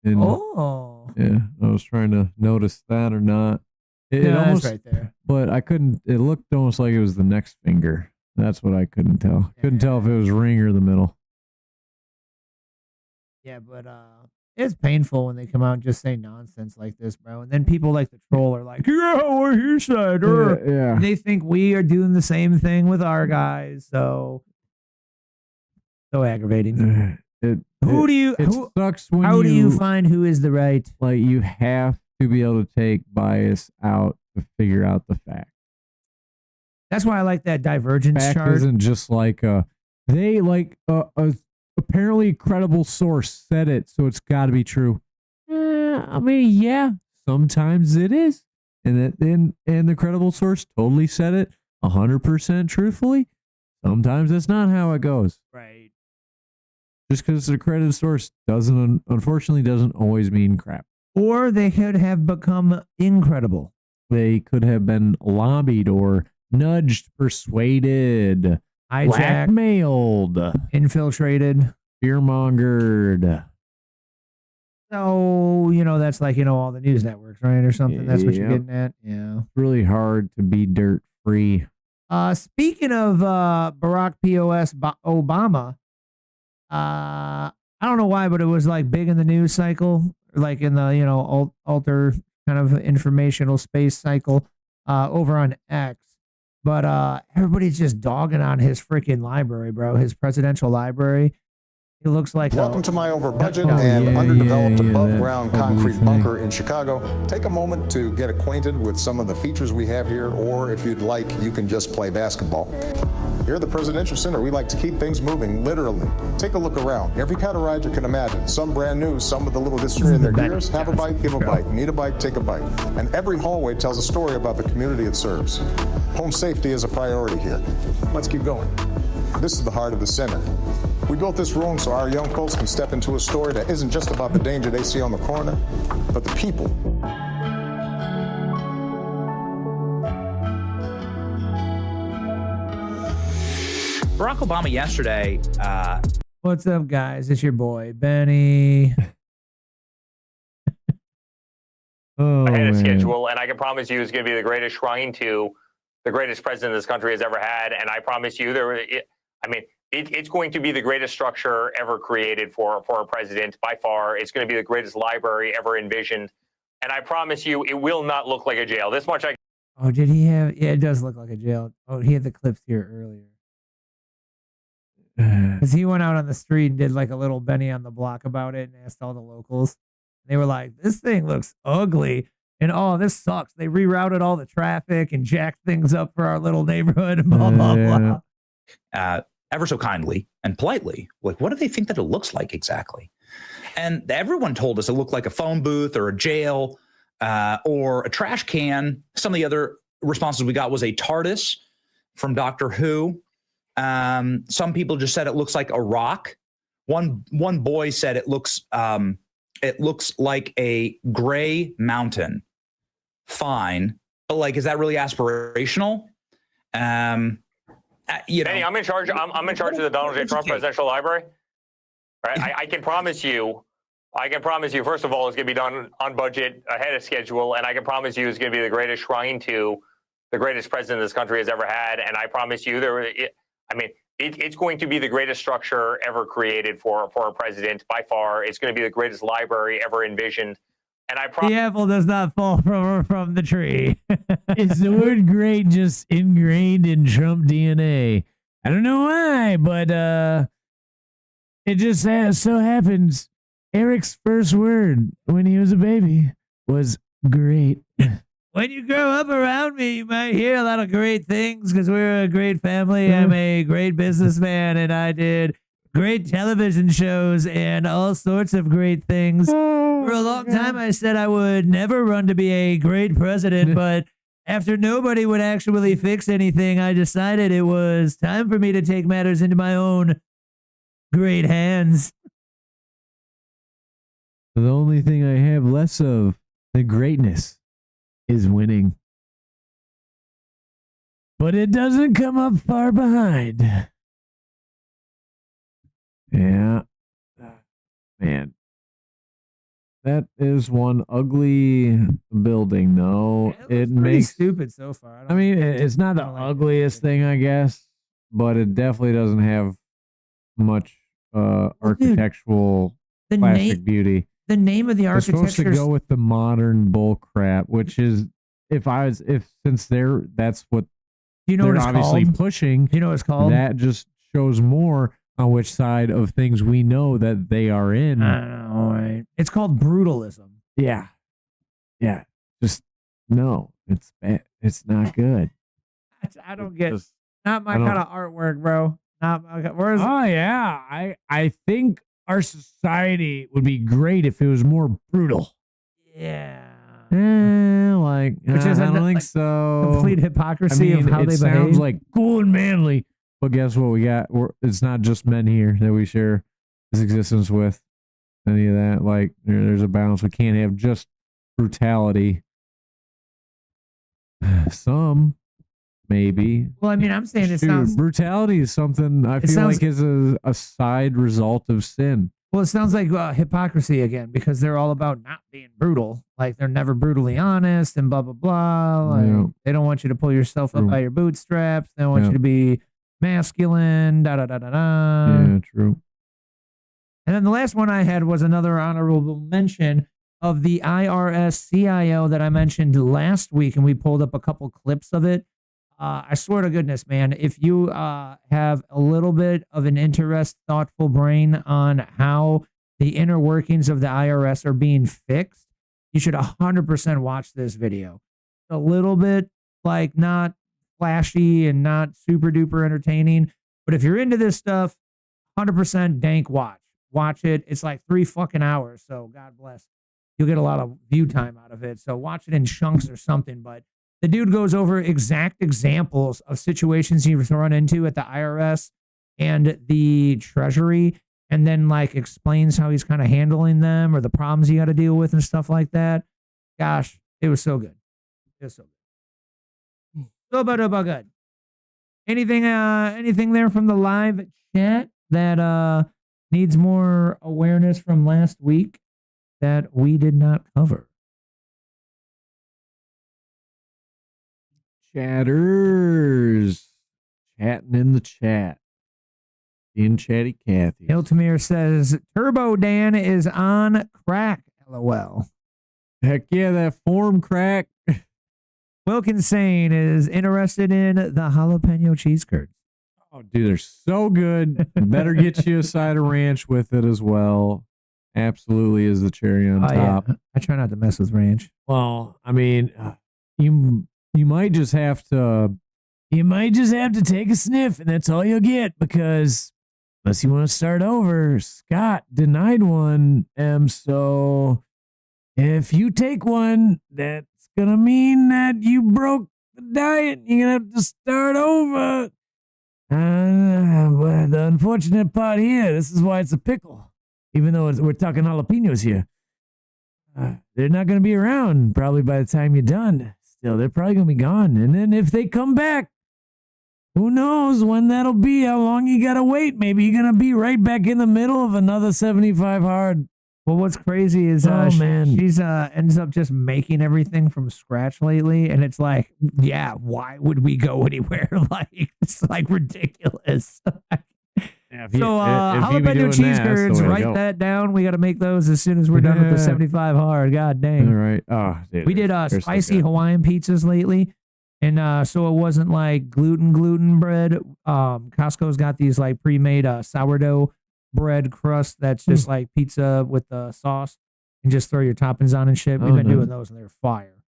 [SPEAKER 2] And, yeah, I was trying to notice that or not. It almost,
[SPEAKER 1] that's right there.
[SPEAKER 2] But I couldn't. It looked almost like it was the next finger. That's what I couldn't tell. Couldn't tell if it was ring or the middle.
[SPEAKER 1] Yeah, but it's painful when they come out and just say nonsense like this, bro. And then people like the troll are like, yeah, what he said.
[SPEAKER 2] Yeah.
[SPEAKER 1] They think we are doing the same thing with our guys. So aggravating.
[SPEAKER 2] It sucks when
[SPEAKER 1] how do you find who is the right?
[SPEAKER 2] Like, you have to be able to take bias out to figure out the fact.
[SPEAKER 1] That's why I like that divergence
[SPEAKER 2] fact
[SPEAKER 1] chart.
[SPEAKER 2] Isn't just like apparently credible source said it, so it's got to be true. I mean, yeah, sometimes it is, and the credible source totally said it 100% truthfully. Sometimes that's not how it goes.
[SPEAKER 1] Right.
[SPEAKER 2] Just because the credited source unfortunately doesn't always mean crap.
[SPEAKER 1] Or they could have become incredible.
[SPEAKER 2] They could have been lobbied or nudged, persuaded,
[SPEAKER 1] hijacked,
[SPEAKER 2] blackmailed,
[SPEAKER 1] infiltrated,
[SPEAKER 2] fearmongered.
[SPEAKER 1] So, that's like, all the news networks, right? Or something. That's what you're getting at. Yeah.
[SPEAKER 2] It's really hard to be dirt free.
[SPEAKER 1] Speaking of Barack POS Obama, I don't know why, but it was like big in the news cycle, like in the, alter kind of informational space cycle over on X. But everybody's just dogging on his freaking library, bro. His presidential library. He looks like
[SPEAKER 16] Welcome to my over budget and underdeveloped above ground concrete bunker in Chicago. Take a moment to get acquainted with some of the features we have here, or if you'd like, you can just play basketball. Here at the Presidential Center, we like to keep things moving, literally. Take a look around. Every kind of ride you can imagine. Some brand new, some with a little history in their gears. Have a bite, give a bite. Need a bite, take a bite. And every hallway tells a story about the community it serves. Home safety is a priority here. Let's keep going. This is the heart of the center. We built this room so our young folks can step into a story that isn't just about the danger they see on the corner, but the people.
[SPEAKER 18] Barack Obama yesterday.
[SPEAKER 1] What's up, guys? It's your boy, Benny.
[SPEAKER 19] Ahead of schedule, and I can promise you it's going to be the greatest shrine to the greatest president this country has ever had. And I promise you, it's going to be the greatest structure ever created for a president by far. It's going to be the greatest library ever envisioned. And I promise you, it will not look like a jail. This much I.
[SPEAKER 1] Oh, did he have? Yeah, it does look like a jail. Oh, he had the clips here earlier. Because he went out on the street and did like a little Benny on the block about it and asked all the locals. They were like, this thing looks ugly. And oh, this sucks. They rerouted all the traffic and jacked things up for our little neighborhood and blah, blah, blah.
[SPEAKER 18] Ever so kindly and politely, like, what do they think that it looks like exactly? And everyone told us it looked like a phone booth or a jail or a trash can. Some of the other responses we got was a TARDIS from Doctor Who. Some people just said it looks like a rock. One boy said it looks like a gray mountain. Fine, but like, is that really aspirational?
[SPEAKER 19] Benny, I'm in charge. I'm in charge of the Donald J. Trump Presidential Library. Right? I can promise you. First of all, it's going to be done on budget, ahead of schedule, and I can promise you, it's going to be the greatest shrine to the greatest president this country has ever had. And I promise you, it's going to be the greatest structure ever created for a president by far. It's going to be the greatest library ever envisioned. And I promise
[SPEAKER 1] the apple does not fall from the tree.
[SPEAKER 3] Is the word great just ingrained in Trump DNA? I don't know why, but it just so happens Eric's first word when he was a baby was great.
[SPEAKER 1] When you grow up around me, you might hear a lot of great things because we're a great family. I'm a great businessman, and I did great television shows and all sorts of great things. For a long time, I said I would never run to be a great president, but after nobody would actually fix anything, I decided it was time for me to take matters into my own great hands.
[SPEAKER 2] The only thing I have less of than greatness is winning.
[SPEAKER 3] But it doesn't come up far behind.
[SPEAKER 2] Yeah. Man. That is one ugly building, though.
[SPEAKER 1] It makes stupid so far.
[SPEAKER 2] I mean, it's not the ugliest thing, I guess, but it definitely doesn't have much architectural classic beauty.
[SPEAKER 1] The name of the architecture
[SPEAKER 2] is supposed to go with the modern bull crap, which is that's what they're obviously pushing.
[SPEAKER 1] You know what it's called?
[SPEAKER 2] That just shows more on which side of things we know that they are in.
[SPEAKER 1] I don't know, right? It's called brutalism.
[SPEAKER 2] Yeah. Yeah. Just no, it's bad. It's not good.
[SPEAKER 1] I don't get not my kind of artwork, bro. Not my, where's
[SPEAKER 3] Oh yeah. I think our society would be great if it was more brutal.
[SPEAKER 1] Yeah.
[SPEAKER 2] I don't think so.
[SPEAKER 1] Complete hypocrisy of how they behave.
[SPEAKER 2] It sounds like cool and manly. But guess what we got? It's not just men here that we share this existence with. Any of that, like there's a balance. We can't have just brutality. Some, maybe.
[SPEAKER 1] Well, I mean, I'm saying it sounds
[SPEAKER 2] brutality is something I feel like is a side result of sin.
[SPEAKER 1] Well, it sounds like hypocrisy again because they're all about not being brutal. Like they're never brutally honest and blah blah blah. Like, they don't want you to pull yourself up by your bootstraps. They don't want you to be masculine, da da da da da.
[SPEAKER 2] Yeah, true.
[SPEAKER 1] And then the last one I had was another honorable mention of the IRS CIO that I mentioned last week, and we pulled up a couple clips of it. I swear to goodness, man, if you have a little bit of an thoughtful brain on how the inner workings of the IRS are being fixed, you should 100% watch this video. A little bit like not flashy and not super duper entertaining, but if you're into this stuff, 100% dank watch it. It's like 3 fucking hours, so God bless. You'll get a lot of view time out of it, so watch it in chunks or something. But the dude goes over exact examples of situations he's run into at the IRS and the Treasury, and then like explains how he's kind of handling them or the problems you got to deal with and stuff like that. Gosh, it was so good. It was so good. So good. Anything there from the live chat that needs more awareness from last week that we did not cover?
[SPEAKER 2] Chatters chatting in the chat. In Chatty Cathy.
[SPEAKER 1] Iltamir says Turbo Dan is on crack. LOL.
[SPEAKER 2] Heck yeah, that form crack.
[SPEAKER 1] Wilkinsane is interested in the jalapeno cheese curds.
[SPEAKER 2] Oh, dude, they're so good. Better get you a side of ranch with it as well. Absolutely is the cherry on top.
[SPEAKER 1] Yeah. I try not to mess with ranch.
[SPEAKER 2] Well, I mean, you might just have to take a sniff, and that's all you'll get, because unless you want to start over, Scott denied one. So if you take one, that's gonna mean that you broke the diet. You're gonna have to start over. Well, the unfortunate part here, this is why it's a pickle. Even though we're talking jalapenos here. They're not going to be around probably by the time you're done. Still, they're probably going to be gone. And then if they come back, who knows when that'll be, how long you got to wait. Maybe you're going to be right back in the middle of another 75 hard.
[SPEAKER 1] Well, what's crazy is she's ends up just making everything from scratch lately, and it's like, yeah, why would we go anywhere? Like, it's like ridiculous.
[SPEAKER 2] Yeah,
[SPEAKER 1] jalapeno cheese curds, write that down. We got to make those as soon as we're done with the 75 hard. God dang.
[SPEAKER 2] All right. Oh, dude,
[SPEAKER 1] we did spicy Hawaiian pizzas lately, and so it wasn't like gluten bread. Costco's got these like pre-made sourdough bread crust that's just like pizza with the sauce, and just throw your toppings on and shit. We've been doing those, and they're fire.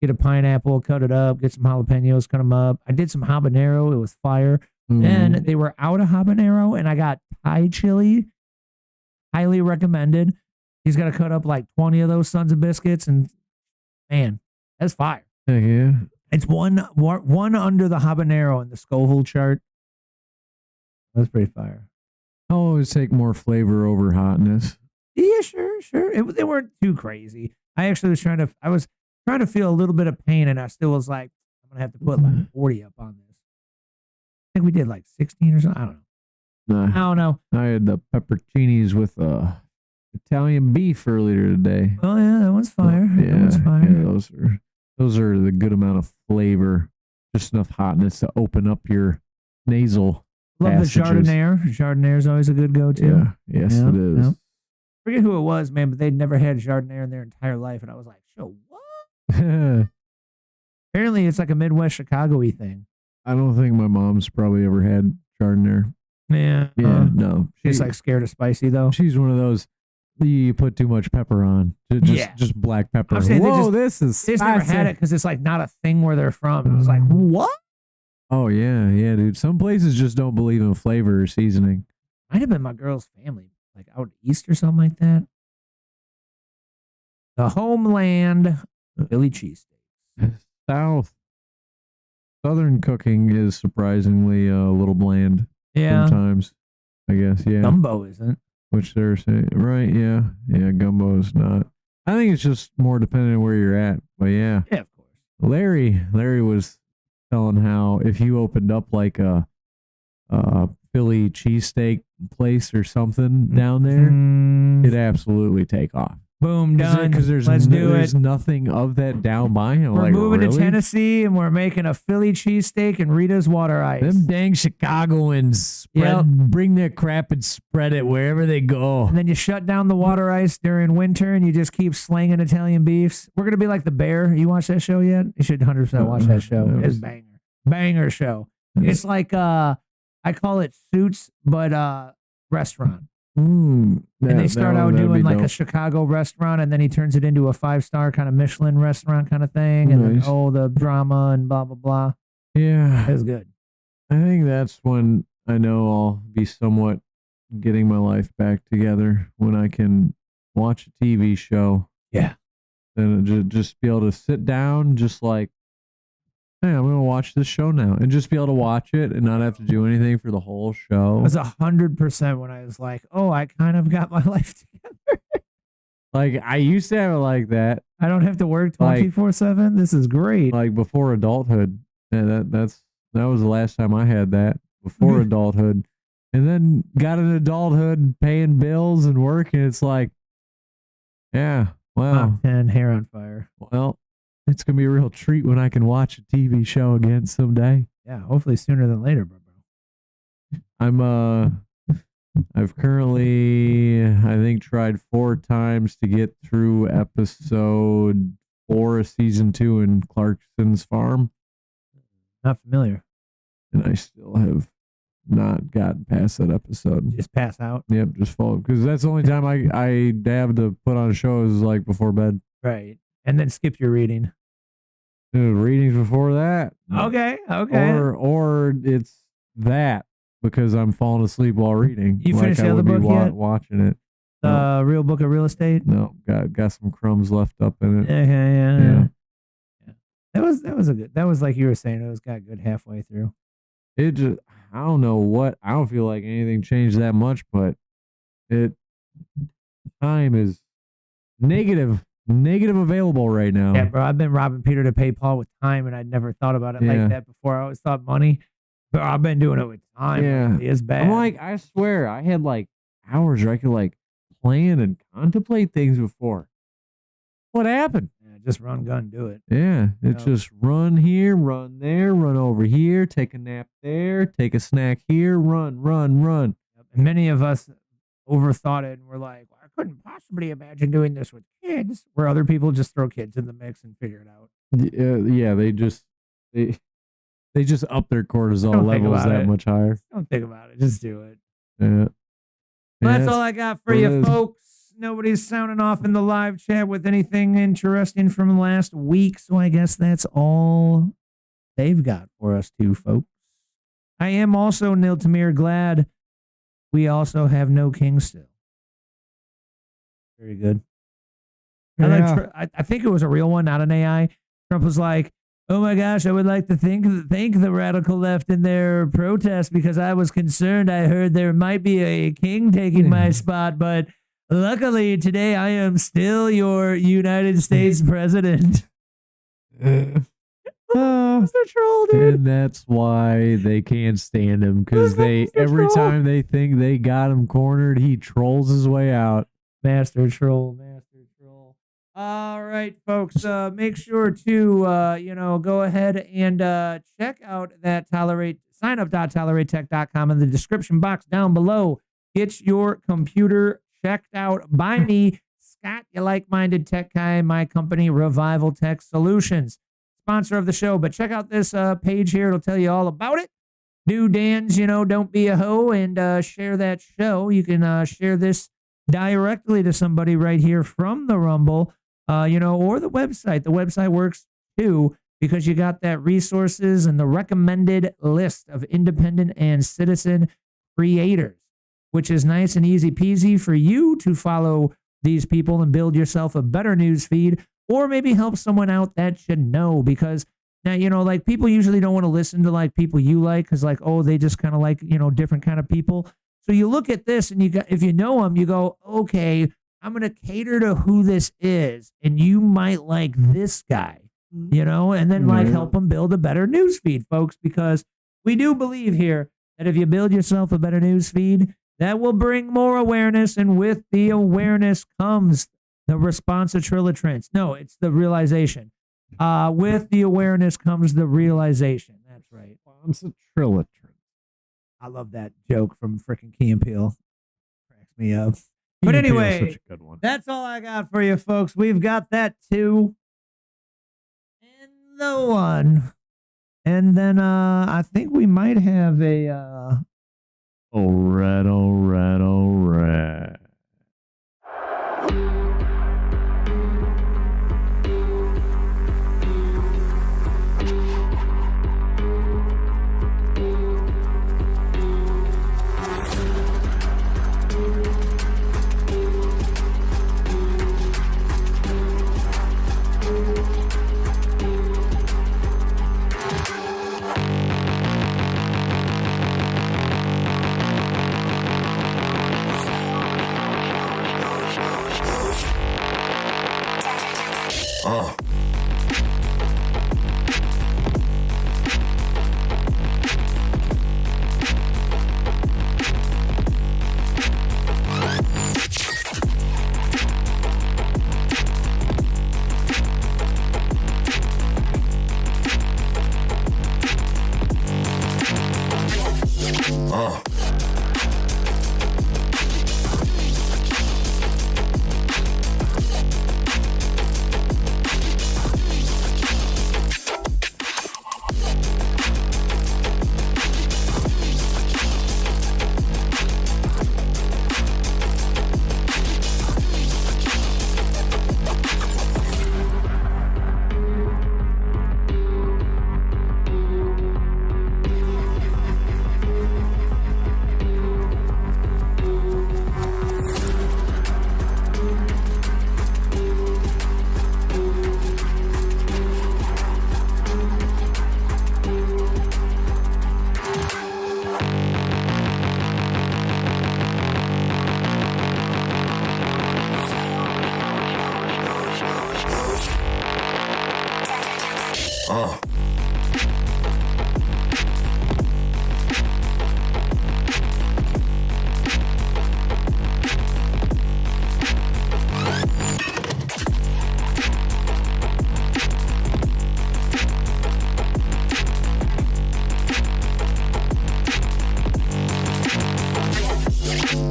[SPEAKER 1] Get a pineapple, cut it up, get some jalapenos, cut them up. I did some habanero. It was fire. Then they were out of habanero, and I got Thai chili. Highly recommended. He's got to cut up like 20 of those sons of biscuits, and man, that's fire.
[SPEAKER 2] Yeah.
[SPEAKER 1] It's one under the habanero in the Scoville chart. That's pretty fire.
[SPEAKER 2] I'll always take more flavor over hotness.
[SPEAKER 1] Yeah, sure. They weren't too crazy. I actually was trying to feel a little bit of pain, and I still was like, I'm gonna have to put like 40 up on this. I think we did like 16 or something. I don't know.
[SPEAKER 2] I had the pepperoncinis with Italian beef earlier today.
[SPEAKER 1] Oh yeah, that one's fire. That one's fire.
[SPEAKER 2] Yeah, those are the good amount of flavor, just enough hotness to open up your nasal.
[SPEAKER 1] Love
[SPEAKER 2] passages.
[SPEAKER 1] the Chardonnay. Chardonnay is always a good go-to.
[SPEAKER 2] Yeah, yes, it is.
[SPEAKER 1] Yeah. Forget who it was, man, but they'd never had Chardonnay in their entire life, and I was like, "Show what?" Apparently, it's like a Midwest Chicago-y thing.
[SPEAKER 2] I don't think my mom's probably ever had Chardonnay.
[SPEAKER 1] Yeah,
[SPEAKER 2] no.
[SPEAKER 1] She's like scared of spicy though.
[SPEAKER 2] She's one of those. You put too much pepper on, just black pepper.
[SPEAKER 1] Whoa,
[SPEAKER 2] this is.
[SPEAKER 1] They just never had it because it's like not a thing where they're from. It was like, what?
[SPEAKER 2] Oh yeah, dude. Some places just don't believe in flavor or seasoning.
[SPEAKER 1] Might have been my girl's family, like out east or something like that. The homeland Philly cheesesteak.
[SPEAKER 2] Southern cooking is surprisingly a little bland.
[SPEAKER 1] Yeah.
[SPEAKER 2] Sometimes, I guess. Yeah.
[SPEAKER 1] Gumbo isn't.
[SPEAKER 2] Which they're saying, right? Yeah. Gumbo is not. I think it's just more dependent on where you're at. But yeah.
[SPEAKER 1] Yeah, of course.
[SPEAKER 2] Larry was telling how if you opened up like a Philly cheesesteak place or something down there, it'd absolutely take off.
[SPEAKER 1] Boom, done.
[SPEAKER 2] Because there's nothing of that down by him.
[SPEAKER 1] We're moving to Tennessee, and we're making a Philly cheesesteak and Rita's water ice.
[SPEAKER 3] Them dang Chicagoans bring their crap and spread it wherever they go.
[SPEAKER 1] And then you shut down the water ice during winter, and you just keep slinging Italian beefs. We're going to be like The Bear. You watch that show yet? You should 100% watch that show. It's banger. banger show. It's like I call it Suits, but restaurant. And they start out doing like a Chicago restaurant, and then he turns it into a 5-star kind of Michelin restaurant kind of thing, and then the drama and blah blah blah.
[SPEAKER 2] Yeah,
[SPEAKER 1] it was good.
[SPEAKER 2] I think that's when I know I'll be somewhat getting my life back together, when I can watch a TV show.
[SPEAKER 1] Yeah,
[SPEAKER 2] and just be able to sit down, just like, hey, I'm going to watch this show now, and just be able to watch it and not have to do anything for the whole show.
[SPEAKER 1] It was 100% when I was like, oh, I kind of got my life together.
[SPEAKER 2] Like, I used to have it like that.
[SPEAKER 1] I don't have to work 24/7. This is great.
[SPEAKER 2] Like before adulthood. Yeah, that was the last time I had that, before adulthood. And then got in adulthood, paying bills and working. It's like, yeah, wow.
[SPEAKER 1] Top 10, hair on fire.
[SPEAKER 2] Well, it's going to be a real treat when I can watch a TV show again someday.
[SPEAKER 1] Yeah, hopefully sooner than later, bro.
[SPEAKER 2] I've currently, I think, tried 4 times to get through episode 4 of season 2 in Clarkson's Farm.
[SPEAKER 1] Not familiar.
[SPEAKER 2] And I still have not gotten past that episode.
[SPEAKER 1] You just pass out?
[SPEAKER 2] Yep, just fall. Because that's the only time I have to put on a show is like before bed.
[SPEAKER 1] Right. And then skip your reading.
[SPEAKER 2] Readings before that.
[SPEAKER 1] Okay.
[SPEAKER 2] Or it's that, because I'm falling asleep while reading.
[SPEAKER 1] You finished the other book yet?
[SPEAKER 2] Watching it.
[SPEAKER 1] The Real Book of Real Estate?
[SPEAKER 2] No, got some crumbs left up in it.
[SPEAKER 1] Yeah. That was like you were saying, it was got good halfway through.
[SPEAKER 2] It just, I don't know what, I don't feel like anything changed that much, but time is negative available right now.
[SPEAKER 1] Yeah, bro, I've been robbing Peter to pay Paul with time, and I'd never thought about it like that before. I always thought money, but I've been doing it with time.
[SPEAKER 2] Yeah.
[SPEAKER 1] It's bad.
[SPEAKER 2] I'm like, I swear, I had like hours where I could like plan and contemplate things before. What happened?
[SPEAKER 1] Yeah, just run, gun, do it.
[SPEAKER 2] Yeah, it's just run here, run there, run over here, take a nap there, take a snack here, run.
[SPEAKER 1] And many of us overthought it, and we're like, well, I couldn't possibly imagine doing this with kids, where other people just throw kids in the mix and figure it out.
[SPEAKER 2] Yeah, they just up their cortisol levels that much higher.
[SPEAKER 1] Don't think about it. Just do it.
[SPEAKER 2] Yeah.
[SPEAKER 1] Well, that's all I got for you, folks. Nobody's sounding off in the live chat with anything interesting from last week, so I guess that's all they've got for us too, folks. I am also, Nil Tamir, glad we also have no king still. Very good.
[SPEAKER 2] Yeah.
[SPEAKER 1] I think it was a real one, not an AI. Trump was like, oh my gosh, I would like to thank the radical left in their protest, because I was concerned. I heard there might be a king taking my spot, but luckily today I am still your United States president. Mr. Troll, dude.
[SPEAKER 2] And that's why they can't stand him, because every time they think they got him cornered, he trolls his way out.
[SPEAKER 1] Master Troll. All right, folks, make sure to, go ahead and check out that signup.toleratech.com in the description box down below. Get your computer checked out by me, Scott, you like-minded tech guy, my company, Revival Tech Solutions, sponsor of the show. But check out this page here. It'll tell you all about it. Do Dan's, don't be a hoe, and share that show. You can share this directly to somebody right here from the Rumble. Or the website. The website works too, because you got that resources and the recommended list of independent and citizen creators, which is nice and easy peasy for you to follow these people and build yourself a better news feed, or maybe help someone out that should know. Because now, like, people usually don't want to listen to like people you like, because like, oh, they just kind of like, different kind of people. So you look at this and if you know them, you go, okay, I'm going to cater to who this is, and you might like this guy, and then like help them build a better news feed, folks, because we do believe here that if you build yourself a better news feed, that will bring more awareness, and with the awareness comes the response of trilatrents. No, it's the realization. With the awareness comes the realization. That's right.
[SPEAKER 2] Response of trilatrents.
[SPEAKER 1] I love that joke from frickin' Key and Peele. Cracks me up. But anyway,
[SPEAKER 2] such a good one.
[SPEAKER 1] That's all I got for you, folks. We've got that too. And the one. And then I think we might have a
[SPEAKER 2] all right.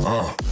[SPEAKER 17] Oh.